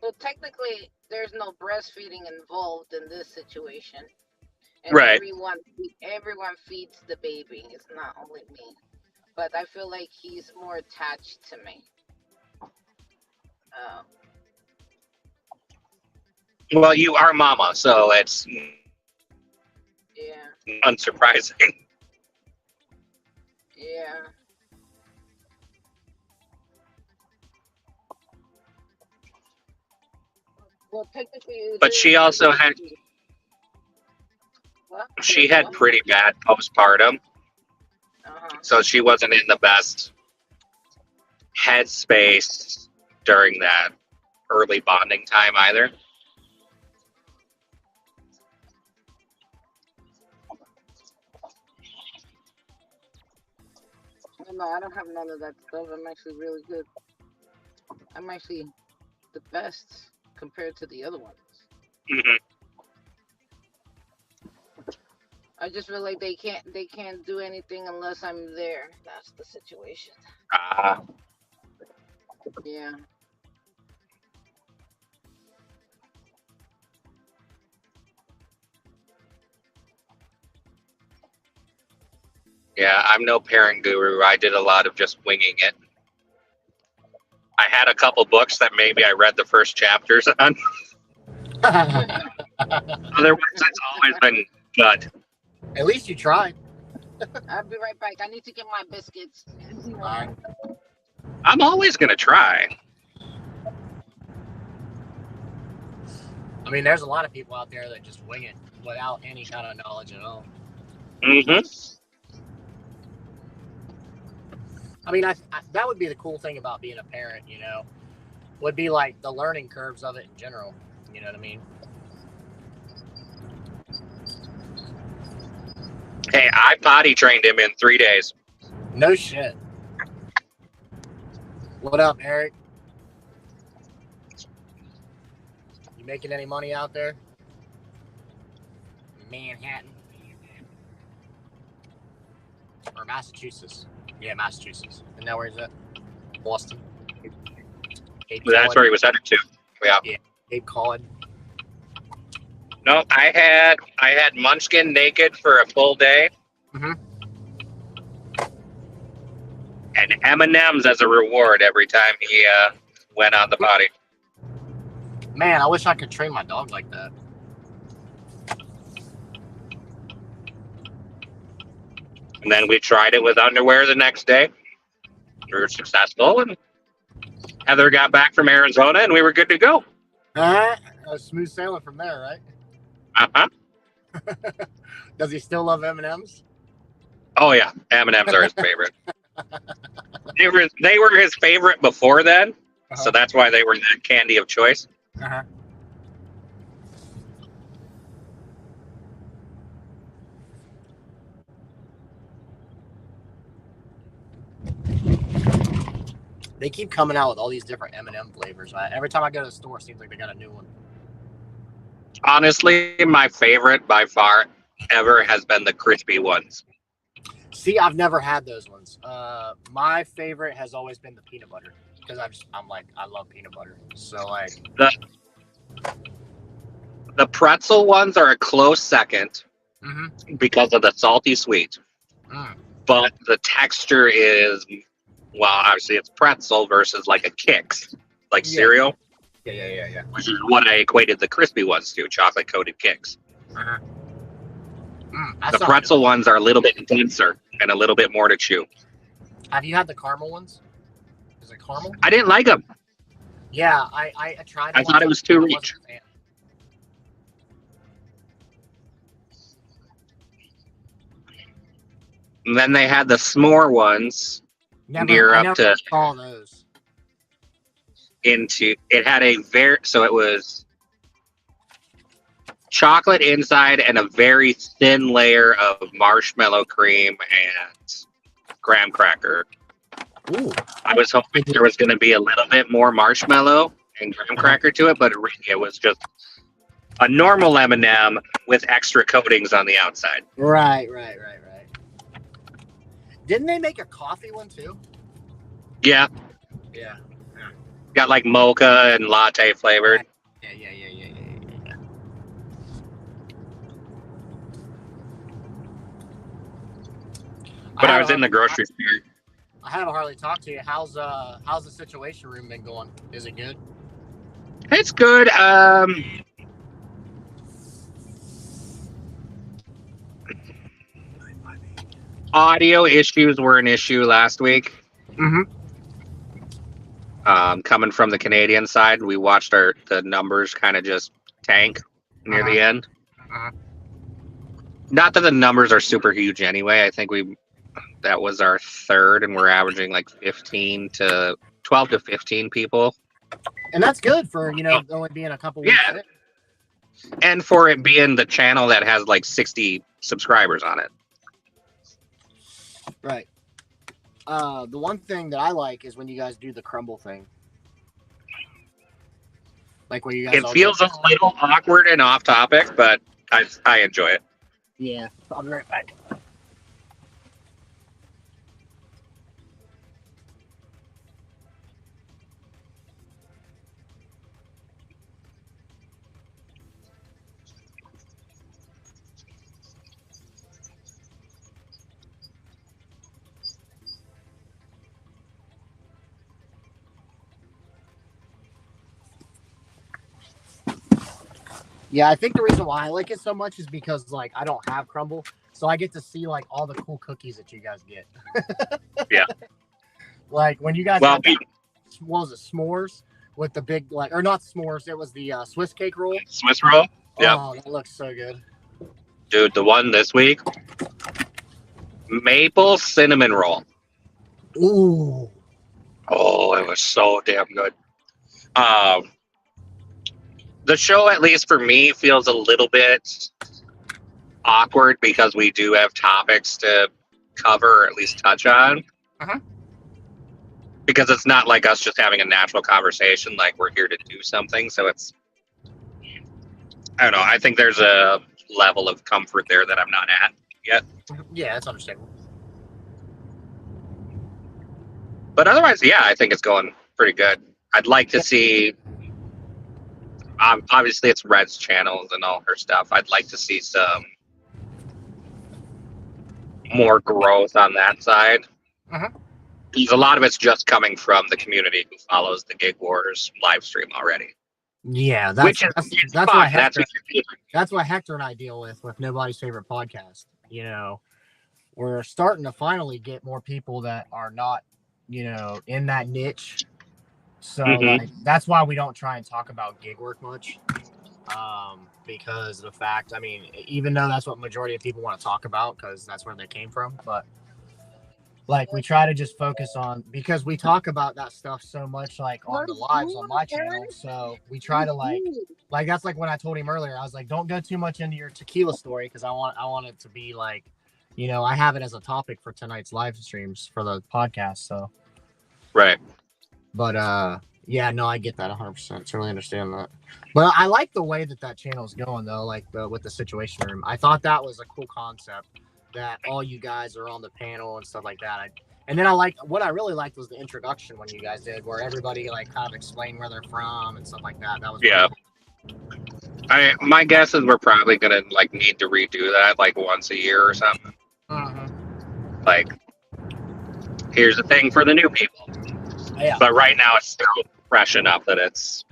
Well, technically, there's no breastfeeding involved in this situation. And Right. everyone feeds the baby. It's not only me. But I feel like he's more attached to me. Well, you are mama, so it's unsurprising. Yeah. Well, technically, But she also had pretty bad postpartum, so she wasn't in the best headspace during that early bonding time either. No, I don't have none of that stuff. I'm actually really good. I'm actually the best compared to the other ones. Mm-hmm. I just feel like they can't do anything unless I'm there. That's the situation. Yeah. Yeah, I'm no parent guru. I did a lot of just winging it. I had a couple books that maybe I read the first chapters on. Otherwise, it's always been good. At least you tried. I'll be right back. I need to get my biscuits. All right. I'm always going to try. I mean, there's a lot of people out there that just wing it without any kind of knowledge at all. Mm-hmm. I mean, I that would be the cool thing about being a parent, you know, would be like the learning curves of it in general. You know what I mean? Hey, I potty trained him in 3 days. No shit. What up, Eric? You making any money out there? Manhattan. Or Massachusetts. Yeah, Massachusetts. And now where's that? Boston. That's where he was headed to. Yeah. Cape Cod. No, I had Munchkin naked for a full day. Mm-hmm. And M&M's as a reward every time he went on the potty. Man, I wish I could train my dog like that. And then we tried it with underwear the next day. We were successful, and Heather got back from Arizona, and we were good to go. Smooth sailing from there, right? Uh-huh. Does he still love M&M's? Oh, yeah. M&M's are his favorite. They were his favorite before then, so that's why they were the candy of choice. Uh-huh. They keep coming out with all these different M&M flavors. Every time I go to the store, it seems like they got a new one. Honestly, my favorite by far ever has been the crispy ones. See, I've never had those ones. My favorite has always been the peanut butter because I love peanut butter. So like the pretzel ones are a close second because of the salty sweet. But the texture is, well, obviously it's pretzel versus like a Kix, like cereal. Yeah. Which is what I equated the crispy ones to, chocolate coated kicks. Uh-huh. The pretzel ones are a little bit denser and a little bit more to chew. Have you had the caramel ones? Is it caramel? I didn't like them. Yeah, I tried. I thought it was too rich. And then they had the s'more ones. I near never up to saw those. Into it had a so it was chocolate inside and a very thin layer of marshmallow cream and graham cracker. Ooh. I was hoping there was going to be a little bit more marshmallow and graham cracker to it, but it was just a normal M&M with extra coatings on the outside. Right. Didn't they make a coffee one too? Yeah. Got like mocha and latte flavored. Yeah. But I was in the grocery store. I haven't hardly talked to you. How's the situation room been going? Is it good? It's good. Audio issues were an issue last week. Mm-hmm. Coming from the Canadian side, we watched the numbers kind of just tank near the end. Not that the numbers are super huge anyway. I think that was our third, and we're averaging like 12 to 15 people. And that's good for, only being a couple weeks in. And for it being the channel that has like 60 subscribers on it. Right. The one thing that I like is when you guys do the crumble thing. Like where you guys. It feels a little awkward and off topic, but I enjoy it. Yeah, I'll be right back. Yeah, I think the reason why I like it so much is because like I don't have crumble, so I get to see like all the cool cookies that you guys get. Yeah. Like when you guys what was it, s'mores with the big or not s'mores, it was the Swiss cake roll. Swiss roll? Yeah. Oh, that looks so good. Dude, the one this week, maple cinnamon roll. Ooh. Oh, it was so damn good. The show, at least for me, feels a little bit awkward because we do have topics to cover or at least touch on. Because it's not like us just having a natural conversation, like we're here to do something. So it's, I don't know. I think there's a level of comfort there that I'm not at yet. Yeah, that's understandable. But otherwise, yeah, I think it's going pretty good. I'd like to see. Obviously, it's Red's channels and all her stuff. I'd like to see some more growth on that side. Because a lot of it's just coming from the community who follows the Gig Wars live stream already. Yeah, that's what Hector and I deal with Nobody's Favorite Podcast. We're starting to finally get more people that are not, in that niche. So that's why we don't try and talk about gig work much, because of the fact, even though that's what majority of people want to talk about because that's where they came from, but like we try to just focus on, because we talk about that stuff so much like on the lives on my channel, so we try to like that's like when I told him earlier, I was like, don't go too much into your tequila story because I want it to be like, I have it as a topic for tonight's live streams for the podcast, so right. But yeah, no, I get that 100%. Certainly understand that. But I like the way that channel is going though, like with the situation room. I thought that was a cool concept that all you guys are on the panel and stuff like that. And then what I really liked was the introduction when you guys did, where everybody like kind of explained where they're from and stuff like that. That was cool. My guess is we're probably gonna like need to redo that like once a year or something. Like, here's the thing for the new people. Yeah. But right now it's still fresh enough that it's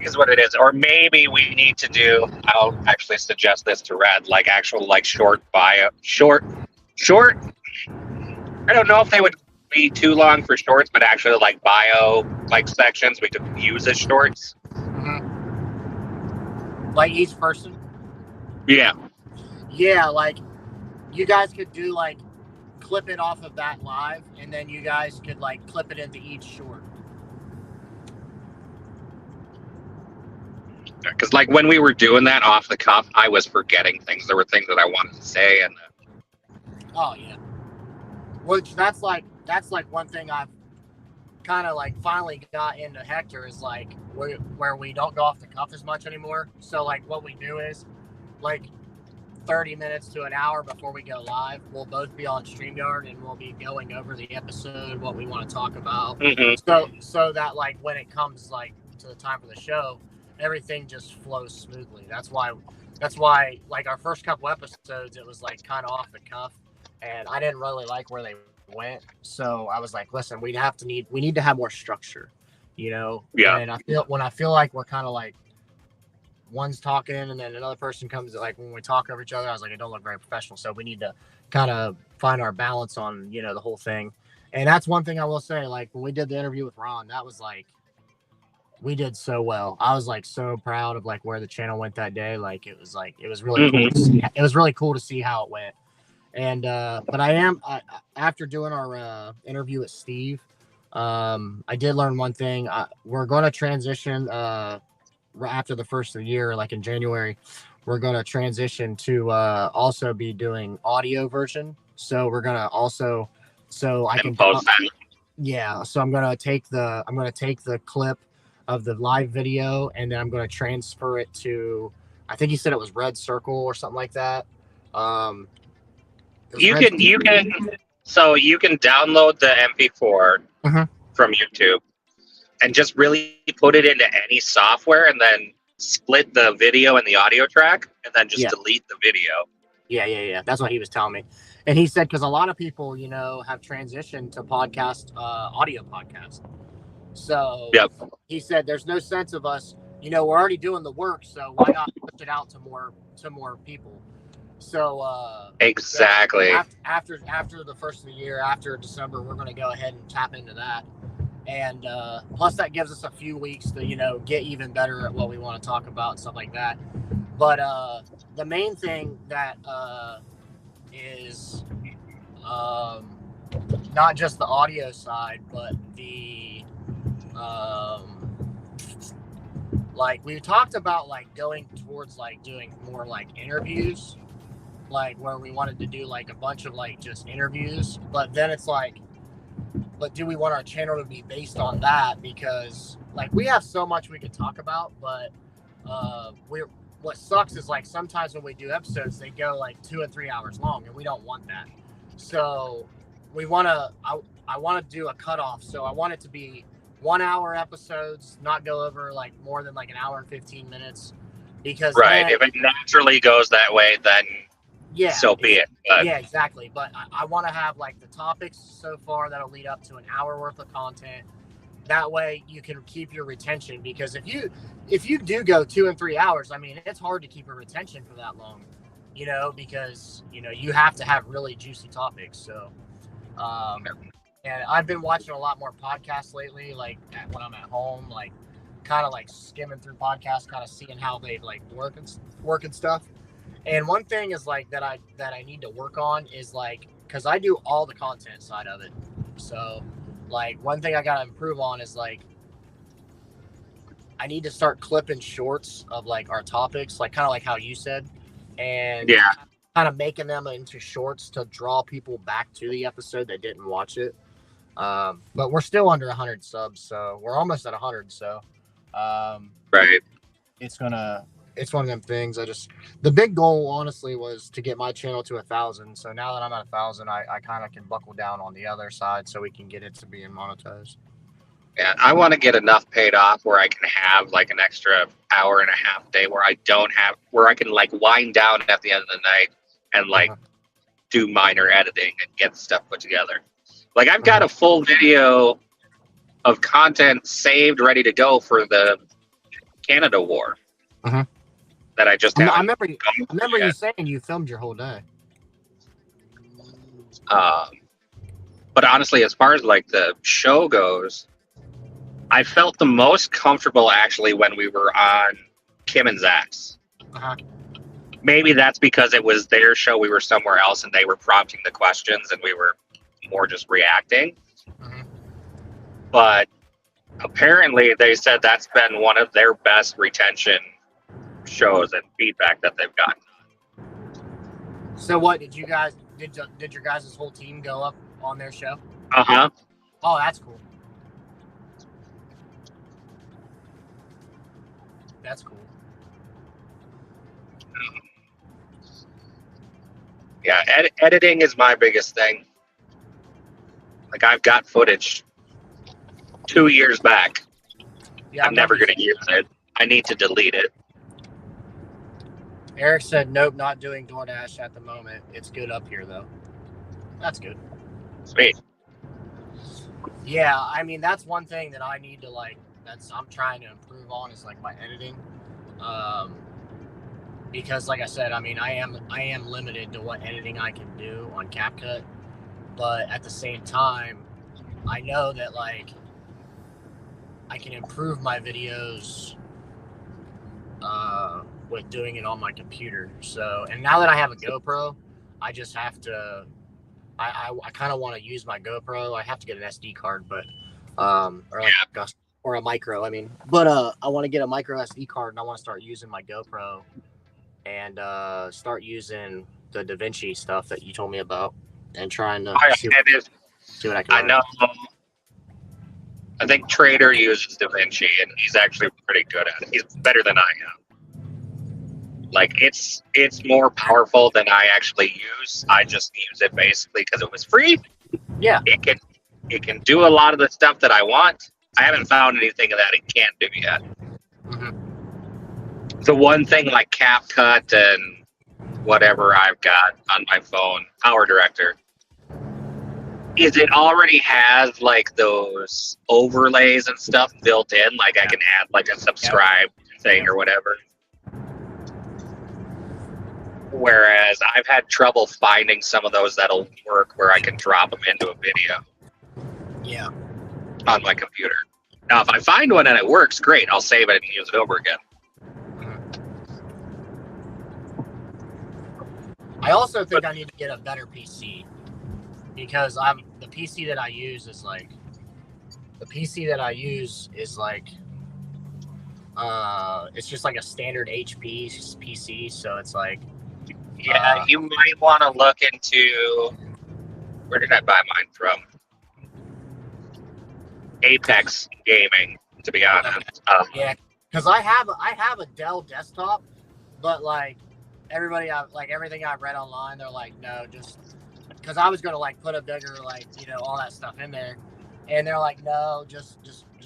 is what it is. Or maybe we need to do. I'll actually suggest this to Red, like actual like short bio, short. I don't know if they would be too long for shorts, but actually like bio like sections we could use as shorts. Like each person. Yeah. Yeah, like you guys could do like clip it off of that live, and then you guys could like clip it into each short. Because like when we were doing that off the cuff, I was forgetting things. There were things that I wanted to say, and oh yeah, which that's like one thing I've kind of like finally got into Hector is like where we don't go off the cuff as much anymore. So like what we do is like 30 minutes to an hour before we go live, we'll both be on StreamYard and we'll be going over the episode, what we want to talk about. So that like when it comes like to the time for the show, everything just flows smoothly. That's why like our first couple episodes, it was like kind of off the cuff, and I didn't really like where they went. So I was like, listen, we need to have more structure, you know? Yeah. And I feel like we're kind of like one's talking and then another person comes, like when we talk over each other, I was like, it don't look very professional. So we need to kind of find our balance on, you know, the whole thing. And that's one thing I will say, like when we did the interview with Ron, that was like, we did so well. I was like so proud of like where the channel went that day. Like it was really cool to see. It was really cool to see how it went. And but after doing our interview with Steve, I did learn one thing. We're going to transition after the first of the year, like in January, we're going to transition to also be doing audio version. So we're going to also, so I can post that. Yeah. So I'm going to take the clip of the live video, and then I'm going to transfer it to, I think he said it was Red Circle or something like that. You can download the MP4 from YouTube and just really put it into any software, and then split the video and the audio track, and then just delete the video. Yeah. That's what he was telling me. And he said, because a lot of people, you know, have transitioned to audio podcast. So he said, there's no sense of us, you know, we're already doing the work, so why not push it out to more people? So exactly. After the first of the year, after December, we're going to go ahead and tap into that. And plus that gives us a few weeks to, you know, get even better at what we want to talk about and stuff like that. But the main thing that is not just the audio side, but the like we talked about like going towards like doing more like interviews, like where we wanted to do like a bunch of like just interviews, but then it's like, but do we want our channel to be based on that? Because like we have so much we could talk about, but what sucks is like sometimes when we do episodes, they go like 2 and 3 hours long, and we don't want that. So we want to, I want to do a cutoff. So I want it to be 1 hour episodes, not go over like more than like an hour and 15 minutes. Because then, if it naturally goes that way, then so be it. But yeah, exactly. But I want to have like the topics so far that'll lead up to an hour worth of content. That way you can keep your retention, because if you do go 2 and 3 hours, I mean, it's hard to keep a retention for that long, you know, because, you know, you have to have really juicy topics. So, and I've been watching a lot more podcasts lately, like when I'm at home, like kind of like skimming through podcasts, kind of seeing how they like work and stuff. And one thing is like that I need to work on is like, because I do all the content side of it. So like one thing I got to improve on is like, I need to start clipping shorts of like our topics, like kind of like how you said, and kind of making them into shorts to draw people back to the episode that didn't watch it. But we're still under 100 subs, so we're almost at 100. So, it's one of them things. The big goal, honestly, was to get my channel to 1,000. So now that I'm at 1,000, I kind of can buckle down on the other side so we can get it to being monetized. Yeah, I want to get enough paid off where I can have like an extra hour and a half day where I can like wind down at the end of the night and like do minor editing and get stuff put together. Like I've got a full video of content saved, ready to go for the Canada War. Uh-huh. That I just I haven't. remember you saying you filmed your whole day. But honestly, as far as like the show goes, I felt the most comfortable actually when we were on Kim and Zach's. Uh-huh. Maybe that's because it was their show. We were somewhere else, and they were prompting the questions, and we were more just reacting. Mm-hmm. But apparently, they said that's been one of their best retention shows and feedback that they've gotten. So what did you guys did your guys' whole team go up on their show? Uh-huh. Oh, that's cool. That's cool. Yeah, editing is my biggest thing. Like, I've got footage 2 years back. Yeah, I'm never going to use it. I need to delete it. Eric said, nope, not doing DoorDash at the moment. It's good up here, though. That's good. Sweet. Yeah, I mean, that's one thing that I need to, like, I'm trying to improve on is, like, my editing. Because, like I said, I mean, I am limited to what editing I can do on CapCut. But at the same time, I know that, like, I can improve my videos with doing it on my computer. So, and now that I have a GoPro, I just have to, I kind of want to use my GoPro. I have to get an SD card, but, or a micro, I mean, but I want to get a micro SD card, and I want to start using my GoPro and start using the DaVinci stuff that you told me about and trying to see what I can learn. I know. I think Trader uses DaVinci, and he's actually pretty good at it. He's better than I am. Like, it's more powerful than I actually use. I just use it basically because it was free. Yeah. It can do a lot of the stuff that I want. I haven't found anything that it can't do yet. Mm-hmm. The one thing like CapCut and whatever I've got on my phone, Power Director, is it already has like those overlays and stuff built in. Like I can add like a subscribe thing or whatever. Whereas I've had trouble finding some of those that'll work where I can drop them into a video. Yeah. On my computer. Now, if I find one and it works, great. I'll save it and use it over again. I also think I need to get a better PC because the PC that I use is like it's just like a standard HP PC, so it's like you might want to look into, where did I buy mine from? Apex Gaming, to be honest. Yeah, because I have a Dell desktop, but like everything I've read online, they're like, no, just because I was gonna like put a bigger all that stuff in there, and they're like, no, just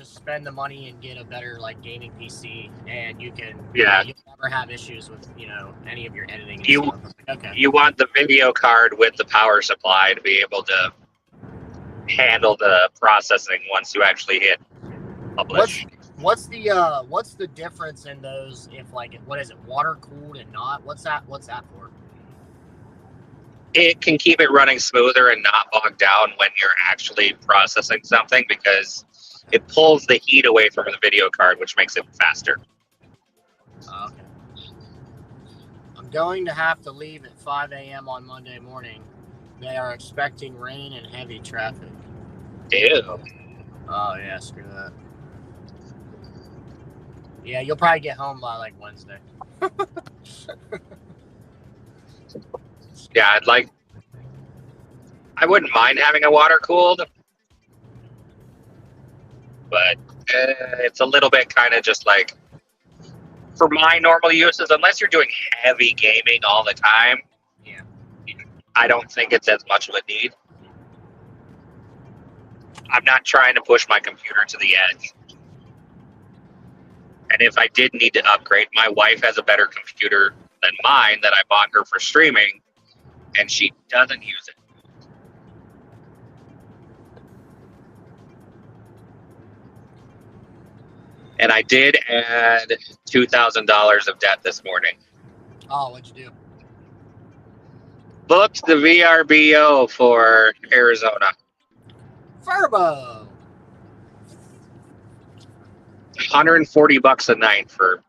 spend the money and get a better like gaming PC, and you'll never have issues with any of your editing. And stuff. Like, okay. You want the video card with the power supply to be able to handle the processing once you actually hit publish. What's the difference in those? If what is it, water cooled and not? What's that for? It can keep it running smoother and not bogged down when you're actually processing something because it pulls the heat away from the video card, which makes it faster. Okay. I'm going to have to leave at 5 a.m. on Monday morning. They are expecting rain and heavy traffic. Ew. Oh, yeah, screw that. Yeah, you'll probably get home by, like, Wednesday. Yeah, I wouldn't mind having a water-cooled, but it's a little bit kind of just like, for my normal uses, unless you're doing heavy gaming all the time, yeah, I don't think it's as much of a need. I'm not trying to push my computer to the edge. And if I did need to upgrade, my wife has a better computer than mine that I bought her for streaming, and she doesn't use it. And I did add $2,000 of debt this morning. Oh, what'd you do? Booked the VRBO for Arizona. Furbo. $140 a night for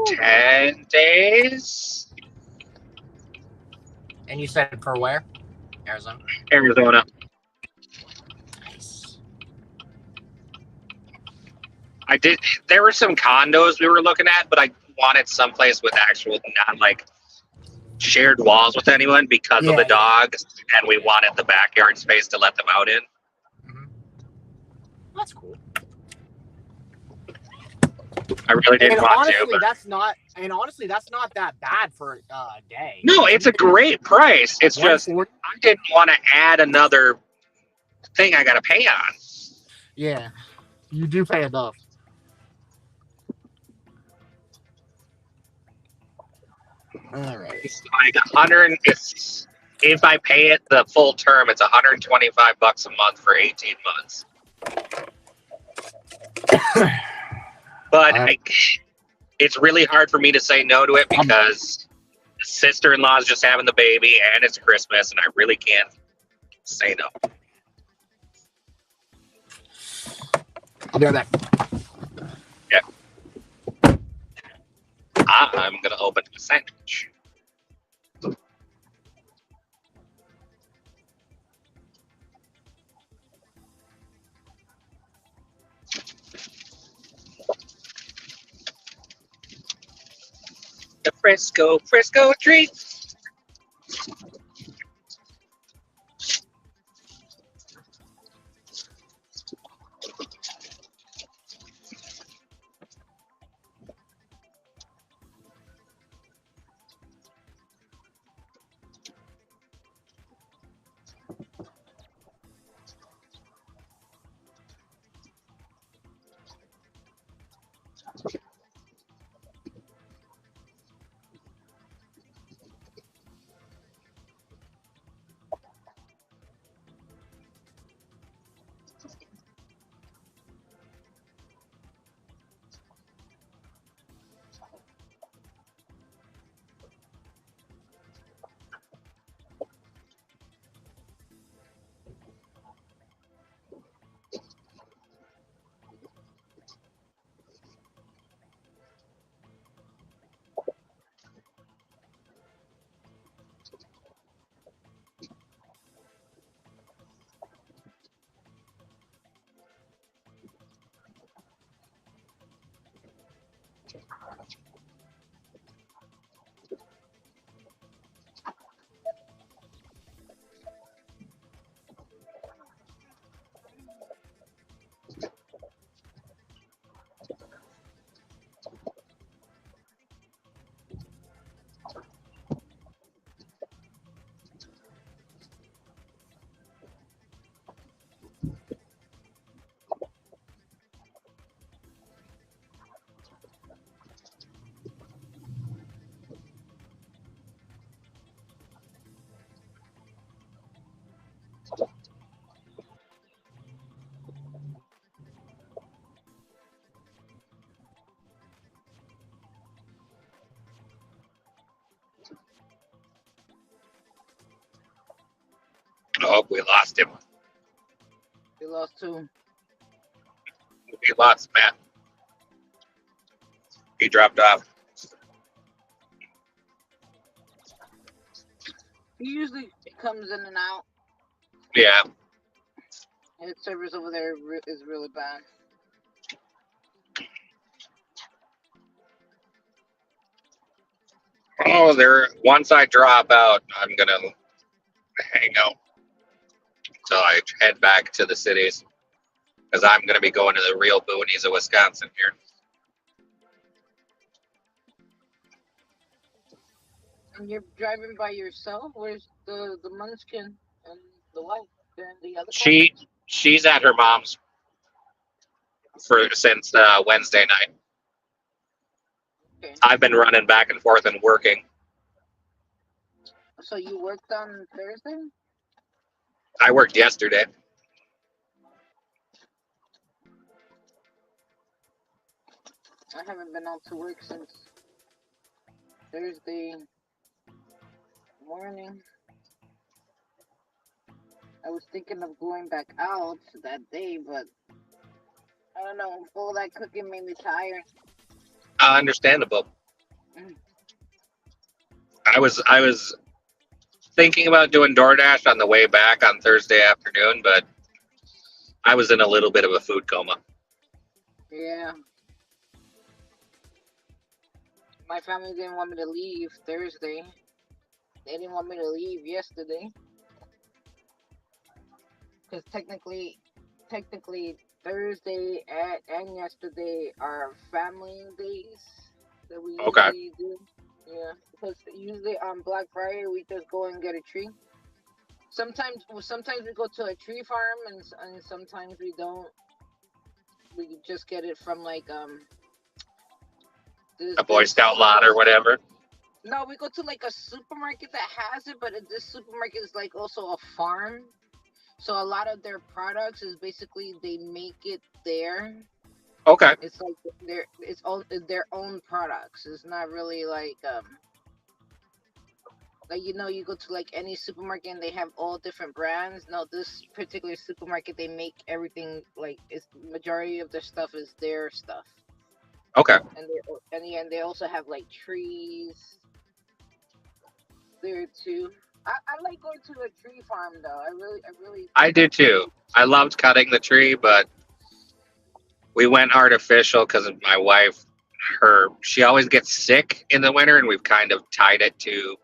10 days. And you said for where? Arizona. Arizona. Nice. I did. There were some condos we were looking at, but I wanted someplace with actual, not like shared walls with anyone because of the dogs, and we wanted the backyard space to let them out in. Mm-hmm. That's cool. I really didn't want to. But... honestly, that's not that bad for a day. No, it's a great price. It's just I didn't want to add another thing I got to pay on. Yeah, you do pay enough. All right. It's like 100. If I pay it the full term, it's $125 a month for 18 months. But it's really hard for me to say no to it because sister-in-law is just having the baby and it's Christmas, and I really can't say no. I'll be right back. Yeah. I'm going to open a sandwich. The Frisco treat. Oh, we lost him. We lost two. We lost Matt. He dropped off. He usually comes in and out. Yeah. His service over there is really bad. Oh, once I drop out, I'm going to hang out until I head back to the cities. Because I'm going to be going to the real boonies of Wisconsin here. And you're driving by yourself? Where's the munchkin and the wife and the other part? She's at her mom's since Wednesday night. Okay. I've been running back and forth and working. So you worked on Thursday? I worked yesterday. I haven't been out to work since Thursday morning. I was thinking of going back out that day, but I don't know. All that cooking made me tired. Understandable. I was thinking about doing DoorDash on the way back on Thursday afternoon, but I was in a little bit of a food coma. Yeah. My family didn't want me to leave Thursday. They didn't want me to leave yesterday. Because technically Thursday and yesterday are family days that we usually do. Yeah, because usually on Black Friday we just go and get a tree. Sometimes we go to a tree farm, and sometimes we don't. We just get it from like A Boy Scout lot or whatever. No, we go to like a supermarket that has it, but this supermarket is like also a farm. So a lot of their products is basically they make it there. Okay. It's like their own products. It's not really like you go to like any supermarket and they have all different brands. No, this particular supermarket they make everything like it's majority of their stuff is their stuff. Okay. And they also have like trees there too. I like going to a tree farm though. I do too. I loved cutting the tree, but we went artificial because my wife, she always gets sick in the winter, and we've kind of tied it to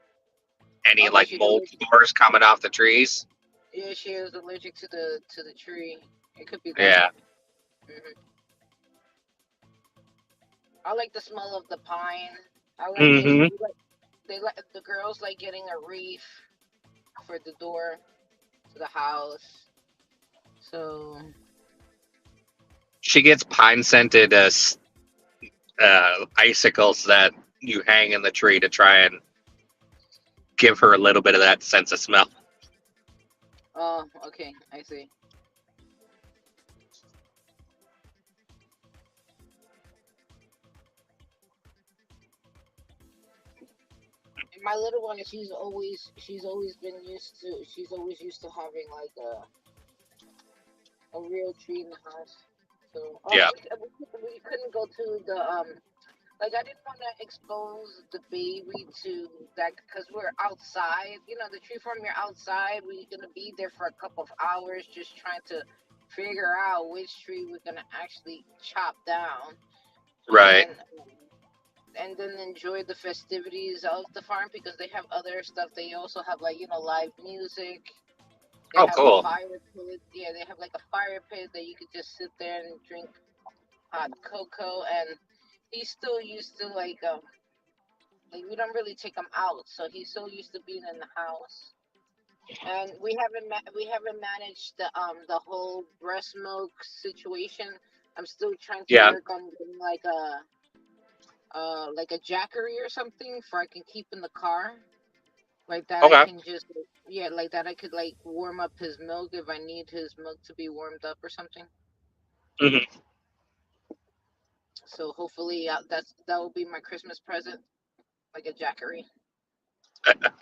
any like mold spores coming off the trees. Yeah, she is allergic to the tree. It could be that. Yeah. Mm-hmm. I like the smell of the pine. I like the girls like getting a wreath for the door to the house. So she gets pine scented icicles that you hang in the tree to try and give her a little bit of that sense of smell. Oh, okay, I see. My little one, she's always used to having like a real tree in the house. So yeah, we couldn't go to the like I didn't want to expose the baby to that because we're outside. You know, the tree farm, you're outside. We're gonna be there for a couple of hours just trying to figure out which tree we're gonna actually chop down. Right. And then enjoy the festivities of the farm because they have other stuff. They also have like live music. They have cool. A fire pit. Yeah, they have like a fire pit that you could just sit there and drink hot cocoa. And he's still used to like we don't really take him out, so he's so used to being in the house. And we haven't managed the whole breast milk situation. I'm still trying to work on getting like a jackery or something for I can keep in the car. Like that I can just like that I could like warm up his milk if I need his milk to be warmed up or something. Mm-hmm. So hopefully that will be my Christmas present, like a jackery. What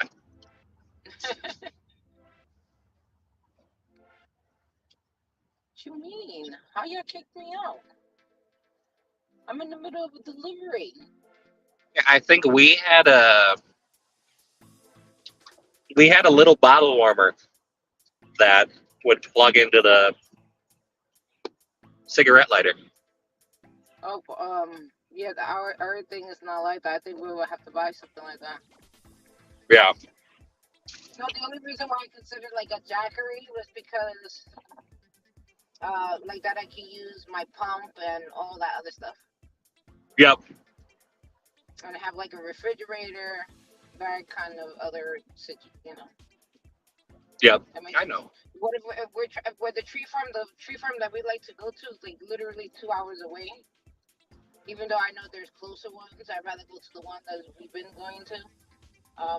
you mean? How y'all kicked me out? I'm in the middle of a delivery. I think we had a little bottle warmer that would plug into the cigarette lighter. Oh, yeah, our thing is not like that. I think we will have to buy something like that. Yeah. No, the only reason why I considered like a jackery was because like that I can use my pump and all that other stuff. Yep. And have like a refrigerator, that kind of other, Yep. I know. What if we're the tree farm that we like to go to is like literally 2 hours away. Even though I know there's closer ones, I'd rather go to the one that we've been going to.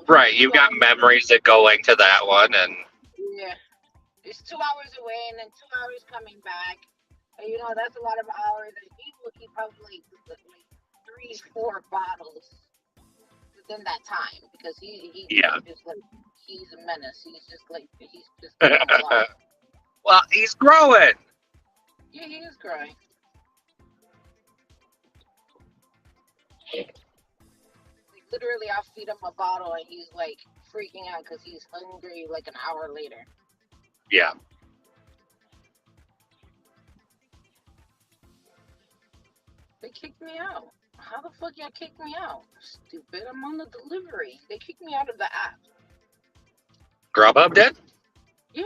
Right, you've got memories of going to that one, and yeah, it's 2 hours away, and then 2 hours coming back. And, that's a lot of hours. And he probably 3-4 bottles within that time because he Yeah. just like he's a menace. He's just doing a lot. Well, he's growing. Yeah, he is growing. Like, literally, I'll feed him a bottle and he's like freaking out because he's hungry like an hour later. Yeah. They kicked me out. How the fuck y'all kicked me out? Stupid. I'm on the delivery. They kicked me out of the app. Grubhub did? Yeah.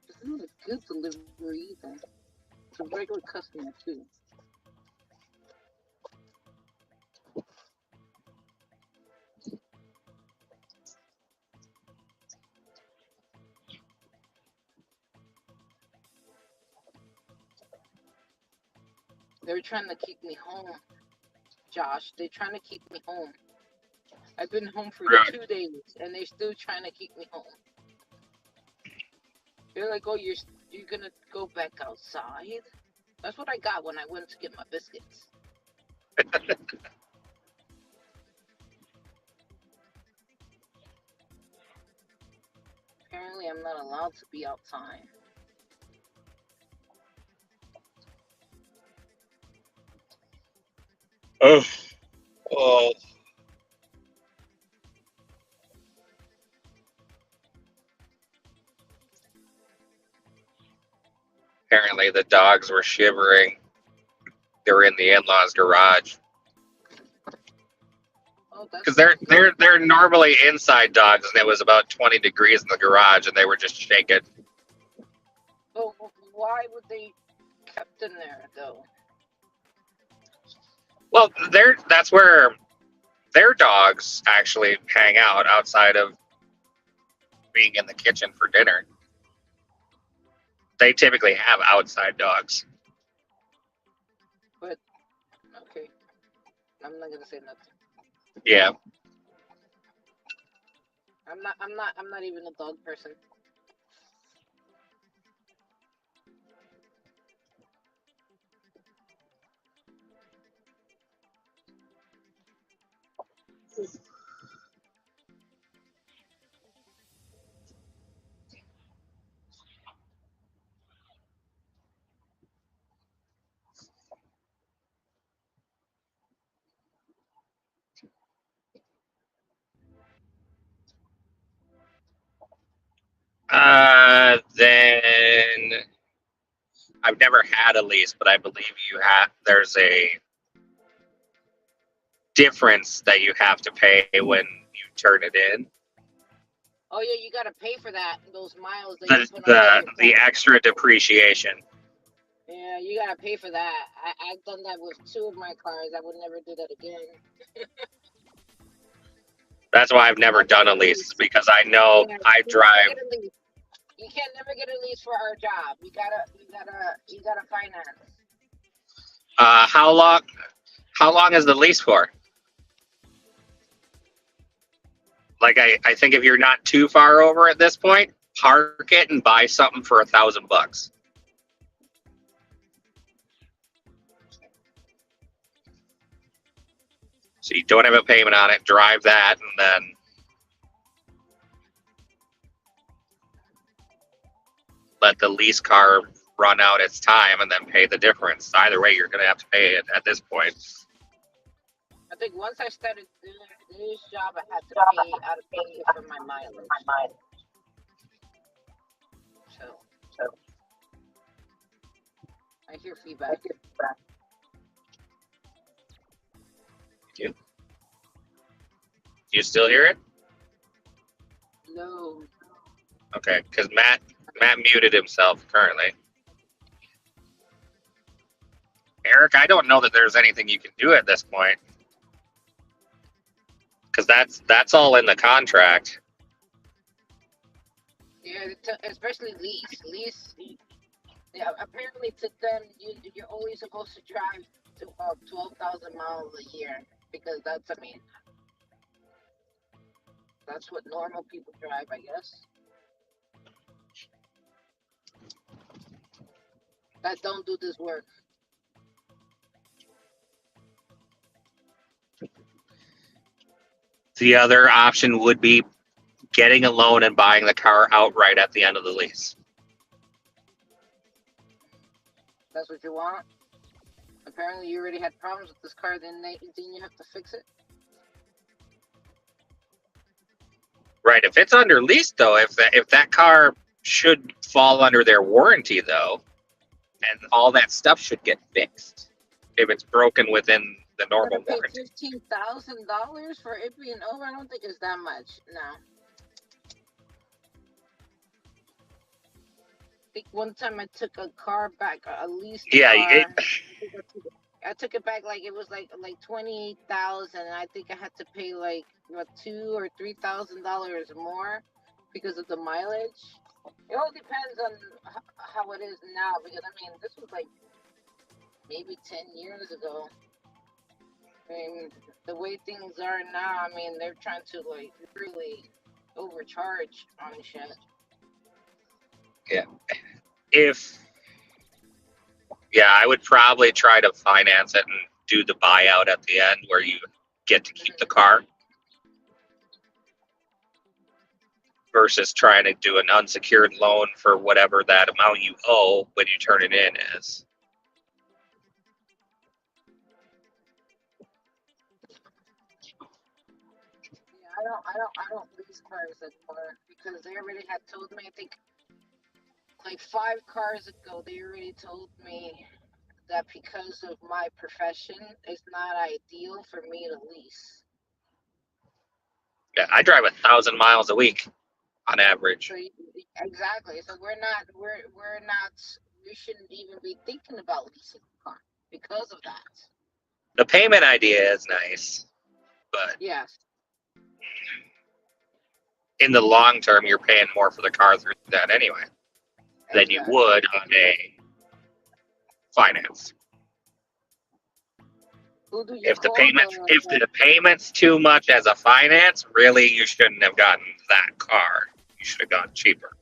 It's not a good delivery either. It's a regular customer too. They're trying to keep me home, Josh. They're trying to keep me home. I've been home for Right. 2 days, and they're still trying to keep me home. They're like, "Oh, you're gonna go back outside." That's what I got when I went to get my biscuits. Apparently, I'm not allowed to be outside. Oh. Oh. Apparently, the dogs were shivering. They were in the in-laws' garage Oh, that's because not good. they're normally inside dogs, and it was about 20 degrees in the garage, and they were just shaking. But why would they kept in there though? Well, that's where their dogs actually hang out outside of being in the kitchen for dinner. They typically have outside dogs. But okay, I'm not gonna say nothing. Yeah. I'm not even a dog person. Then I've never had a lease, but I believe you have. There's a difference that you have to pay when you turn it in. Oh yeah, you gotta pay for that. Those miles that you put on The extra depreciation. Yeah, you gotta pay for that. I've done that with 2 of my cars. I would never do that again. That's why I've never done a lease, because I know I drive. You can't never get a lease for our job. You gotta finance. How long is the lease for? Like I think if you're not too far over at this point, park it and buy something for $1,000. So you don't have a payment on it, drive that, and then let the lease car run out its time and then pay the difference. Either way, you're going to have to pay it at this point. I think once I started doing this job, I had to pay for my mileage. So I hear feedback. You still hear it? No. Okay, because Matt muted himself currently. Eric, I don't know that there's anything you can do at this point, because that's all in the contract. Yeah, especially lease. Yeah, apparently to them, you're only supposed to drive to 12,000 miles a year because that's what normal people drive, I guess. that don't do this work. The other option would be getting a loan and buying the car outright at the end of the lease. That's what you want? Apparently you already had problems with this car, then you have to fix it? Right. If it's under lease, though, if that car should fall under their warranty, though, and all that stuff should get fixed if it's broken within the normal warranty. $15,000 for it being over? I don't think it's that much. No. I think one time I took a car back, a leased car. I took it back like it was like $28,000. I think I had to pay like what $2,000 or $3,000 more because of the mileage. It all depends on how it is now, because I mean this was like maybe 10 years ago. I mean the way things are now, I mean they're trying to like really overcharge on shit. Yeah. I would probably try to finance it and do the buyout at the end where you get to keep the car versus trying to do an unsecured loan for whatever that amount you owe when you turn it in is. I don't lease cars anymore because they already had told me, I think like 5 cars ago, they already told me that because of my profession, it's not ideal for me to lease. Yeah, I drive 1,000 miles a week on average. So exactly. So we shouldn't even be thinking about leasing a car because of that. The payment idea is nice, but yes, in the long term, you're paying more for the car through that anyway than you would on a finance. If the payment's too much as a finance, really you shouldn't have gotten that car. You should have gotten cheaper.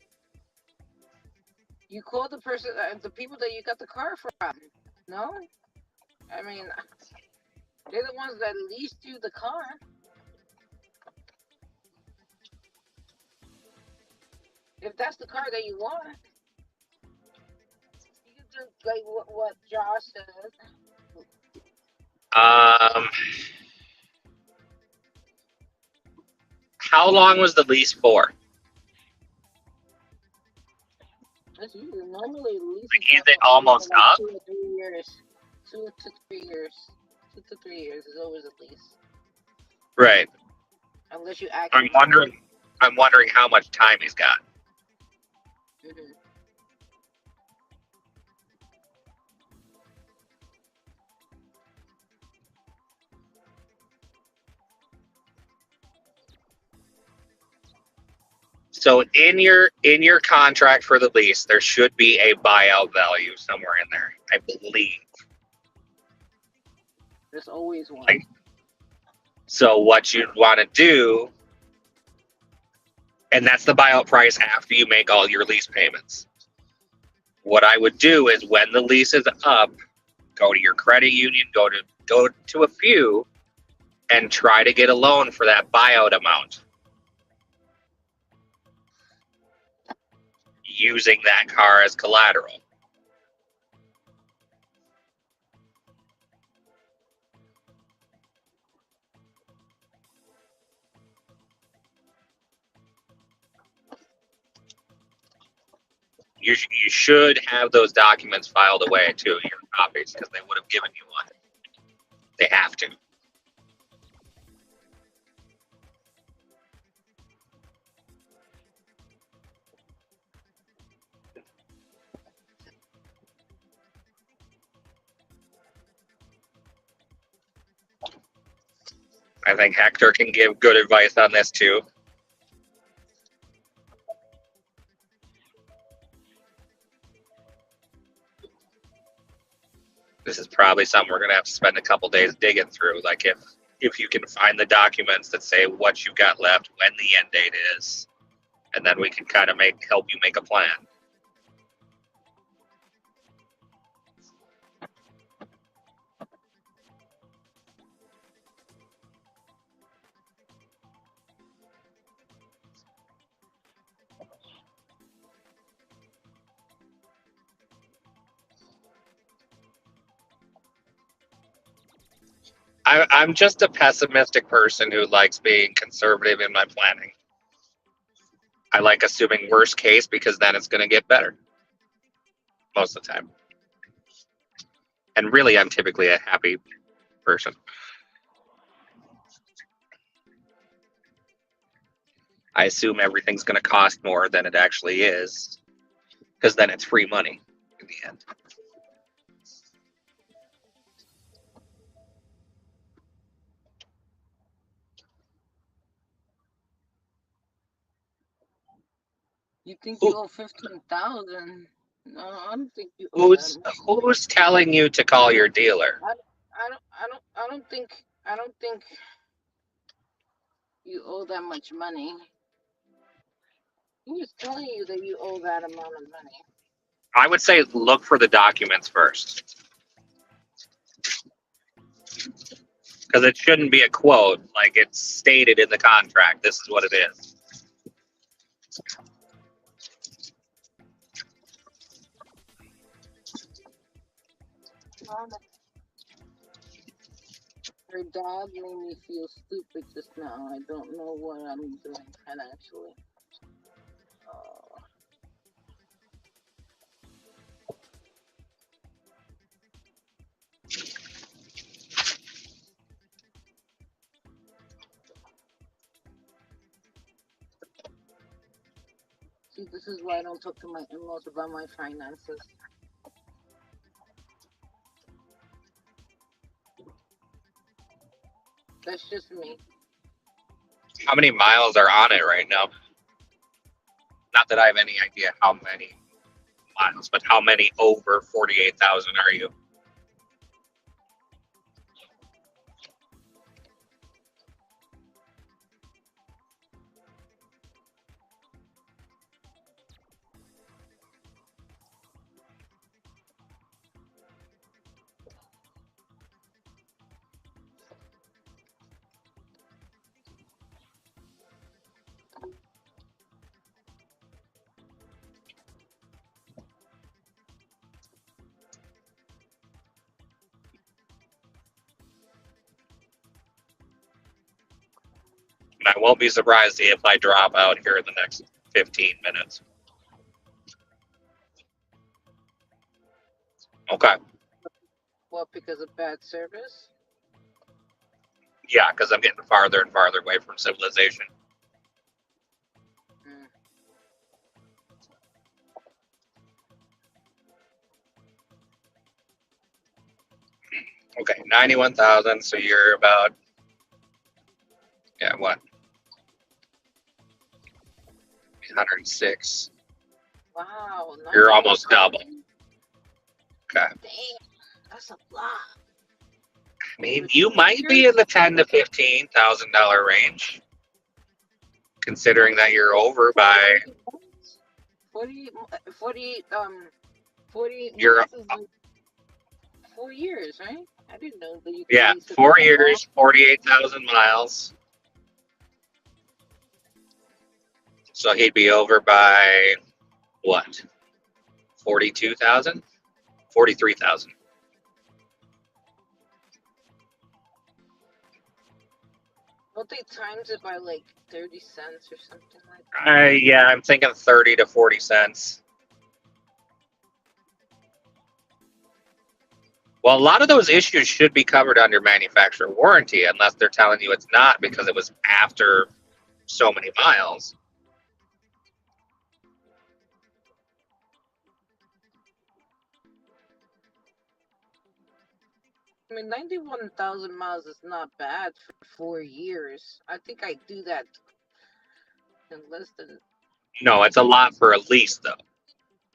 You call the person, the people that you got the car from. No, I mean they're the ones that leased you the car. If that's the car that you want, you can do like what Josh said. How long was the lease for? Normally lease is it almost up? 2 or 3 years. 2 to 3 years. 2 to 3 years is always a lease. Right. Unless you act. I'm wondering how much time he's got. Mm-hmm. So in your contract for the lease, there should be a buyout value somewhere in there, I believe. There's always one. So what you'd want to do, and that's the buyout price after you make all your lease payments. What I would do is when the lease is up, go to your credit union, go to a few, and try to get a loan for that buyout amount, using that car as collateral. You should have those documents filed away too, your copies, because they would have given you one. They have to. I think Hector can give good advice on this too. This is probably something we're going to have to spend a couple days digging through. Like if you can find the documents that say what you got left, when the end date is, and then we can kind of help you make a plan. I'm just a pessimistic person who likes being conservative in my planning. I like assuming worst case because then it's going to get better most of the time. And really, I'm typically a happy person. I assume everything's going to cost more than it actually is because then it's free money in the end. You think you owe 15,000? No, I don't think you owe that much. Who's telling you to call your dealer? I don't think you owe that much money. Who is telling you that you owe that amount of money? I would say look for the documents first. Because it shouldn't be a quote. Like it's stated in the contract. This is what it is. Her dad made me feel stupid just now. I don't know what I'm doing financially. See, this is why I don't talk to my in-laws about my finances. That's just me. How many miles are on it right now? Not that I have any idea how many miles, but how many over 48,000 are you? And I won't be surprised if I drop out here in the next 15 minutes. Okay. What, because of bad service? Yeah, because I'm getting farther and farther away from civilization. Okay, 91,000. So you're about, what? 106. Wow. You're almost double. Okay. Damn, that's a lot. I mean, you might be in the $10,000 to $15,000 range, considering that you're over by 40 You're months is like 4 years, right? I didn't know that you could yeah, lease it 4 for that years, 48,000 miles. So he'd be over by what? 42,000? 43,000. Don't they times it by like 30 cents or something like that? Yeah, I'm thinking 30 to 40 cents. Well, a lot of those issues should be covered under manufacturer warranty, unless they're telling you it's not because it was after so many miles. I mean, 91,000 miles is not bad for 4 years. I think I do that in less than. No, it's a lot for a lease, though.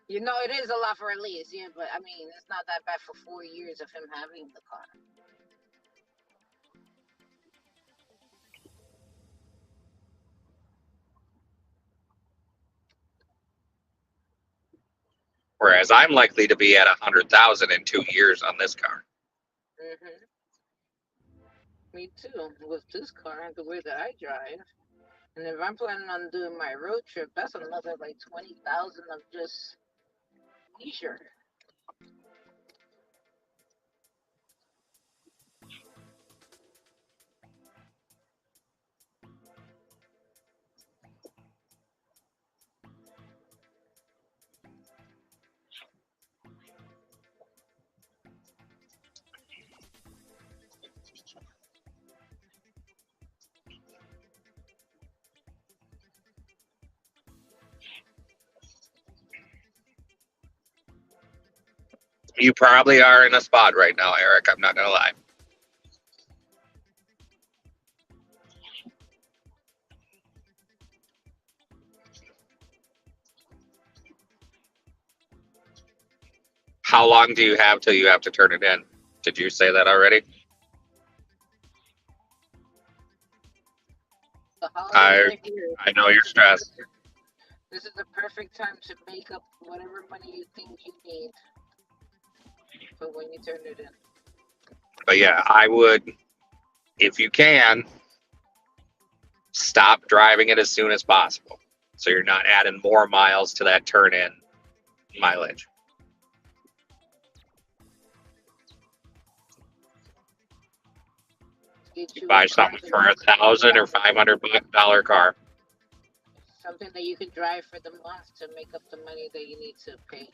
You know, it is a lot for a lease, yeah, but I mean, it's not that bad for 4 years of him having the car. Whereas I'm likely to be at 100,000 in 2 years on this car. Mm-hmm. Me too, with this car and the way that I drive. And if I'm planning on doing my road trip, that's another like 20,000 of just leisure. You probably are in a spot right now, Eric. I'm not gonna lie. How long do you have till you have to turn it in? Did you say that already? The holidays are here. I know you're stressed. This is the perfect time to make up whatever money you think you need for when you turn it in. But yeah, I would, if you can, stop driving it as soon as possible. So you're not adding more miles to that turn in mileage. You buy something for $1,000 or $500 car. Something that you can drive for the month to make up the money that you need to pay.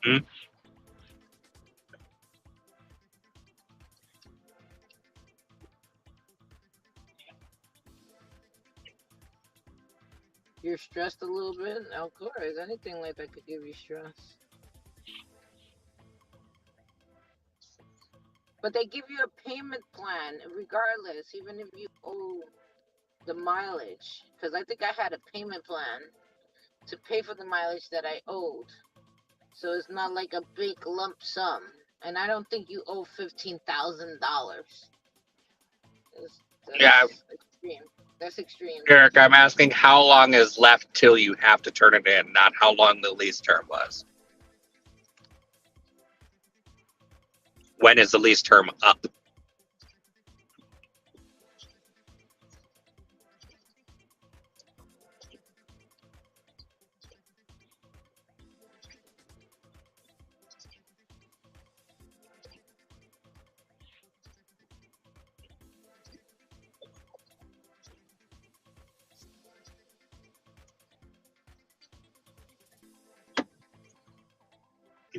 Mm-hmm. You're stressed a little bit? Of course, anything like that could give you stress. But they give you a payment plan regardless, even if you owe the mileage. Because I think I had a payment plan to pay for the mileage that I owed. So it's not like a big lump sum. And I don't think you owe $15,000. Yeah. Extreme. That's extreme. Eric, I'm asking how long is left till you have to turn it in, not how long the lease term was. When is the lease term up?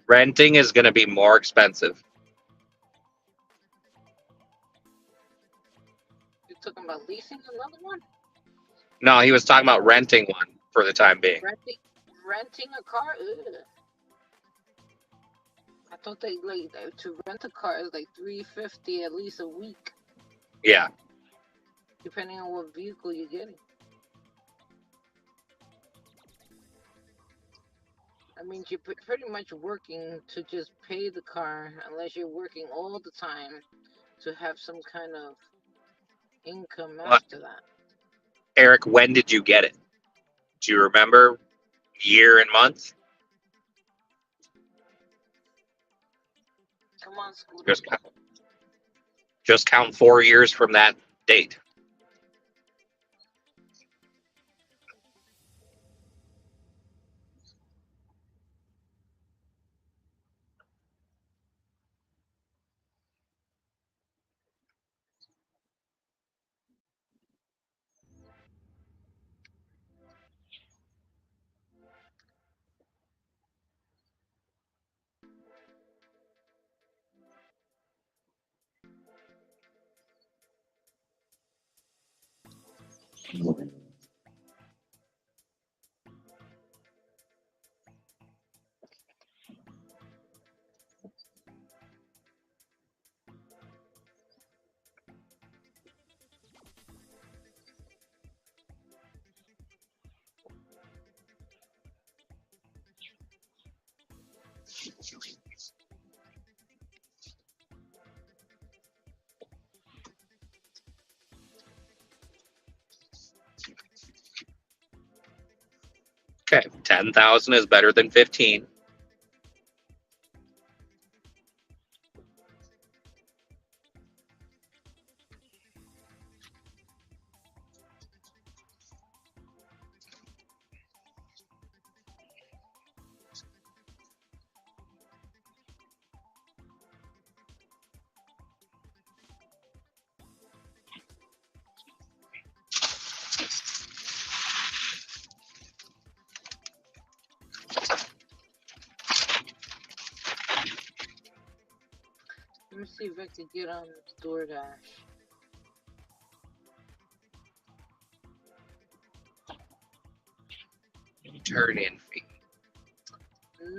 Renting is going to be more expensive. You're talking about leasing another one? No, he was talking about renting one for the time being. Renting a car? Ugh. I thought they to rent a car is like $350 at least a week. Yeah. Depending on what vehicle you're getting. I mean, you're pretty much working to just pay the car unless you're working all the time to have some kind of income after that. Eric, when did you get it? Do you remember year and month? Come on, Scooter. Just count 4 years from that date. Okay, 10,000 is better than 15. Let me see if I can get on DoorDash. Turn in fee.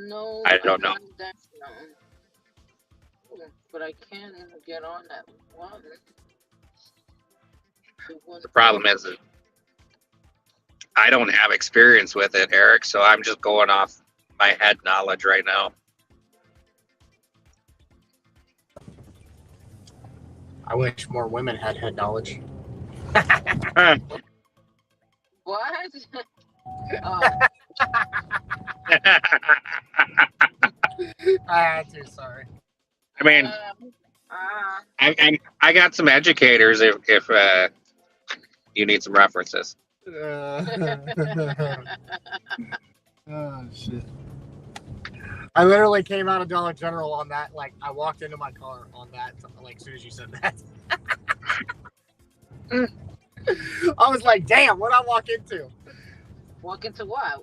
No, I don't know. That, no. But I can get on that one. The problem is that I don't have experience with it, Eric, so I'm just going off my head knowledge right now. I wish more women had head knowledge. What? I had to, sorry. I mean, I got some educators if you need some references. Oh shit! I literally came out of Dollar General on that. Like I walked into my car on that. Like as soon as you said that, I was like, "Damn, what I walk into?" Walk into what?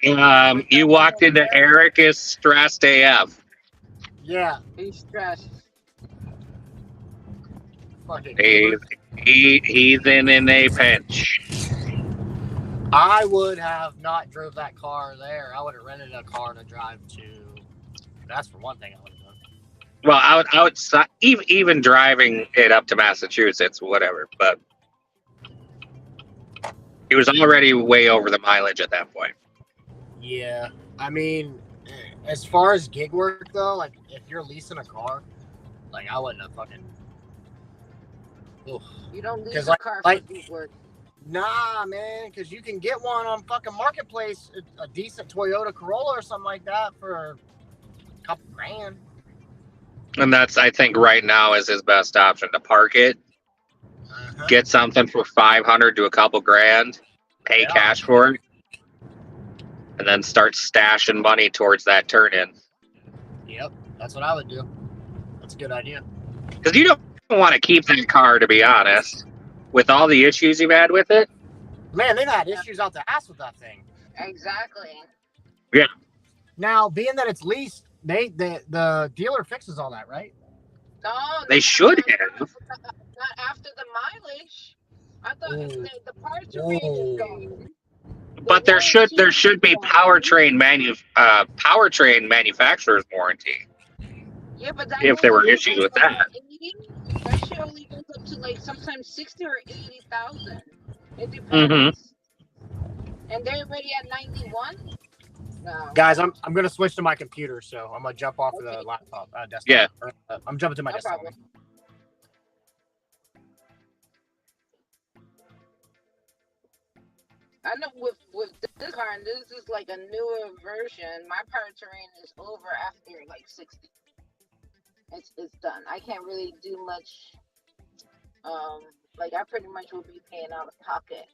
You walked into Eric is stressed AF. Yeah, He's stressed. fucking. He's in a pinch. I would have not drove that car there. I would have rented a car to drive to. That's for one thing I would have done. Well, outside, even driving it up to Massachusetts, whatever. But he was already way over the mileage at that point. Yeah, I mean, as far as gig work though, like if you're leasing a car, like I wouldn't have fucking. Ugh. You don't lease a car for gig work. Nah, man, because you can get one on fucking Marketplace, a decent Toyota Corolla or something like that for a couple grand. And that's, I think, right now is his best option to park it, get something for $500 to a couple grand, pay cash for it, and then start stashing money towards that turn-in. Yep, that's what I would do. That's a good idea. Because you don't want to keep that car, to be honest. With all the issues you've had with it? Man, they've had issues out the ass with that thing. Exactly. Yeah. Now, being that it's leased, the dealer fixes all that, right? No. They should have. Not after the mileage. I thought the parts are being gone. But there should be powertrain manufacturer's warranty. Yeah, but that if there were issues with that. That shit only goes up to like sometimes 60 or 80,000. It depends. And they're already at 91. No. Guys, I'm gonna switch to my computer, so I'm gonna jump off of the laptop desktop. Yeah. I'm jumping to my desktop. Problem. I know with this car, and this is like a newer version. My powertrain is over after like 60. It's done. I can't really do much. Like I pretty much will be paying out of pocket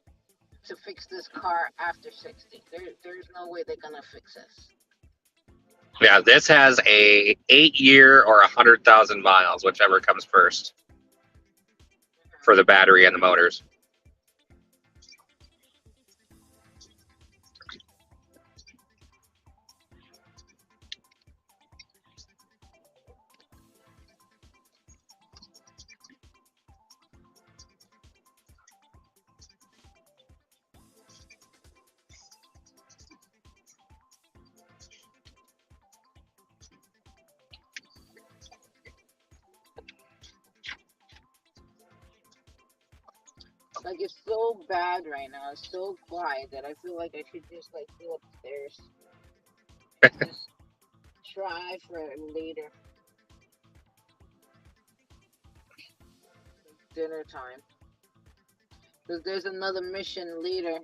to fix this car after 60. There's no way they're gonna fix this. Yeah, this has a 8-year or 100,000 miles, whichever comes first, for the battery and the motors. Like it's so bad right now. It's so quiet that I feel like I should just like go upstairs. Just try for it later. Dinner time. Because there's another mission later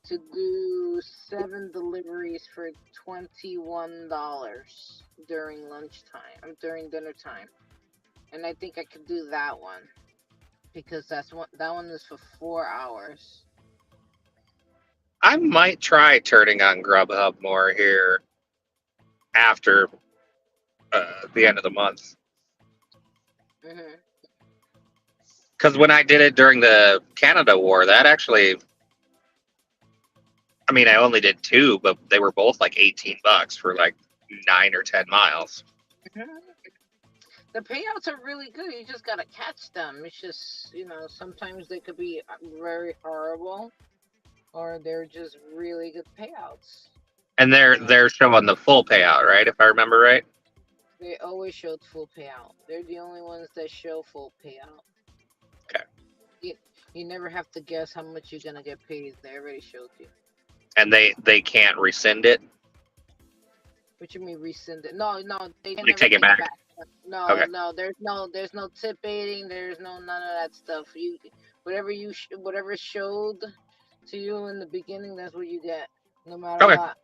to do 7 deliveries for $21 during lunchtime, during dinner time. And I think I could do that one. Because that one is for 4 hours. I might try turning on Grubhub more here after the end of the month. Because when I did it during the Canada War, that actually, I mean, I only did 2, but they were both like $18 for like 9 or 10 miles. The payouts are really good. You just gotta catch them. It's just, sometimes they could be very horrible, or they're just really good payouts. And they're showing the full payout, right? If I remember right. They always showed full payout. They're the only ones that show full payout. Okay. You never have to guess how much you're gonna get paid. They already showed you. And they can't rescind it. What you mean rescind it? No, they can They never take it back. No, Okay. no, there's no tip baiting. There's none of that stuff. Whatever showed to you in the beginning, that's what you get, no matter Okay. what.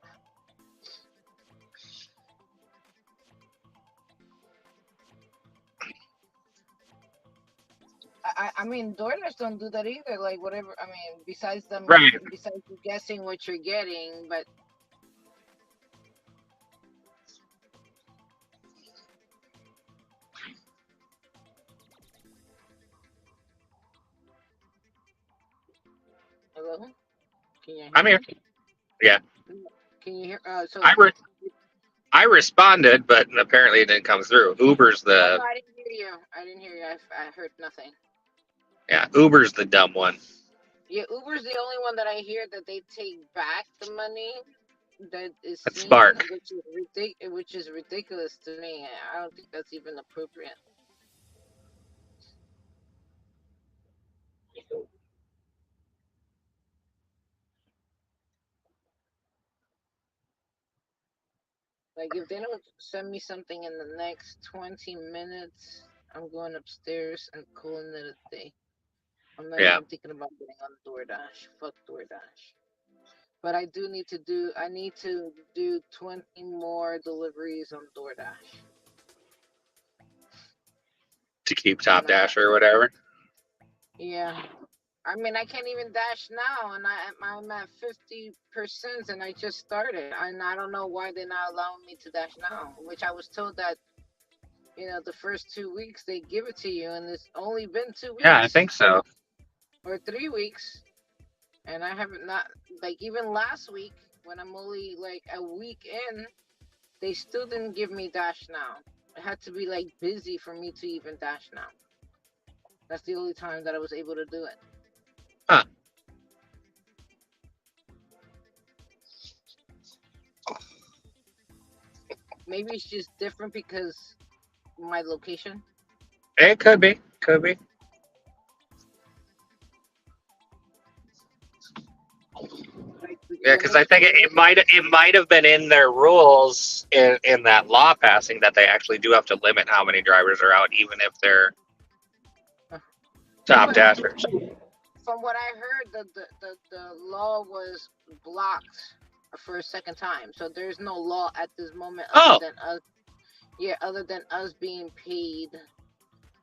I mean, DoorDash don't do that either. Like whatever. I mean, besides you guessing what you're getting, but. Hello? Can you hear I'm here. Yeah. Can you hear? So I responded, but apparently it didn't come through. Uber's the. No, I didn't hear you. I heard nothing. Yeah, Uber's the dumb one. Yeah, Uber's the only one that I hear that they take back the money that is That's seen, Spark. which is ridiculous to me. I don't think that's even appropriate. Like, if they don't send me something in the next 20 minutes, I'm going upstairs and calling it a day. I'm not even thinking about getting on DoorDash. Fuck DoorDash. But I need to do 20 more deliveries on DoorDash. To keep Top Dash or whatever. Yeah. I mean, I can't even dash now, and I'm at 50%, and I just started, and I don't know why they're not allowing me to dash now. Which I was told that, the first 2 weeks they give it to you, and it's only been 2 weeks. Yeah, I think so. Or 3 weeks, and I haven't even last week when I'm only like a week in, they still didn't give me dash now. It had to be like busy for me to even dash now. That's the only time that I was able to do it. Huh. Maybe it's just different because my location. It could be. Yeah, because I think it might have been in their rules in that law passing that they actually do have to limit how many drivers are out, even if they're top dashers. From what I heard, the law was blocked for a second time, so there's no law at this moment other than us. Yeah, other than us being paid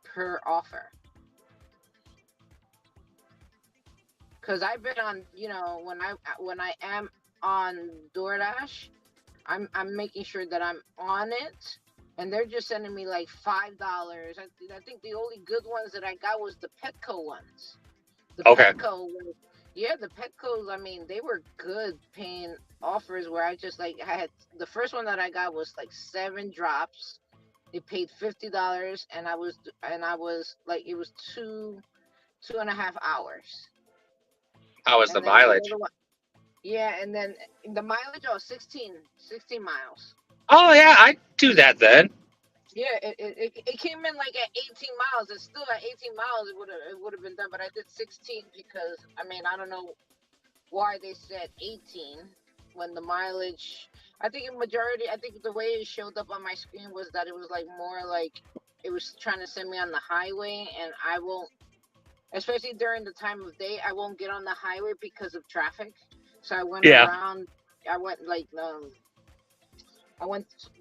per offer. Because I've been on, when I am on DoorDash, I'm making sure that I'm on it, and they're just sending me like $5. I think the only good ones that I got was the Petco ones. The Petco Petcos. I mean, they were good paying offers where I just I had the first one that I got was like 7 drops. It paid $50, and I was like, it was 2.5 hours. How was the mileage? Yeah, and then the mileage, 16 miles. Oh yeah, I'd do that then. Yeah, it came in like at 18 miles. It's still at 18 miles. It would have been done, but I did 16 because I don't know why they said 18 when the mileage. I think the way it showed up on my screen was that it was like more like it was trying to send me on the highway, and I won't. Especially during the time of day, I won't get on the highway because of traffic. So I went around. I went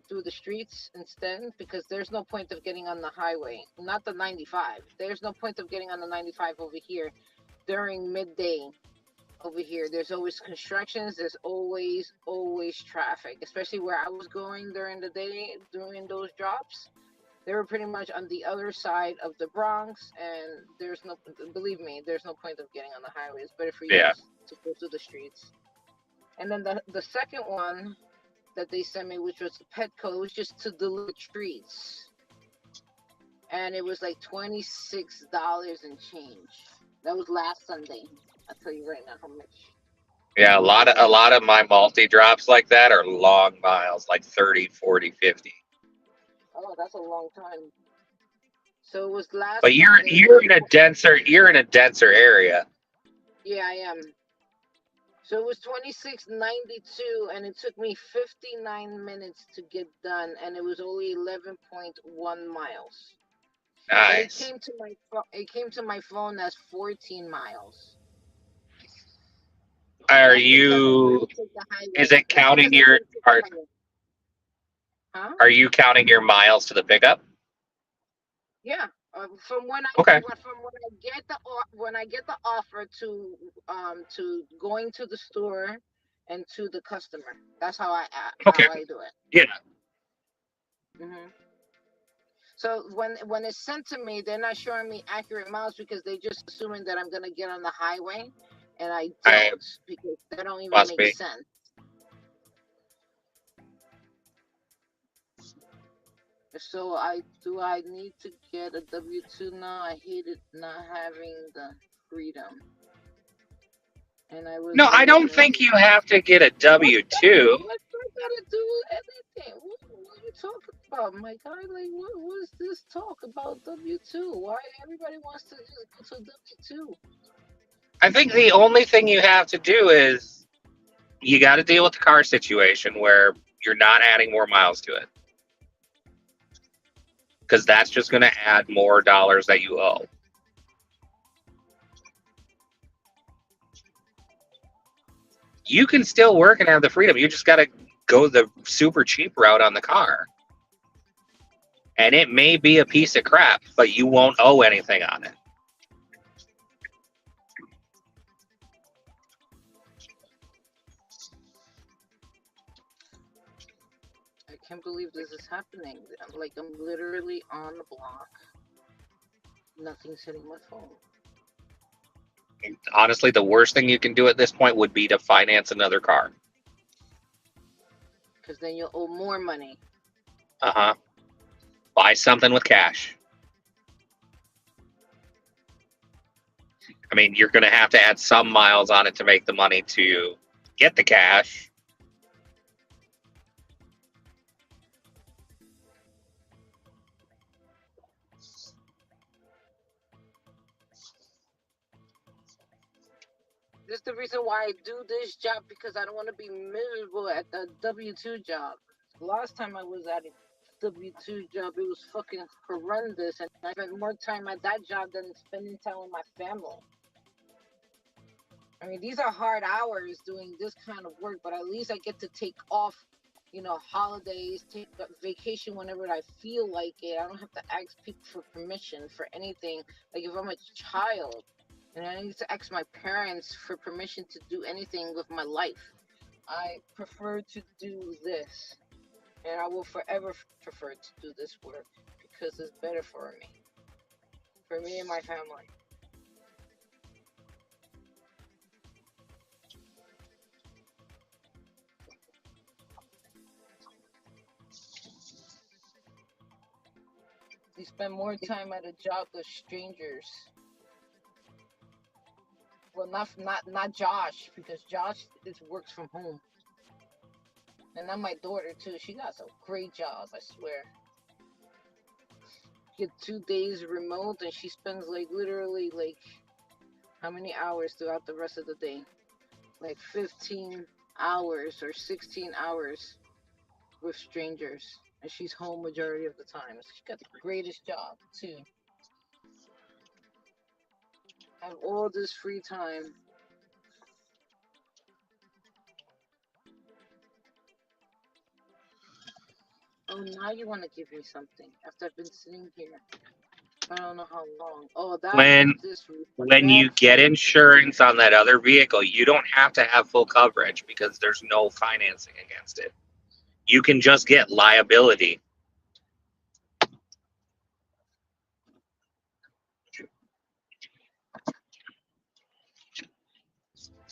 through the streets instead because there's no point of getting on the highway. Not the 95. There's no point of getting on the 95 over here during midday. Over here, there's always constructions. There's always traffic, especially where I was going during the day during those drops. They were pretty much on the other side of the Bronx, and believe me, there's no point of getting on the highway. It's better for you to go through the streets. And then the second one that they sent me, which was the Petco, was just to deliver treats. And it was like $26 and change. That was last Sunday. I'll tell you right now how much Yeah, a lot of my multi drops like that are long miles, like 30, 40, 50. Oh, that's a long time. So it was last But Friday. you're in a denser area. Yeah, I am. So it was 26.92, and it took me 59 minutes to get done, and it was only 11.1 miles. But it Nice. came to my phone as 14 miles. Are That's because I you? didn't take the highway. Is it That's because counting I your? didn't take the highway. Huh? Are you counting your miles to the pickup? Yeah. From when Okay. I get the offer to going to the store and to the customer. That's how I Okay. do it. Yeah. Hmm. So when it's sent to me, they're not showing me accurate miles because they're just assuming that I'm gonna get on the highway, and I don't, because that don't even Must make be. sense. So I need to get a W-2 now? I hated not having the freedom. And I was No, I waiting. don't think you have to get a W-2. What's that got to do with anything? What are you talking about, my guy? Like, what is this talk about W-2? Why everybody wants to just go to W-2? I think the only thing you have to do is you got to deal with the car situation where you're not adding more miles to it, because that's just going to add more dollars that you owe. You can still work and have the freedom. You just got to go the super cheap route on the car. And it may be a piece of crap, but you won't owe anything on it. I can't believe this is happening. Like, I'm literally on the block. Nothing's hitting my phone. Honestly, the worst thing you can do at this point would be to finance another car. Because then you'll owe more money. Uh-huh. Buy something with cash. I mean, you're going to have to add some miles on it to make the money to get the cash. This is the reason why I do this job, because I don't want to be miserable at the W-2 job. Last time I was at a W-2 job, it was fucking horrendous, and I spent more time at that job than spending time with my family. I mean, these are hard hours doing this kind of work, but at least I get to take off, holidays, take a vacation whenever I feel like it. I don't have to ask people for permission for anything. Like, if I'm a child and I need to ask my parents for permission to do anything with my life, I prefer to do this. And I will forever prefer to do this work because it's better for me and my family. You spend more time at a job with strangers. Well, not Josh, because Josh works from home. And not my daughter too. She got some great jobs, I swear. Get 2 days remote, and she spends literally how many hours throughout the rest of the day? Like 15 hours or 16 hours with strangers, and she's home majority of the time. She got the greatest job too. Have all this free time. Oh, now you want to give me something after I've been sitting here. I don't know how long. Oh, When you get insurance on that other vehicle, you don't have to have full coverage because there's no financing against it. You can just get liability.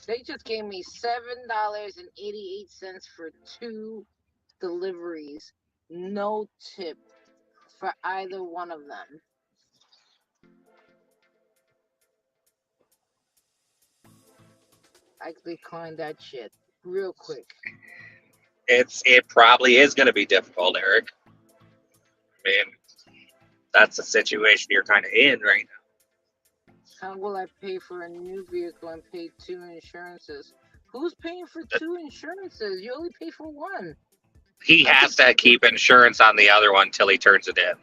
They just gave me $7.88 for 2 deliveries. No tip for either one of them. I decline that shit real quick. It probably is going to be difficult, Eric. I mean, that's the situation you're kind of in right now. How will I pay for a new vehicle and pay 2 insurances? Who's paying for 2 insurances? You only pay for one. He has to keep insurance on the other one till he turns it in.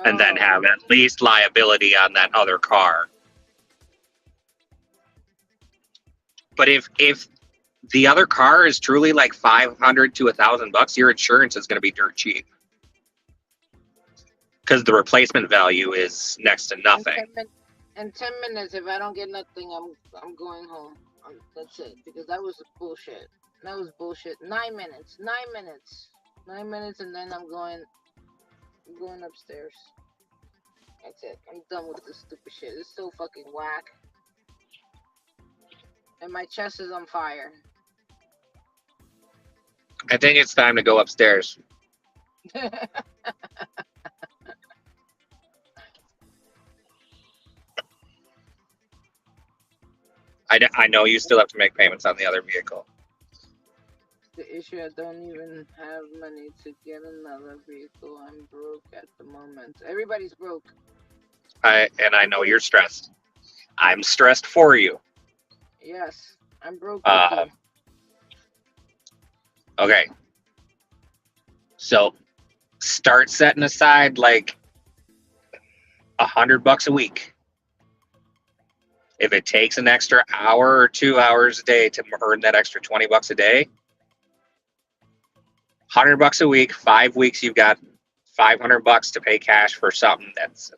And then have at least liability on that other car. But if the other car is truly like $500 to $1,000, your insurance is going to be dirt cheap because the replacement value is next to nothing. In 10 minutes, if I don't get nothing, I'm going home. That's it, because that was bullshit. That was bullshit. 9 minutes. 9 minutes. 9 minutes, and then I'm going upstairs. That's it. I'm done with this stupid shit. It's so fucking whack. And my chest is on fire. I think it's time to go upstairs. I know you still have to make payments on the other vehicle. The issue, I don't even have money to get another vehicle. I'm broke at the moment. Everybody's broke. I know you're stressed. I'm stressed for you. Yes, I'm broke. Okay. So start setting aside like $100 a week. If it takes an extra hour or 2 hours a day to earn that extra $20 a day, $100 a week, 5 weeks, you've got $500 to pay cash for something that's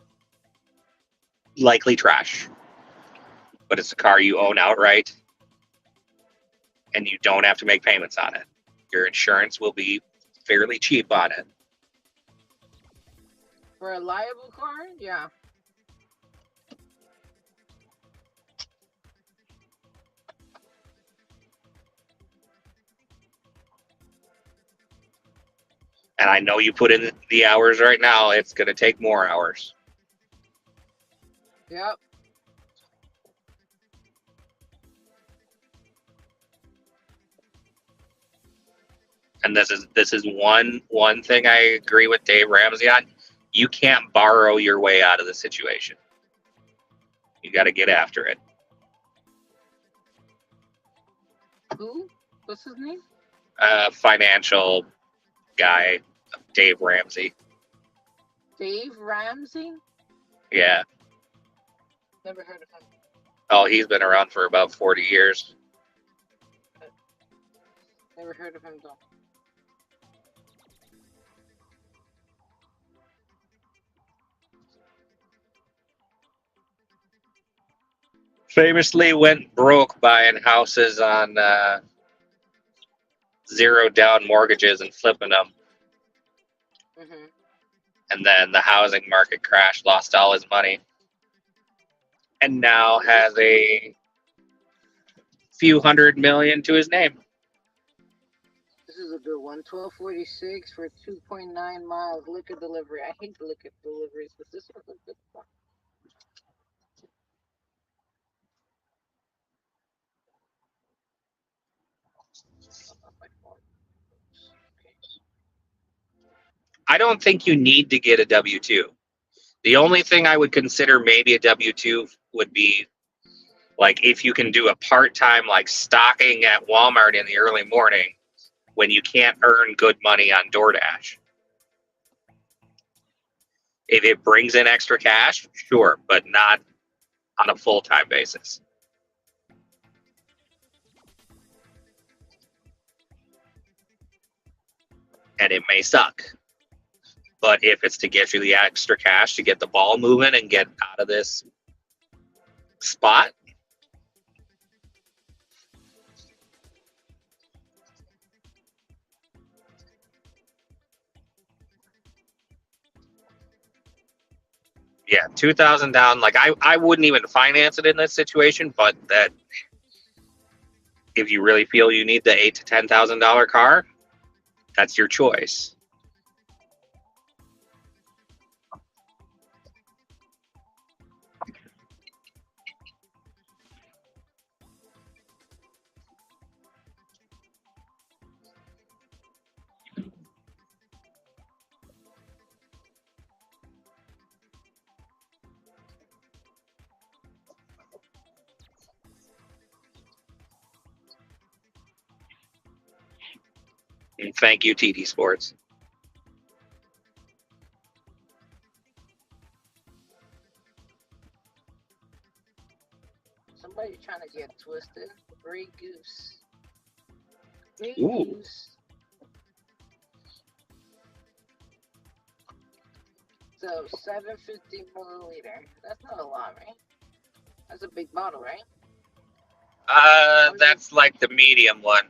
likely trash, but it's a car you own outright and you don't have to make payments on it. Your insurance will be fairly cheap on it. For a liable car? Yeah. And I know you put in the hours right now. It's going to take more hours. Yep. And this is one thing I agree with Dave Ramsey on. You can't borrow your way out of the situation. You got to get after it. Who? What's his name? Financial guy, Dave Ramsey. Dave Ramsey? Yeah. Never heard of him. Oh, he's been around for about 40 years. Never heard of him though. Famously went broke buying houses on zero down mortgages and flipping them. Mm-hmm. And then the housing market crashed, lost all his money. And now has a few $100 million to his name. This is a good one. 1246 for 2.9 miles. Liquor delivery. I hate liquor deliveries, but this was a good one. I don't think you need to get a W-2. The only thing I would consider maybe a W-2 would be like if you can do a part-time like stocking at Walmart in the early morning when you can't earn good money on DoorDash. If it brings in extra cash, sure, but not on a full-time basis. And it may suck. But if it's to get you the extra cash to get the ball moving and get out of this spot, yeah, 2,000 down. Like I wouldn't even finance it in this situation, but that if you really feel you need the $8,000 to $10,000 car, that's your choice. And thank you, TD Sports. Somebody's trying to get twisted. Grey Goose. Grey Ooh. Goose. So 750 milliliter. That's not a lot, right? That's a big bottle, right? That's like the medium one.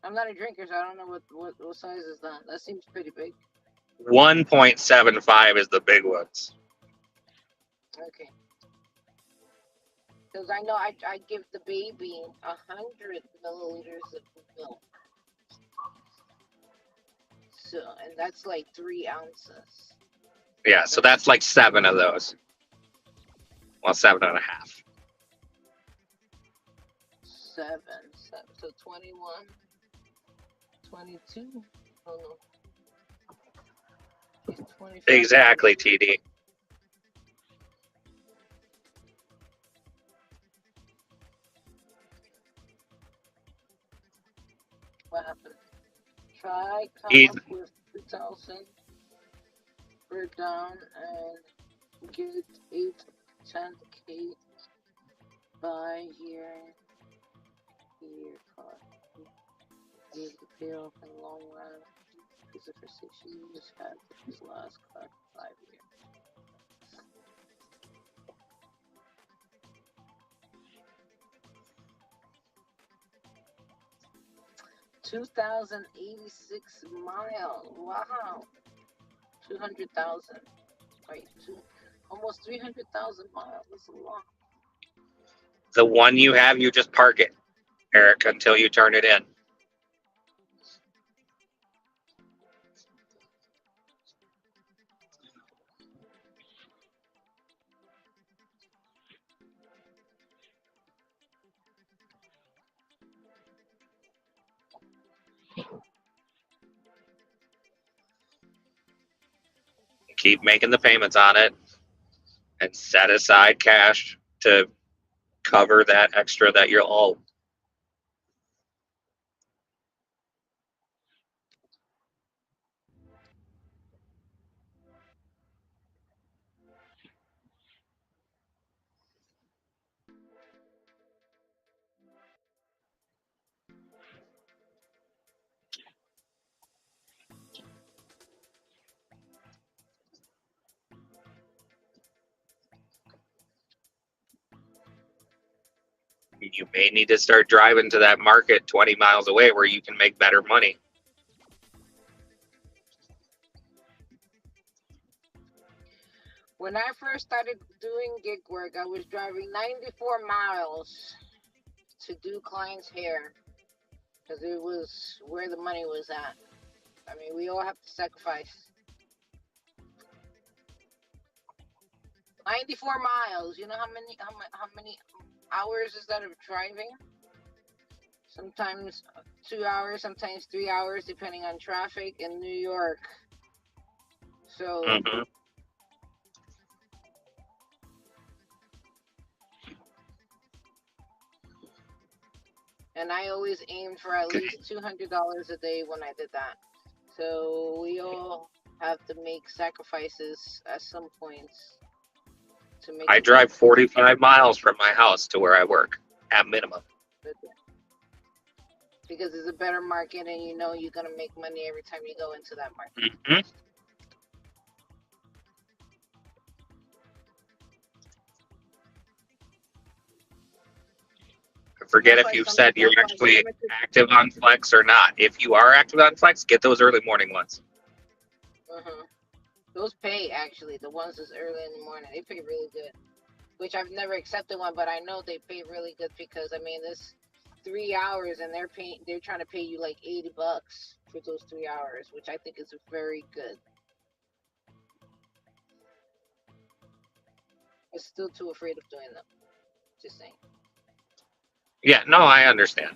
I'm not a drinker, so I don't know what size is that. That seems pretty big. 1.75 is the big ones. Okay. Because I know I give the baby 100 milliliters of milk. So, and that's like 3 ounces. Yeah, so that's like 7 of those. Well, 7.5. 7. So 21. 22. Oh no. It's 25. Exactly, TD. What happened? Try come Eat. up with 2,000 per down and get 10K by year card. Need to pay off in the long run. Because for 6 years, had his last card for 5 years. $2,086 miles. Wow. 200,000. Wait, almost 300,000 miles. That's a lot. The one you have, you just park it, Eric, until you turn it in. Keep making the payments on it and set aside cash to cover that extra that you'll owe. You may need to start driving to that market 20 miles away where you can make better money. When I first started doing gig work, I was driving 94 miles to do clients' hair because it was where the money was at. I mean, we all have to sacrifice. 94 miles. You know how many hours is that of driving? Sometimes 2 hours, sometimes 3 hours, depending on traffic in New York. So. Mm-hmm. And I always aimed for at least $200 a day when I did that. So we all have to make sacrifices at some points to make. I drive 45 miles from my house to where I work at minimum. Because it's a better market and you know you're going to make money every time you go into that market. Mm-hmm. I forget if you've said you're actually active on Flex or not. If you are active on Flex, get those early morning ones. Mm-hmm. Those pay, actually. The ones that's early in the morning, they pay really good. Which I've never accepted one, but I know they pay really good because, I mean, this 3 hours and they're trying to pay you like $80 for those 3 hours, which I think is very good. I'm still too afraid of doing them. Just saying. Yeah, no, I understand.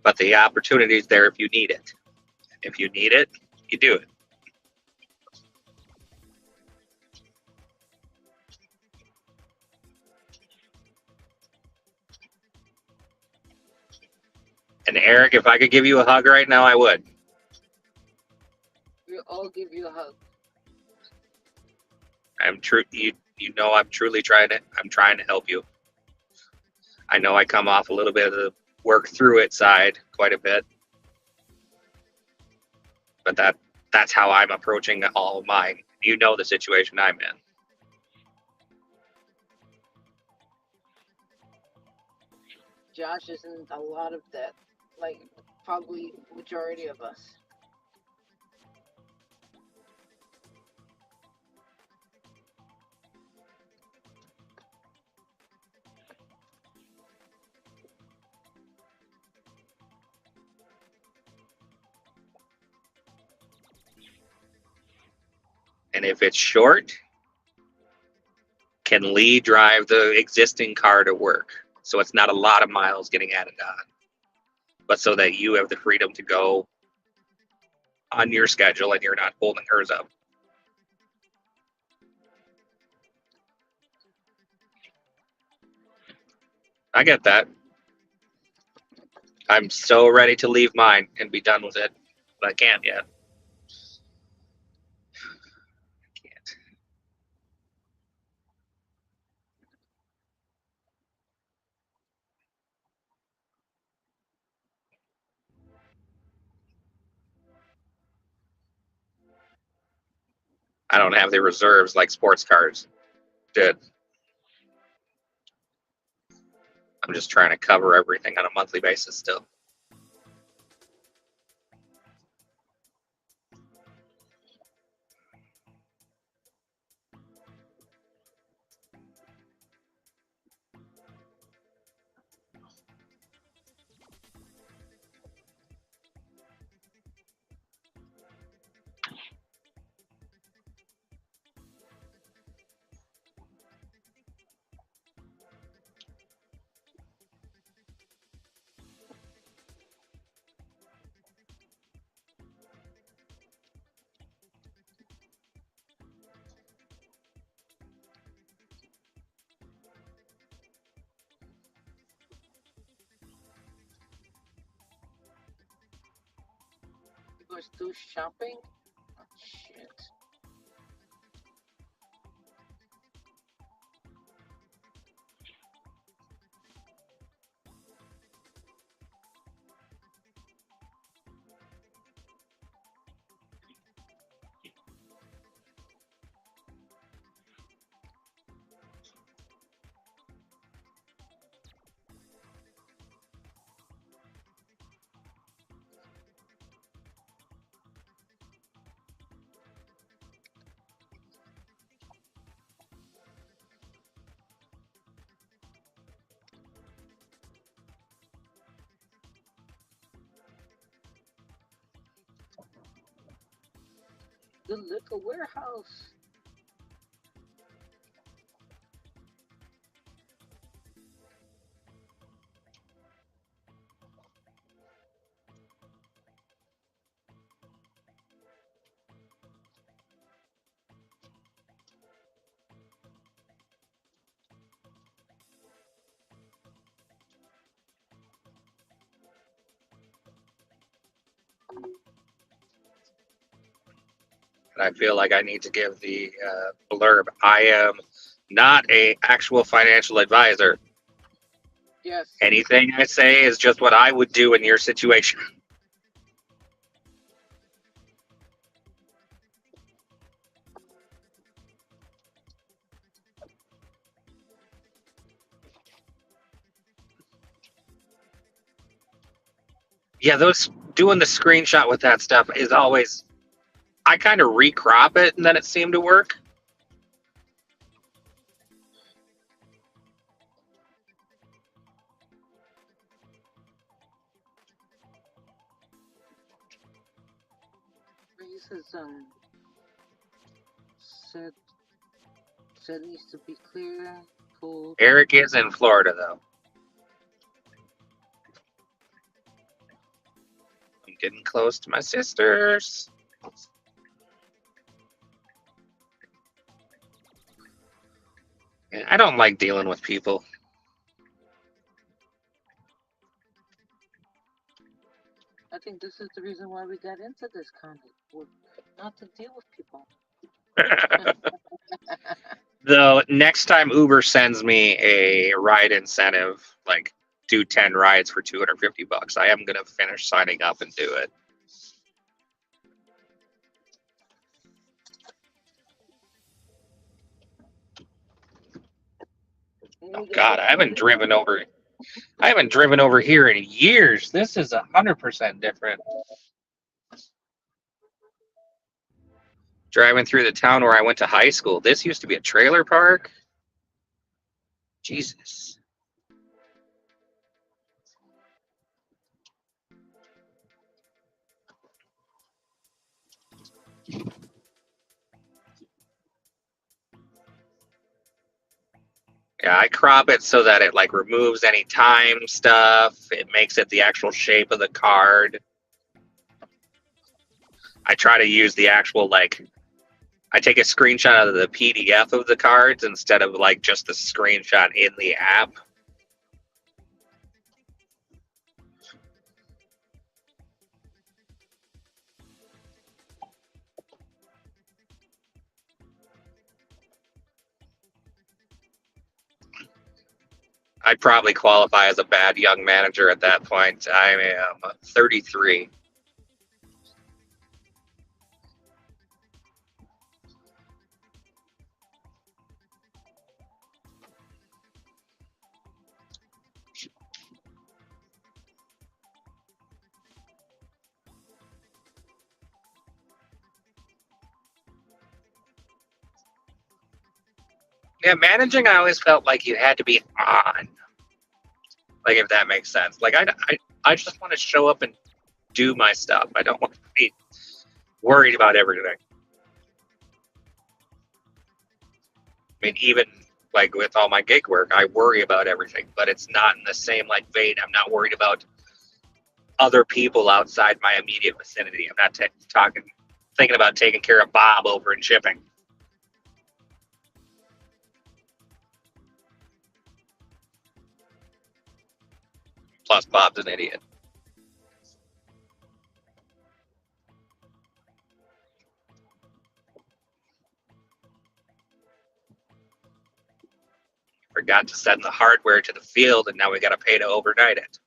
But the opportunity is there if you need it. If you need it, you do it. And Eric, if I could give you a hug right now, I would. We'll all give you a hug. I'm true. You know I'm truly trying to. I'm trying to help you. I know I come off a little bit of the work through it side quite a bit, but that's how I'm approaching all of mine. You know the situation I'm in. Josh isn't a lot of that. Like, probably majority of us. And if it's short, can Lee drive the existing car to work? So it's not a lot of miles getting added on, but so that you have the freedom to go on your schedule and you're not holding hers up. I get that. I'm so ready to leave mine and be done with it, but I can't yet. Can't. I don't have the reserves like sports cars did. I'm just trying to cover everything on a monthly basis still. You guys do shopping? Oh, shit. The liquor warehouse. And I feel like I need to give the blurb. I am not a actual financial advisor. Yes. Anything I say is just what I would do in your situation. Yeah, those doing the screenshot with that stuff is always. I kind of recrop it and then it seemed to work. He said needs to be clear. Cool. Eric is in Florida though. I'm getting close to my sisters. Yeah, I don't like dealing with people. I think this is the reason why we got into this kind of not to deal with people. Though next time Uber sends me a ride incentive, like do 10 rides for $250, I am gonna finish signing up and do it. Oh God, I haven't driven over here in years. This is 100% different. Driving through the town where I went to high school. This used to be a trailer park. Jesus. Yeah, I crop it so that it like removes any time stuff. It makes it the actual shape of the card. I try to use the actual like I take a screenshot of the PDF of the cards instead of like just the screenshot in the app. I'd probably qualify as a bad young manager at that point. I am 33. Yeah, managing, I always felt like you had to be on. Like, if that makes sense. Like, I just want to show up and do my stuff. I don't want to be worried about everything. I mean, even like with all my gig work, I worry about everything, but it's not in the same like vein. I'm not worried about other people outside my immediate vicinity. I'm not thinking about taking care of Bob over in shipping. Plus, Bob's an idiot. Forgot to send the hardware to the field, and now we got to pay to overnight it.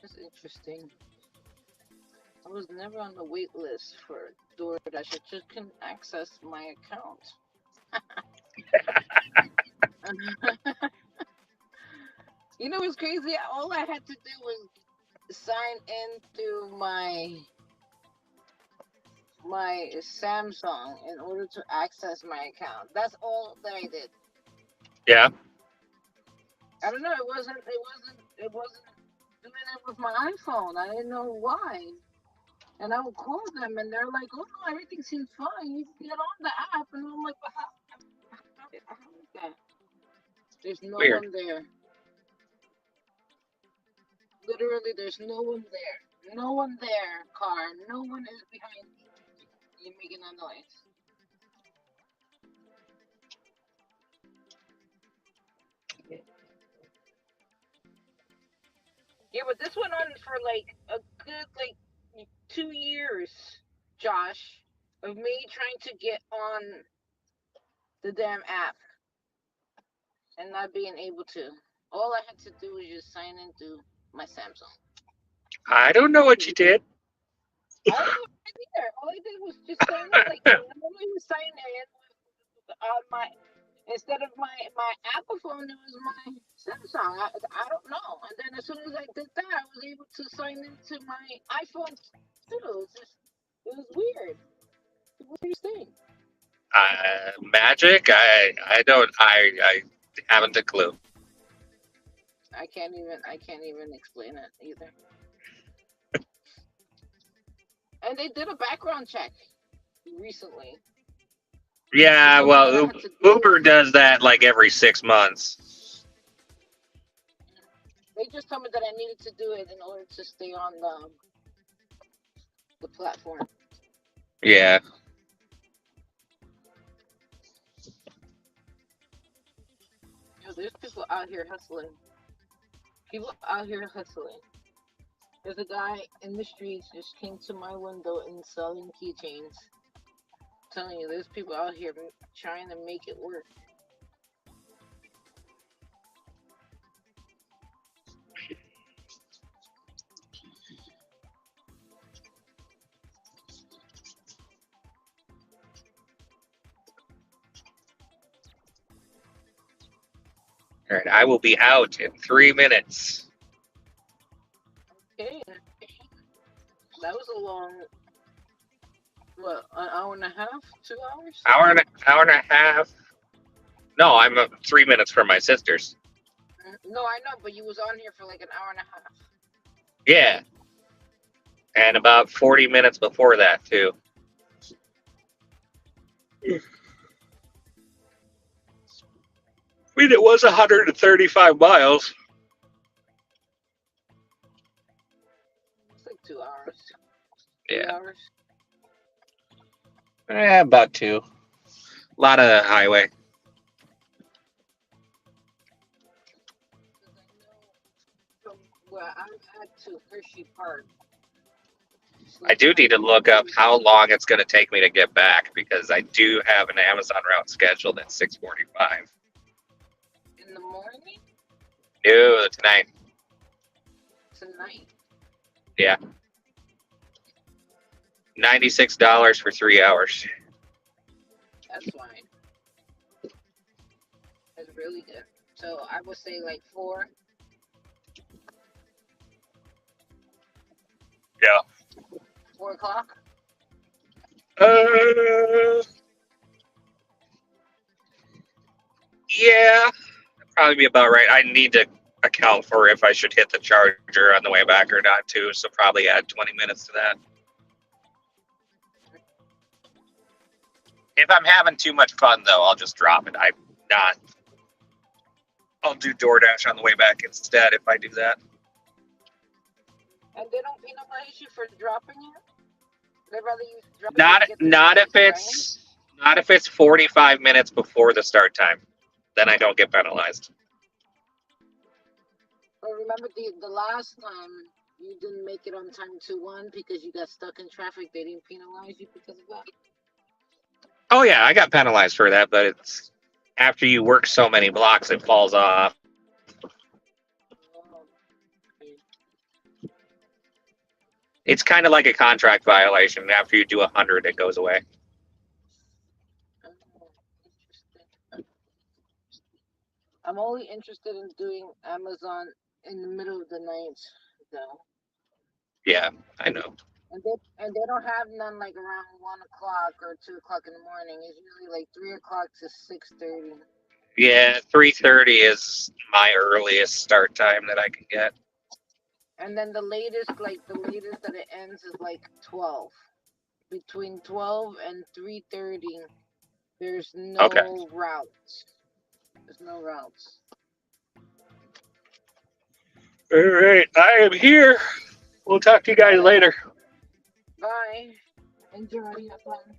That's interesting. I was never on the wait list for DoorDash. I just couldn't access my account. You know what's crazy? All I had to do was sign in through my Samsung in order to access my account. That's all that I did. Yeah. I don't know. It wasn't doing it with my iPhone. I didn't know why. And I would call them, and they're like, "Oh no, everything seems fine. You can get on the app." And I'm like, "But how is that?" There's no Weird. one there. Literally, there's no one there. No one there, car. No one is behind me. You're making a noise. Yeah, but this went on for like a good 2 years, Josh, of me trying to get on the damn app and not being able to. All I had to do was just sign into my Samsung. I don't know what you did. I don't know either. All I did was just sign in. Like I normally would sign in on my instead of my Apple phone, it was my Samsung. I don't know. And then as soon as I did that, I was able to sign into my iPhone too. It was weird. It you staying? Magic? I haven't a clue. I can't even explain it either. And they did a background check recently. Yeah, well, Uber does that like every 6 months. They just told me that I needed to do it in order to stay on the platform. Yeah. Yo, there's people out here hustling. People out here hustling. There's a guy in the streets just came to my window and selling keychains. I'm telling you, there's people out here trying to make it work. All right, I will be out in 3 minutes. Okay. That was a long, what, an hour and a half? 2 hours? Hour and a half. No, I'm 3 minutes from my sister's. No, I know, but you was on here for like an hour and a half. Yeah. And about 40 minutes before that, too. I mean, it was 135 miles. It's like 2 hours. Yeah. 3 hours. About 2. A lot of highway. From where I'm at to Hershey Park. I do need to look up how long it's going to take me to get back because I do have an Amazon route scheduled at 6:45. In the morning? No, tonight. Tonight? Yeah. $96 for 3 hours. That's fine. That's really good. So I would say like 4. Yeah. 4 o'clock? Yeah. Probably be about right. I need to account for if I should hit the charger on the way back or not, too. So probably add 20 minutes to that. If I'm having too much fun, though, I'll just drop it. I'm not. I'll do DoorDash on the way back instead if I do that. And they don't penalize you for dropping it? They'd rather you drop Not if it's 45 minutes before the start time. Then I don't get penalized. But remember the last time you didn't make it on time to 1 because you got stuck in traffic, they didn't penalize you because of that? Oh, yeah, I got penalized for that, but it's after you work so many blocks, it falls off. It's kind of like a contract violation. After you do 100, it goes away. Interesting. I'm only interested in doing Amazon in the middle of the night, though. Yeah, I know. And they don't have none like around 1 o'clock or 2 o'clock in the morning. It's usually like 3 o'clock to 6:30. Yeah, 3:30 is my earliest start time that I can get. And then the latest that it ends is like 12. Between 12 and 3:30, there's no routes. There's no routes. All right, I am here. We'll talk to you guys later. Bye. Enjoy. Have fun.